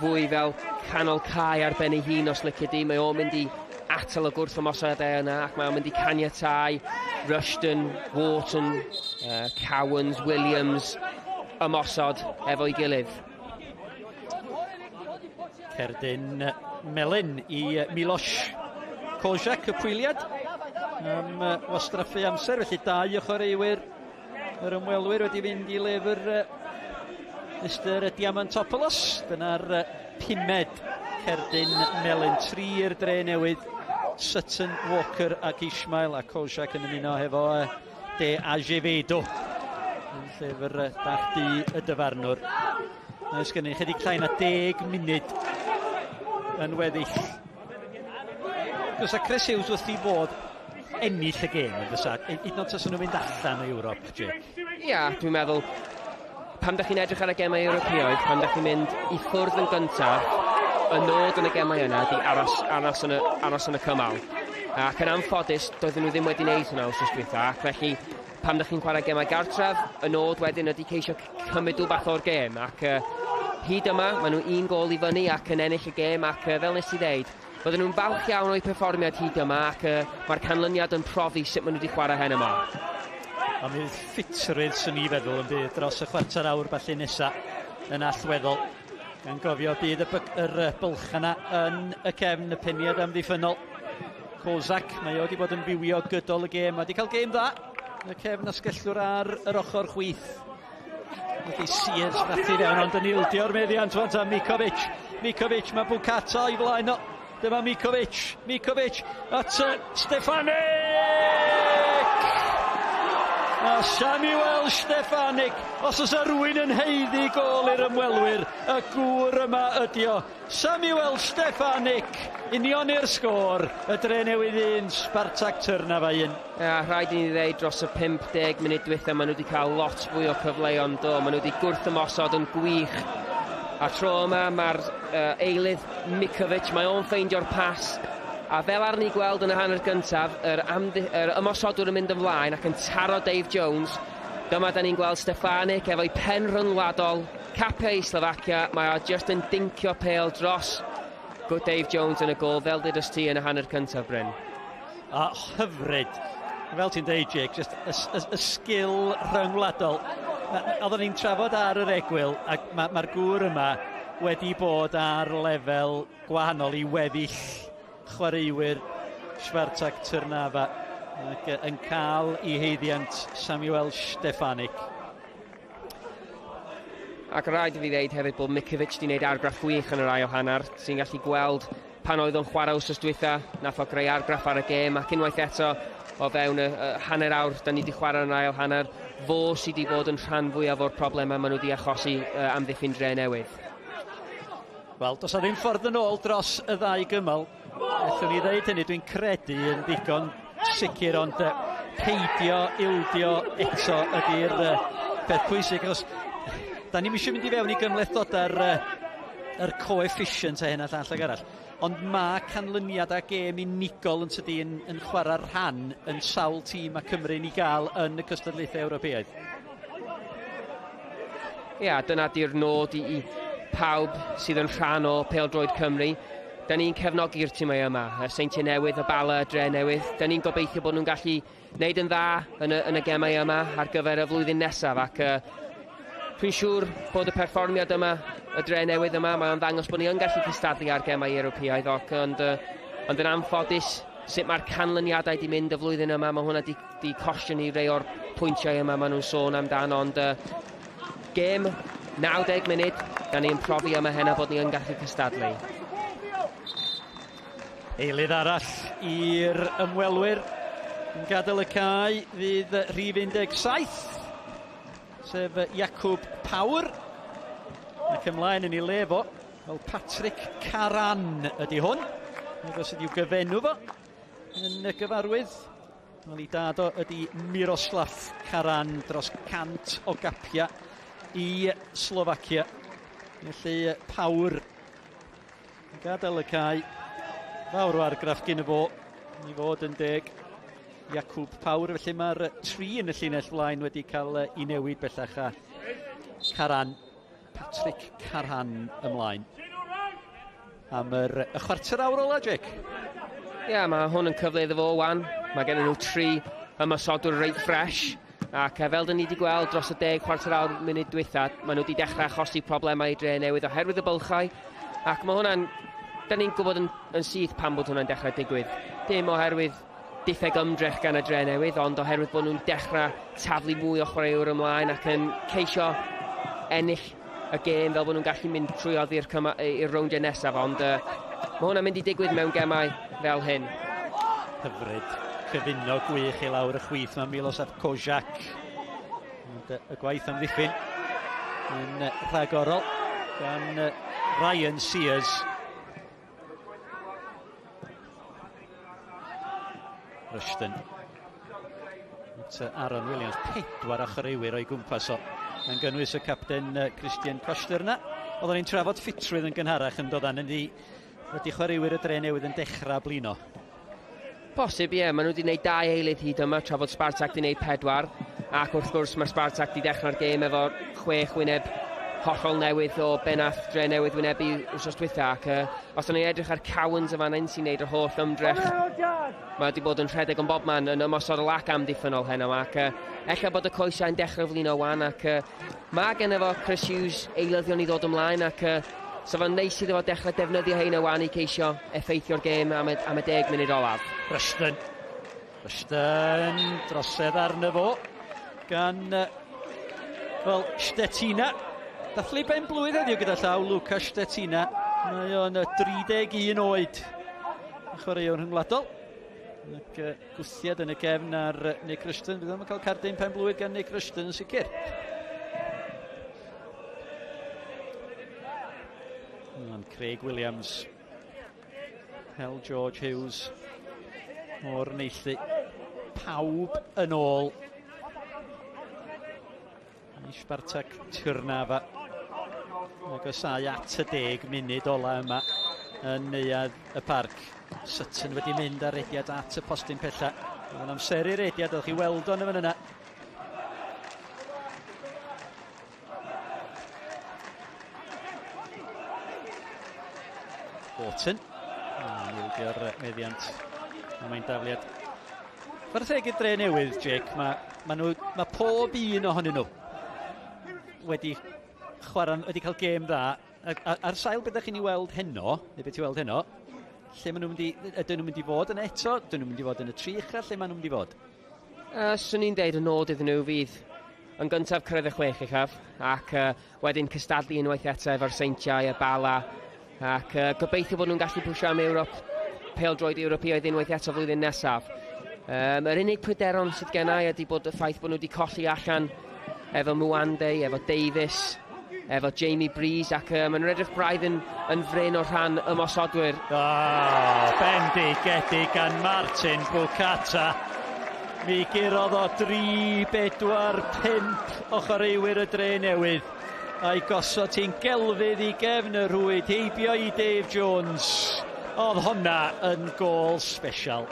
fwy fel canol cae ar ben ei hun os licio di. Mae o'n mynd I atal y gwrth ymosodau yna ac mae o'n mynd I caniatáu Rushton, Wharton, Cowans, Williams ymosod efo'i gilydd. Cerdyn melyn I Miloš Kozak y pwyliad am wastraffu amser, felly dau o chwaraewyr yr ymwelwyr wedi fynd I lyfr Mr Diamantopoulos. Dyna'r pumed cerdyn melyn, 3 i'r Drenewydd, Sutton, Walker ac Ismail, a Kozak yn ymuno hefo De Azevedo yn llyfr dachdi y dyfarnwr. Oes gen I chydig llai na 10 munud yn weddill. Cos a Chris Hughes wrth I bod ennill y gêm yn fysa, hyd yn oed os nhw'n mynd allan o Ewrop, Jake? Ia, dwi'n meddwl, pam da chi'n edrych ar y gemau Ewropeaidd, pam da chi'n mynd I ffwrdd yn gyntaf, y nod yn y gemau yna di aros yn y cymal. Ac yn anffodus, doedden nhw ddim wedi wneud hwnna wrth ysgriffa, ac felly pam da chi'n chwarae gemau gartref, y nod wedyn ydy ceisio cymryd rhywbeth o'r gêm, ac hyd yma, maen nhw 1 gol I fyny ac yn ennill y gêm, ac fel nes I ddeud, bydden nhw'n falch iawn o'i perfformiad hyd yma ac mae'r canlyniad yn profi sut maen nhw wedi chwarae hen yma. A mi ffitrwydd sy'n I feddwl yn bydd dros y chwarter awr falle nesa yn allweddol. Gan gofio bydd yr bylch yna yn y cefn y peniad amddiffynol. Kozak, mae o wedi bod yn fywio gydol y gêm. Mae wedi cael gêm dda. Y cefn asgellwr ar yr ochr chwith. Wedi Sears frathu fewn ond yn ildio'r meddiant font am Mikovic. Mikovic, mae Bukata I flaen o. Dyma Mikovic at Stefanik! A Samuel Stefanik, os oes rhywun yn heiddi gol i'r ymwelwyr, y gŵr yma ydi o. Samuel Stefanik, union i'r sgôr, y Drenewydd 1, Spartak Trnava 1. Rhaid I ni ddeud dros y 50 munud diwethaf, maen nhw wedi cael lot fwy o cyfleon do, maen nhw wedi gwrth ymosod yn gwych. A tro yma mae'r eilydd Mikovic, mae o'n ffeindio'r pas. A fel arni gweld yn y hanner gyntaf, yr ymosodwr yn mynd ymlaen ac yn taro Dave Jones. Dyma da ni'n gweld Stefanik efo'i pen rhyngwladol, capiau I Slovacia, mae o just yn dincio pêl dros Dave Jones yn y gol, fel dydys ti yn y hanner cyntaf, Bryn. A hyfryd. Fel ti'n deud, Jake, just y sgil rhyngwladol. Oeddwn ni'n trafod ar yr egwyl, ac mae'r gŵr yma wedi bod ar lefel gwahanol I weddill chwaraewyr Spartak Trnava ac yn cael I heiddiant Samuel Stefanik. Ac rhaid I fi ddeud hefyd bod Mikovic wedi gwneud argraff gwych yn yr ail hanner, sy'n gallu gweld pan oedd o'n chwarae wsos dwytha, nath o greu argraff ar y gêm, ac unwaith eto o fewn y hanner awr da ni wedi chwarae yn yr ail hanner, fo sydd wedi bod yn rhan fwyaf o'r problemau maen nhw wedi achosi amddiffyn Drenewydd. Wel, does o ddim ffordd yn ôl dros y ddau gymal. Ethon ni ddeud hynny, dwi'n credu yn ddigon sicr, ond peidio ildio eto ydy'r peth pwysig, achos da ni'n eisiau mynd I fewn I gymlethdod yr coefficient a hyn a llall ag arall. Ond mae canlyniad a gêm unigol yn tydi yn chwarae rhan yn sawl tîm a Cymru ni gael yn y cystadlaethau Ewropeaidd. Ia, dyna di'r nod I pawb sydd yn rhan o PêL-DROED Cymru. Da ni'n cefnogi'r tîmau yma, Seintiau Newydd, y Bala, y Drenewydd. Da ni'n gobeithio bod nhw'n gallu gwneud yn dda yn y gemau yma ar gyfer y flwyddyn nesaf. Ac dwi'n siŵr bod y perfformiad yma, y Drenewydd yma, mae'n ddangos bod ni yn gallu cystadlu ar gemau Ewropeaidd. Ond yn anffodus, sut mae'r canlyniadau wedi mynd y flwyddyn yma, mae hwnna wedi costio ni rei o'r pwyntiau yma maen nhw'n sôn amdano. Ond gêm 90 munud, da ni'n profi yma hynna bod ni yn gallu cystadlu. Eilydd arall i'r ymwelwyr yn gadael y cae fydd rhif 17, sef Jakub Power, ac ymlaen yn ei lefo Wel, Patrick Caran ydy hwn. Os ydy'w gyfenw fo yn y gyfarwydd. Wel, ei dad o ydy Miroslav Caran dros 100 o gapia i Slovacia. Felly Pawr yn gadael y cae. Fawr o argraff gyn y fo i fod yn deg. Iacwb Pawr, felly mae'r tri yn y llinell flaen wedi cael ei newid bellach a Caran, Patrick Caran ymlaen. Am y chwarter awr ola, Jake. Ie, mae hwn yn cyfle iddo fo wan. Mae gen nhw 3 ymosodwr reit ffresh. Ac fel dyn ni wedi gweld dros y 10 chwarter awr munud diwetha, maen nhw wedi dechrau achosi problemau i Drenewydd oherwydd y bylchau. Ac mae hwnna'n, da ni'n gwybod yn syth pan bod hwnna'n dechrau digwydd. Dim oherwydd diffeg ymdrech gan y Drenewydd, ond oherwydd bod nhw'n dechrau taflu mwy o chwaraewr ymlaen ac yn ceisio ennill y gêm fel bod nhw'n gallu mynd trwy oddi'r rowndiau nesaf, ond mae hwnna'n mynd i digwydd mewn gemau fel hyn. Hyfryd, cyfuno gwych i lawr y chwith mae Miloslav Kozak. Y gwaith amddiffyn yn rhagorol gan Ryan Sears. Rushton. Aaron Williams, 4 chwaraewyr o'i gwmpas o. Yn gynnwys y capten Christian Koster yna. Oedden ni'n trafod ffitrwydd yn gynharach yn dod an ydy chwaraewyr y Drenewydd yn dechrau blino. Posib, ie. Maen nhw wedi gwneud 2 eilydd hyd yma, trafod Spartak wedi gwneud 4. Ac wrth gwrs mae Spartak wedi dechrau'r gêm efo 6 wyneb hollol newydd o Benath Drenewydd wynebu wrsos diwetha. Ac os o'n i'n edrych ar Cowens y fan hyn sy'n gwneud yr holl ymdrech, mae wedi bod yn rhedeg yn bobman yn ymosod y lac amddiffynol heno. Ac ella bod y coesau'n dechrau flino wan. Ac mae gen efo Chris Hughes eilyddion i ddod ymlaen. Ac so fo'n neis iddo fo dechrau defnyddio hein o wan i ceisio effeithio'r gêm am y 10 munud olaf. Rushton drosedd arno fo gan Stetina. Dathlu ben blwydd heddiw gyda llaw Lukas Stetina. Mae o'n 31 oed. Chwaraewr rhyngwladol. Ac gwthiad yn y gefn ar Nick Rushton. Bydd o'n cael cardyn pen blwydd gan Nick Rushton yn sicr. Craig Williams. Hel George Hughes. O'r neillu. Pawb yn ôl. I Spartak Trnava. Ac osau at y 10 munud ola yma yn neuadd y parc. Sutton wedi mynd ar rediad at y postyn pella. Yn amseru rediad, ydych chi weld o'n fan yna. Orton. Nilgio'r meddiant. Mae'n dafliad. Fartheg y Drenewydd, Jake, mae pob un ohonyn nhw wedi cael gêm dda. Ar sail beth ydych chi'n ei weld heno, neu beth i weld heno, lle maen nhw'n mynd i fod yn eto, dyn nhw'n mynd i fod yn y 3 uchel, lle maen nhw'n mynd i fod? Swn i'n deud y nod iddyn nhw fydd yn gyntaf cyrraedd y 6 uchaf, ac wedyn cystadlu unwaith eto efo'r Seintiau, y Bala, ac gobeithio bod nhw'n gallu pwysio am PêL-DROED Ewropeaidd unwaith eto flwyddyn nesaf. Yr unig pryderon sydd gennau ydy bod y ffaith bod nhw wedi colli allan efo Mwande, efo Davies, efo Jamie Breeze, ac maen nhw'n edrych braidd yn fryn o rhan ymosodwyr. Bendigedig gan Martin Bukata. Mi gurodd o 3, 4, 5 o chwaraewyr y Drenewydd. A'i gosod hi'n gelfydd i gefn y rwyd, heibio i Dave Jones. Oedd hwnna yn gôl sbesial.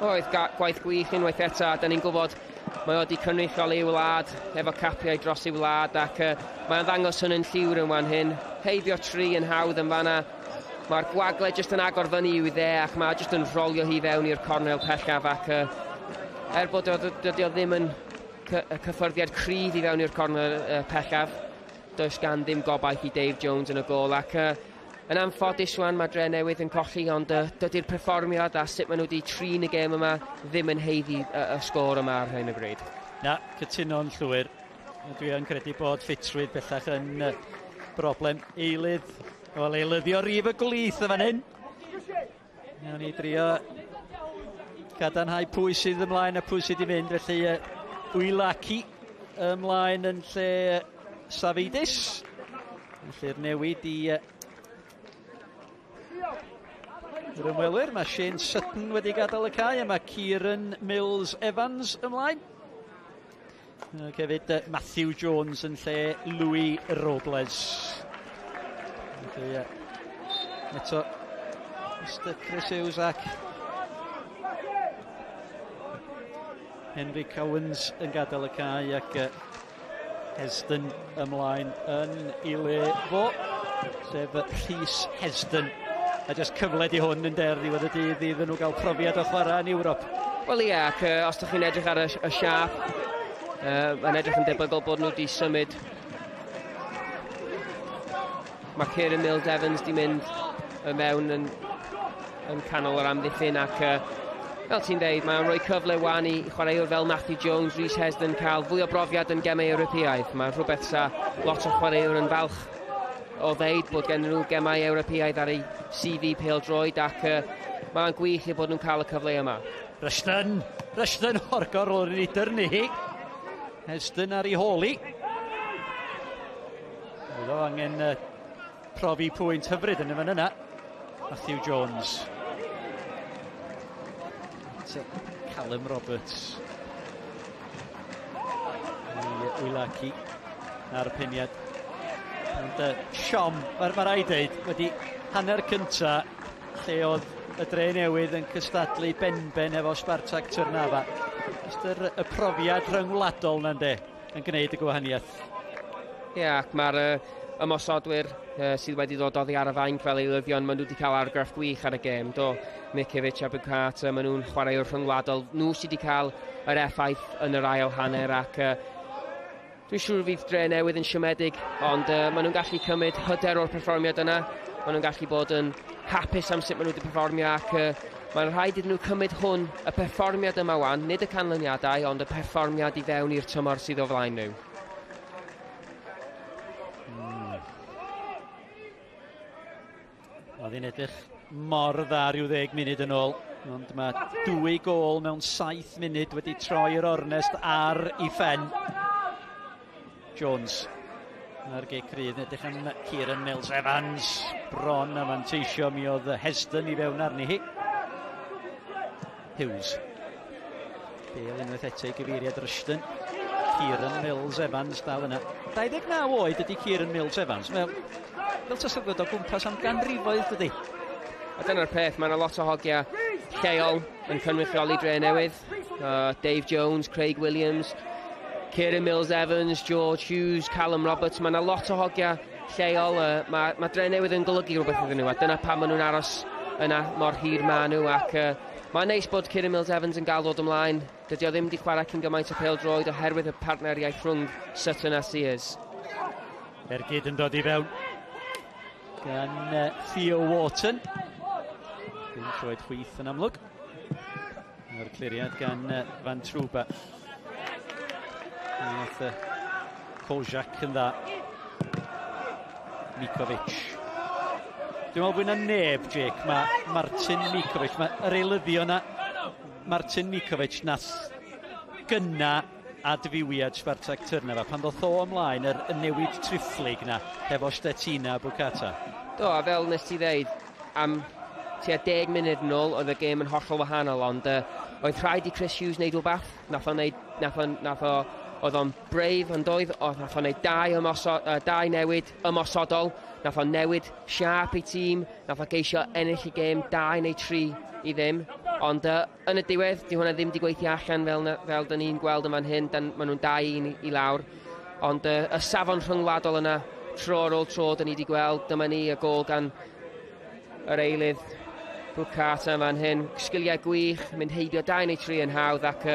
Oedd gwaith gwych unwaith eto, da ni'n gwybod mae wedi cynrychiol ei wlad, efo capiau dros ei wlad, ac mae'n ddangos hwn yn lliwr yn wan hyn. Heibio 3 yn hawdd yn fanna. Mae'r gwagle jyst yn agor fyny i'w dde, ac mae jyst yn rolio hi fewn i'r cornel pellaf, ac bod dydi o ddim yn cyffyrddiad cryf i fewn i'r cornel pellaf, does gan ddim gobaith i Dave Jones yn y gôl, ac yn anffodus wan mae Drenewydd yn colli, ond dydy'r perfformiad a sut maen nhw wedi trin y gêm yma ddim yn heiddi y sgôr yma ar hyn o bryd. Na, cytuno'n llwyr. Dwi yn credu bod ffitrwydd bellach yn broblem eilydd. Wel, eilyddio rif y glith y fan hyn. Nawn ni drio gadarnhau pwy sydd ymlaen a pwy sydd i fynd, felly Bwylaki ymlaen yn lle Safidis. Felly'r newid i Yr ymwelwyr, mae Shane Sutton wedi gadael y cae, a mae Kieran Mills-Evans ymlaen. Ac hefyd Matthew Jones yn lle Louis Robles. Eto, Mr Chris Hughes ac Henry Cowens yn gadael y cae, ac Hesdon ymlaen yn ei le fo, sef Rhys Hesdon. A jyst cyfle di hwn yn der ddiwedd y dydd iddyn nhw gael profiad o chwarae yn Ewrop. Wel ie, ac os ydych chi'n edrych ar y siap, mae'n edrych yn debygol bod nhw wedi symud. Mae Kieran Mills-Evans di mynd mewn yn canol yr amddiffyn, ac fel ti'n dweud, mae'n rhoi cyfle wan i chwaraewr fel Matthew Jones, Rhys Hesdon cael fwy o brofiad yn gemau Ewropeaidd. Mae'n rhywbeth sa lot o chwaraewr yn falch o ddeud bod gen nhw gemau Ewropeaidd ar ei CV PêL-DROED, ac mae'n gwych i bod nhw'n cael y cyfle yma. Rushton horgor o'r lidr ni. Hesdon ar ei holi. Oedd o angen profi pwynt hyfryd yn y fan yna. Matthew Jones. Callum Roberts. Wylaki ar y piniad. Ond Siom, mae rhaid dweud, wedi hanner cynta lle oedd y Drenewydd yn cystadlu benben efo Spartak Trnava. Ystyr y profiad rhyngwladol na'n yn gwneud y gwahaniaeth. Ie, ac mae'r ymosodwyr sydd wedi dod oddi ar y fainc fel eilyddion, maen nhw wedi cael argraff gwych ar y gêm. Do, Micevic a Bukata, maen nhw'n chwaraewr rhyngwladol. Nhw sydd wedi cael yr effaith yn yr ail hanner, ac dwi'n siŵr fydd Drenewydd yn siomedig, ond maen nhw'n gallu cymryd hyder o'r perfformiad yna. Maen nhw'n gallu bod yn hapus am sut maen nhw wedi perfformio, ac mae'n rhaid iddyn nhw cymryd hwn, y perfformiad yma wan, nid y canlyniadau, ond y perfformiad i fewn i'r tymor sydd o flaen nhw. Oedd hi'n edrych mor dda rhyw 10 munud yn ôl, ond mae 2 gôl mewn 7 munud wedi troi'r ornest ar ei phen. Jones ar geg cryf, edrych am Kieran Mills-Evans, bron a manteisio mi oedd Hesdon i fewn arni hi. Hughes. Bale unwaith eto i gyfeiriad Rushton. Kieran Mills-Evans dal yna. 29 oed ydy Kieran Mills-Evans. Fel tasygwyd o gwmpas am ganrifoedd dydy. A dyna'r peth, mae yna lot o hogiau lleol yn cynrychioli Drenewydd. Dave Jones, Craig Williams, Kieran Mills-Evans, George Hughes, Callum Roberts. Mae yna lot o hogiau lleol. Mae Drenewydd yn golygu rhywbeth iddyn nhw, a dyna pam maen nhw'n aros yna mor hir maen nhw, ac mae'n neis bod Kieran Mills-Evans yn gael dod ymlaen. Dydy o ddim wedi chwarae cyn gymaint o PêL-DROED oherwydd y partneriaeth rhwng Sutton a Sears. Ergyd yn dod i fewn gan Theo Wharton. Ddim llwyd chwyth yn amlwg. O'r cliriad gan Van Truba. Nath Kozak yn dda. Mikovic. Dwi'n meddwl bod yna neb, Jake, mae Martin Mikovic, mae'r eilyddio yna, Martin Mikovic nath gynna a dyfiwiad Spartak Trnava pan ddoth o ymlaen yr newid trifflig na efo Stetina a Bukata. Do, a fel nes ti ddeud, am tua 10 munud yn ôl oedd y gêm yn hollol wahanol, ond oedd rhaid i Chris Hughes wneud rhywbeth. Oedd o'n brave yn doedd, nath o'n neud 2 newid ymosodol, nath o'n newid siap i tîm, nath o'n geisio ennill y gêm 2 neu 3 i ddim, ond yn y diwedd, di hwnna ddim di gweithio allan fel dyn ni'n gweld yma'n hyn, maen nhw'n 2 i lawr, ond y safon rhyngwladol yna, tro ar ôl tro, dyn ni di gweld, dyma ni y gol gan yr eilydd Bukata yma'n hyn, sgiliau gwych, mynd heibio 2 neu 3 yn hawdd, ac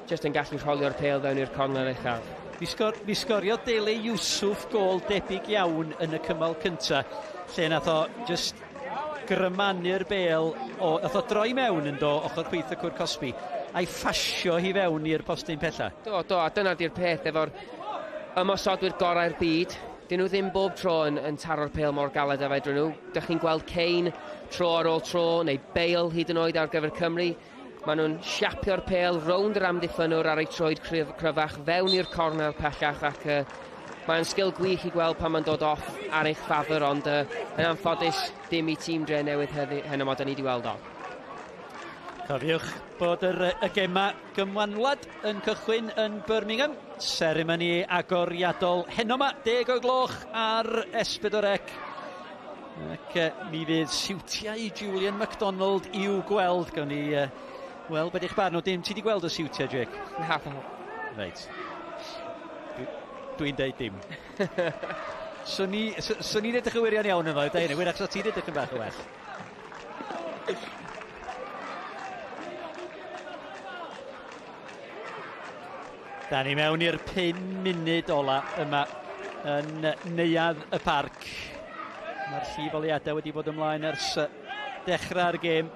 jyst yn gallu rholio'r pêl fewn i'r corner uchaf. Mi sgorio Dele Iwswf gol debyg iawn yn y cymal cynta, lle nath o just grymanu'r bêl, nath o droi mewn yn do ochr chwith y Cwr Cosby, a'i ffasio hi fewn i'r postyn pella. Do, a dyna di'r peth efo'r ymosodwyr gorau'r byd. Dyn nhw ddim bob tro yn taro'r pêl mor galed a fedrwn nhw. Dych chi'n gweld Kane tro ar ôl tro, neu Bale hyd yn oed ar gyfer Cymru. Maen nhw'n siapio'r pêl rownd yr amddiffynwr ar ei troed cryfach fewn i'r corner pellach, ac Mae'n sgil gwych I gweld pan mae'n dod off ar eich ffafr, ond yn anffodus dim I tîm Drenewydd heno ma da ni wedi weld o. Cofiwch bod y gema gymwanwlad yn cychwyn yn Birmingham. Seremoni agoriadol heno ma, 10 o gloch ar S4C. Ac mi fydd siwtiau Julian MacDonald i'w gweld. Gawn ni wel, beth eich barn o dim. Ti wedi gweld y siwtiau, Jake? Na. Reit. Dwi'n deud dim. Swn i'n edrych yn wirion iawn yma, da hynny, wir achos ti'n edrych yn bach o well. Da ni mewn i'r 5 munud ola yma yn neuadd y parc. Mae'r llifoliadau wedi bod ymlaen ers dechrau'r gêm.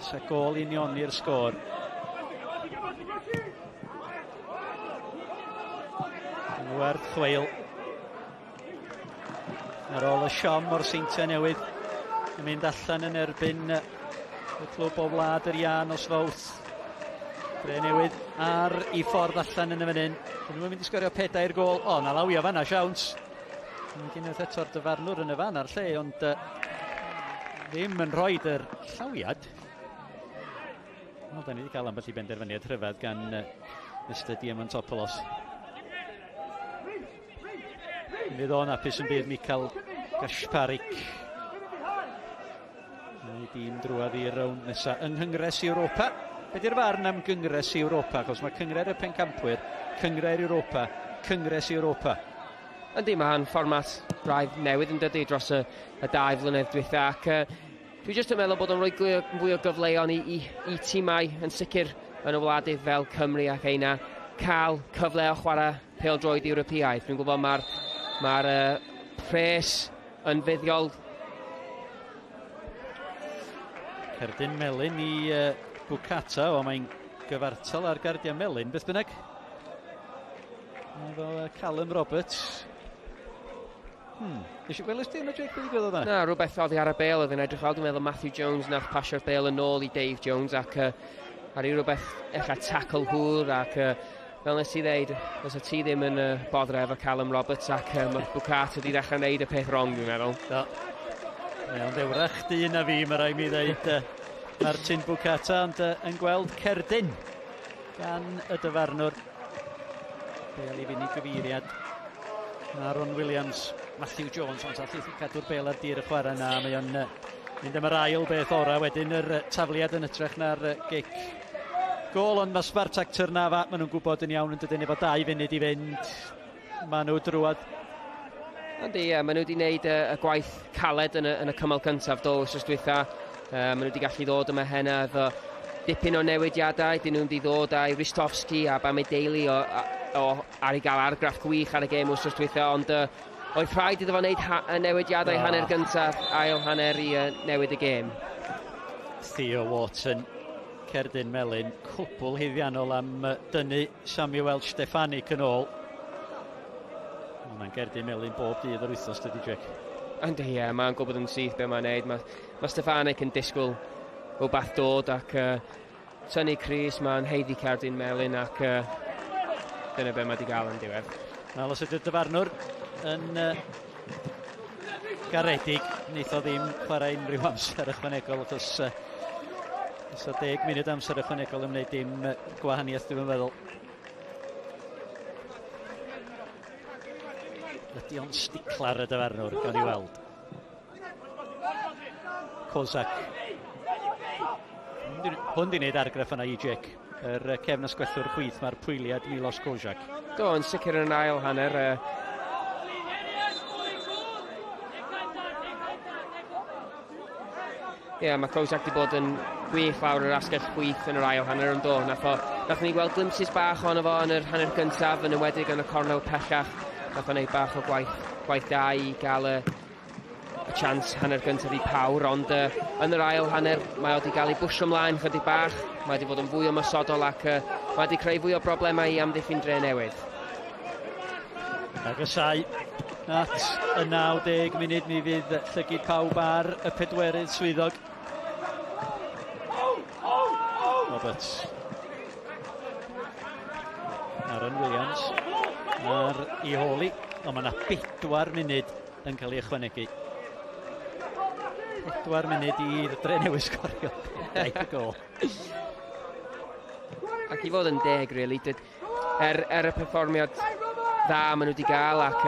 Sa gol unioni'r sgôr. Yn werth chweil. Ar ôl y siom o'r Seintiau Newydd yn mynd allan yn erbyn y clwb o Wlad yr Iân os Fowth. Drenewydd ar I ffordd allan yn y fan hyn. Dyn nhw'n mynd I sgorio 4 gol. O, na lawia fanna, siawns. Unwaith eto'r dyfarnwr yn y fan ar lle, ond ddim yn rhoi yr llawiad. O, da ni wedi cael ambell I benderfyniad rhyfedd gan Mr Diamantopoulos. Fydd o'n apus yn bydd Michael Gasparik. Mae dîm drwad i'r rownd nesaf yng Cyngres Europa. Be di'r farn am Cyngres Europa? Cos mae Cyngred y Pencampwyr, Cyngred Europa, Cyngres Europa. Yndi, mae'n fformat braidd newydd yn dydy dros y 2 flynedd diwetha. Ac dwi jyst yn meddwl bod o'n rhoi fwy o gyfleon I tîmau yn sicr yn y wladydd fel Cymru ac eina cael cyfle o chwarae pêl-droed Ewropeaidd. Dwi'n gwybod mae'r pres yn fuddiol. Cerdyn melyn I Bwcata, o mae'n gyfartal ar gardiau melyn, beth bynnag. Efo Callum Roberts. Welys ti yna, Jake, beth ddigwyddodd yna? Na, rhywbeth oddi ar y bêl oedd yn edrych fel, dwi'n meddwl Matthew Jones nath pasio'r bêl yn ôl I Dave Jones ac ar I rhywbeth eich tackle hwyr ac fel nes I ddeud, os y ti ddim yn boddre efo Callum Roberts ac mae Bwcata wedi dechrau wneud y peth wrong, dwi'n meddwl. Do. Ond ddewrach dyn a fi, mae rai mi ddeud Martin Bwcata, ond yn gweld cerdyn gan y dyfarnwr. Bêl I fyny gyfeiriad. Aaron Williams, Matthew Jones, ond allai cadw'r bêl ar dir y chwarae na. Mae o'n mynd am yr ail beth ora, wedyn yr tafliad yn ytrach na'r gic. Gol ond mae Spartak Trnava, maen nhw'n gwybod yn iawn yn dydyn efo 2 funud I fynd. Maen nhw drwad. Yndi, maen nhw wedi gwneud y gwaith caled yn y cymal cyntaf do wrth dwytha. Maen nhw wedi gallu ddod yma hena efo dipyn o newidiadau. Dyn nhw wedi ddod â'i Ristofski a Bamedeili ar ei gael argraff gwych ar y gêm wrth dwytha, ond oedd rhaid iddo fo wneud newidiadau hanner gyntaf, ail hanner I newid y gêm. Theo Wharton, cerdyn melyn, cwbl hyddiannol am dynnu Samuel Stefanik yn ôl. Mae'n cerdyn melyn bob dydd yr wythnos, dydy Jack. Yndi, mae'n gwybod yn syth be mae'n neud. Mae Stefanik yn disgwyl rhywbeth dod ac tynnu Cris, mae'n heiddi cerdyn melyn ac dyna be mae wedi gael yn diwedd. Wel, os ydy'r dyfarnwr yn garedig, wneith o ddim chwarae unrhyw amser ychwanegol, achos o 10 munud amser ychwanegol yn wneud dim gwahaniaeth, dwi'n meddwl. Ydy o'n sticlar y dyfarnwr, gawn ni weld. Kozak. Hwn di wneud argraff yna I Jake. Yr cefn ysgwellwr chwith, mae'r pwyliad Milos Kozak. Do, yn sicr yn ail hanner. Mae Kozak wedi bod yn gwych lawr yr asgell chwith yn yr ail hanner yn do. Nath ni gweld glimpsys bach ono fo yn yr hanner gyntaf, yn ymwedig yn y cornel pellach. Nath o'n neud bach o gwaith da I gael y chance hanner gyntaf I pawr, ond yn yr ail hanner mae wedi cael ei bwysio ymlaen chydig bach. Mae wedi bod yn fwy o ymosodol ac mae wedi creu fwy o broblemau I amddiffyn Drenewydd. Agosau at y 90 munud mi fydd llygyd pawb ar y 4 swyddog. Roberts. Aaron Williams. ar ei holi. Ond mae yna 4 munud yn cael ei ychwanegu. 4 munud i Drenewydd sgorio 2 gol. Ac i fod yn deg, really, y perfformiad dda maen nhw wedi gael ac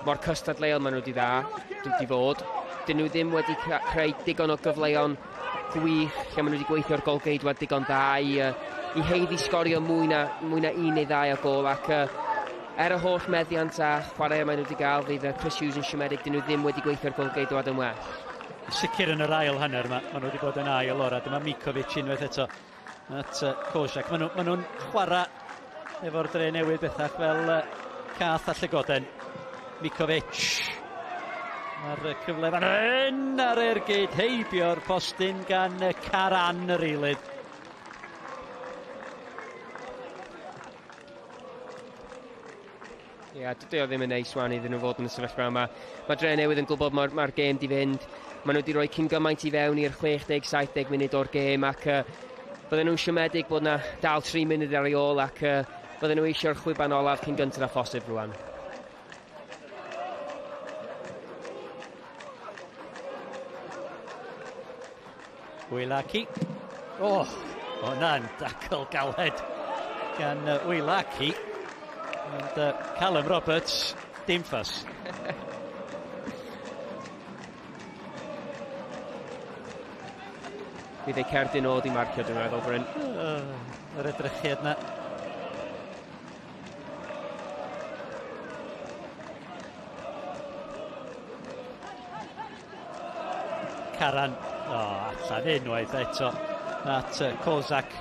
mor cystadleuol maen nhw wedi fod. Dyn nhw ddim wedi creu digon o gyfleon gwych lle maen nhw wedi gweithio'r golgeidwad digon da i heiddi sgorio mwy na 1 neu 2 o gol ac y holl meddiant a chwarae maen nhw wedi gael fydd Chris Hughes yn siomedig, dyn nhw ddim wedi gweithio'r golgeidwad yn well. Sicr yn yr ail hanner maen nhw wedi bod yn ail o'r a dyma Mikovic unwaith eto at Kozak. Maen nhw'n chwarae efo'r Drenewydd bethach fel Cath a Llygoden. Mikovic ar y cyfle fan hyn ar ergyd heibio'r postyn gan Caran yr eilydd. Ie, dydy o ddim yn neis wan iddyn nhw fod yn y sefyllfa yma. Mae Drenewydd yn gwybod mae'r gêm di fynd. Maen nhw wedi rhoi cyn gymaint i fewn i'r 60-70 munud o'r gêm ac bydden nhw'n siomedig bod yna dal 3 munud ar ei ôl ac bydden nhw eisiau'r chwiban olaf cyn gyntaf a phosib rwan. Wylaki. Hwnna'n dacl galed gan Wylaki. And Callum Roberts, dim ffas. Bydd ei cerdyn o di marcio, dwi'n meddwl, Bryn. Yr edrychiad na. Caran, allan unwaith eto at Kozak.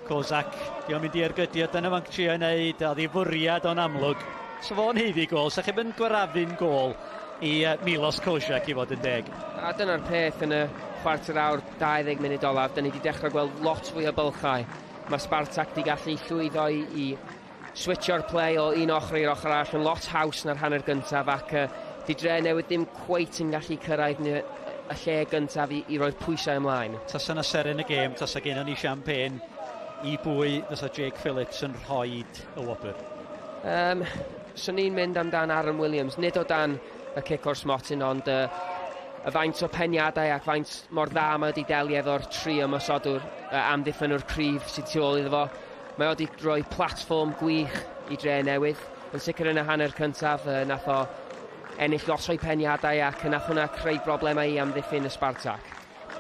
Kozak, diolch mynd i'r gydiad yn y fanc trio i wneud, a ddifwriad o'n amlwg. So fo'n heiddi gol, sa chi mynd gwarafu'n gol i Milos Kozak i fod yn deg. A dyna'r peth yn y chwarter awr 20 munud olaf, da ni wedi dechrau gweld lot fwy o bylchau. Mae Spartak wedi gallu llwyddo i switcho'r play o un ochr i'r ochr arall yn lot haws na'r hanner gyntaf ac di Drenewydd ddim cweit yn gallu cyrraedd y lle gyntaf i roi'r pwysau ymlaen. Tasa na seren y gêm, tasa gen ni champagne i bwy fysa Jake Phillips yn rhoid y wobr? So ni'n mynd amdan Aaron Williams, nid o dan y cic o'r smotyn, ond y faint o peniadau ac faint mor dda mae wedi delio efo'r 3 ymosodwr amddiffynwr cryf sydd tu ôl iddo fo. Mae wedi rhoi platfform gwych i Drenewydd. Yn sicr yn y hanner cyntaf, nath o ennill lot o'i peniadau ac nath hwnna creu broblemau i amddiffyn y Spartak.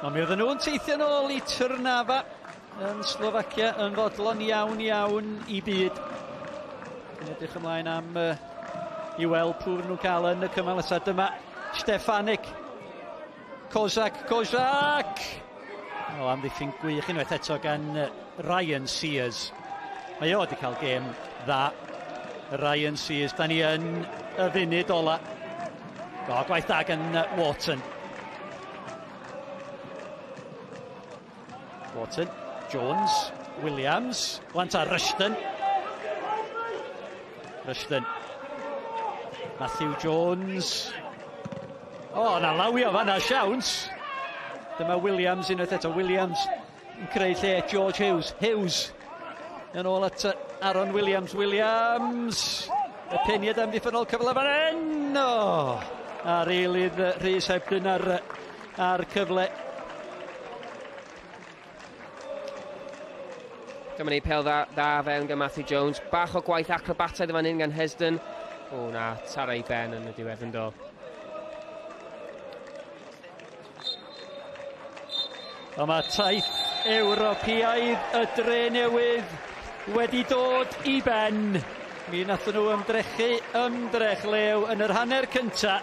Ond mi oedden nhw'n teithio nôl i Trnava yn Slovacia yn fodlon iawn i byd. Yn edrych ymlaen am i weld pwy nhw'n cael yn y cymal nesa. Dyma Stefanik. Kozak! Amddiffyn gwych unwaith eto gan Ryan Sears. Mae o wedi cael gêm dda. Ryan Sears, da ni yn y funud ola. Gwaith da gan Wharton. Jones, Williams, Lanta Rushton. Matthew Jones. Na lawio fanna siawns. Dyma Williams unwaith eto. Williams yn creu lle George Hughes. Yn ôl at Aaron Williams. Y peniad amddiffynol cyfle fan hyn. A'r eilydd Rhys Hebdyn ar cyfle. Dyma ni pêl dda fewn gan Matthew Jones. Bach o gwaith acrobataidd fan hyn gan Hesdyn. Tara i ben yn y diwedd yn do. Mae taith Ewropeaidd y Drenewydd wedi dod i ben. Mi nathon nhw ymdrech lew yn yr hanner cynta.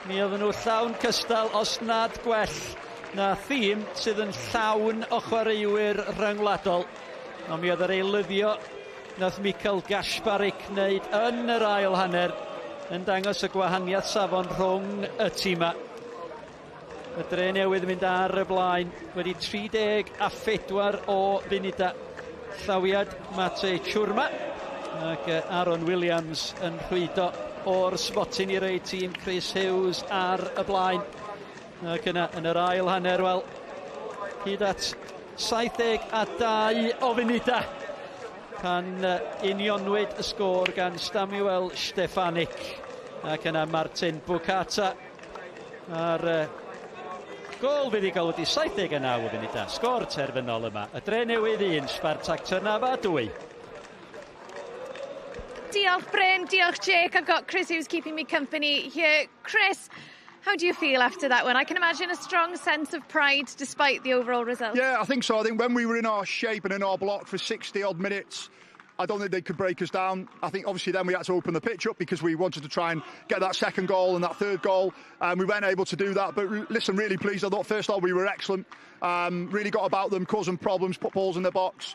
Mi oedden nhw llawn cystal os nad gwell na thîm sydd yn llawn o chwaraewyr rhyngwladol. Ond mi oedd yr eilyddio nath Mikael Gasparik wneud yn yr ail hanner yn dangos y gwahaniaeth safon rhwng y tîma. Y Drenewydd mynd ar y blaen wedi 34 o funudau. Llawiad Matej Churma ac Aaron Williams yn rhwydo o'r sbotyn i rei tîm Chris Hughes ar y blaen. Ac yna yn yr ail hanner, hyd at 72 o funudau. pan unionwyd y sgôr gan Samuel Stefanik ac yna Martin Bukata. A'r gol fydd i gael wedi 79 o funudau. Sgôr terfynol yma. Y Drenewydd 1, Spartak Trnava 2. Diolch Bryn, diolch Jake. I've got Chris who's keeping me company here. Chris, how do you feel after that one? I can imagine a strong sense of pride despite the overall result. Yeah, I think so. I think when we were in our shape and in our block for 60-odd minutes, I don't think they could break us down. I think obviously then we had to open the pitch up because we wanted to try and get that second goal and that third goal. We weren't able to do that. But listen, really pleased. I thought first half we were excellent. Really got about them, causing problems, put balls in their box.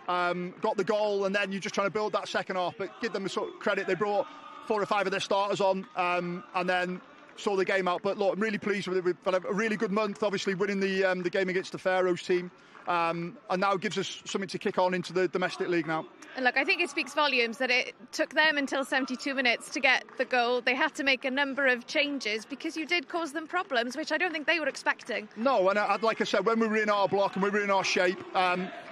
Got the goal, and then you're just trying to build that second half. But give them sort of credit. They brought 4 or 5 of their starters on, and then saw the game out. But look, I'm really pleased with it. We've had a really good month, obviously winning the game against the Faroes team. And now gives us something to kick on into the domestic league now. And look, I think it speaks volumes that it took them until 72 minutes to get the goal. They had to make a number of changes because you did cause them problems, which I don't think they were expecting. No, and like I said, when we were in our block and we were in our shape,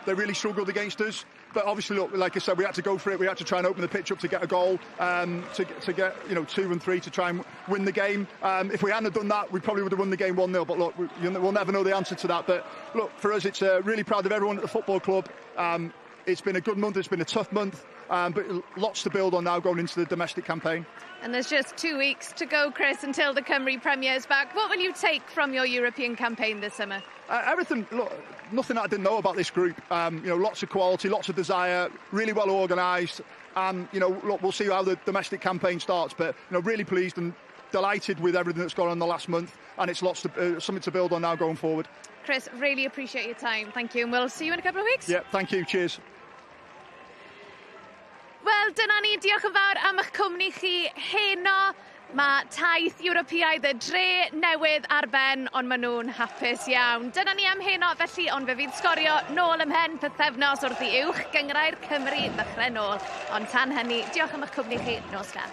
they really struggled against us. But obviously, look, like I said, we had to go for it. We had to try and open the pitch up to get a goal, to get 2 and 3 to try and win the game. If we hadn't done that, we probably would have won the game 1-0. But look, we'll never know the answer to that. But look, for us, it's really proud of everyone at the football club. It's been a good month. It's been a tough month, but lots to build on now going into the domestic campaign. And there's just 2 weeks to go, Chris, until the Cymru Premier's back. What will you take from your European campaign this summer? Everything. Look, nothing that I didn't know about this group. Lots of quality, lots of desire, really well organised. And look, we'll see how the domestic campaign starts. But really pleased and delighted with everything that's gone on in the last month, and it's lots to something to build on now going forward. Chris, really appreciate your time. Thank you, and we'll see you in a couple of weeks. Yeah, thank you. Cheers. Wel, dyna ni. Diolch yn fawr am eich cwmni chi heno. Mae taith Ewropeaidd y Drenewydd ar ben, ond maen nhw'n hapus iawn. Dyna ni am heno, felly, ond fe fydd sgorio nôl ymhen pythefnos wrth i uwch gyngrau'r Cymru ddechrau nôl. Ond tan hynny, diolch am eich cwmni chi. Nos da.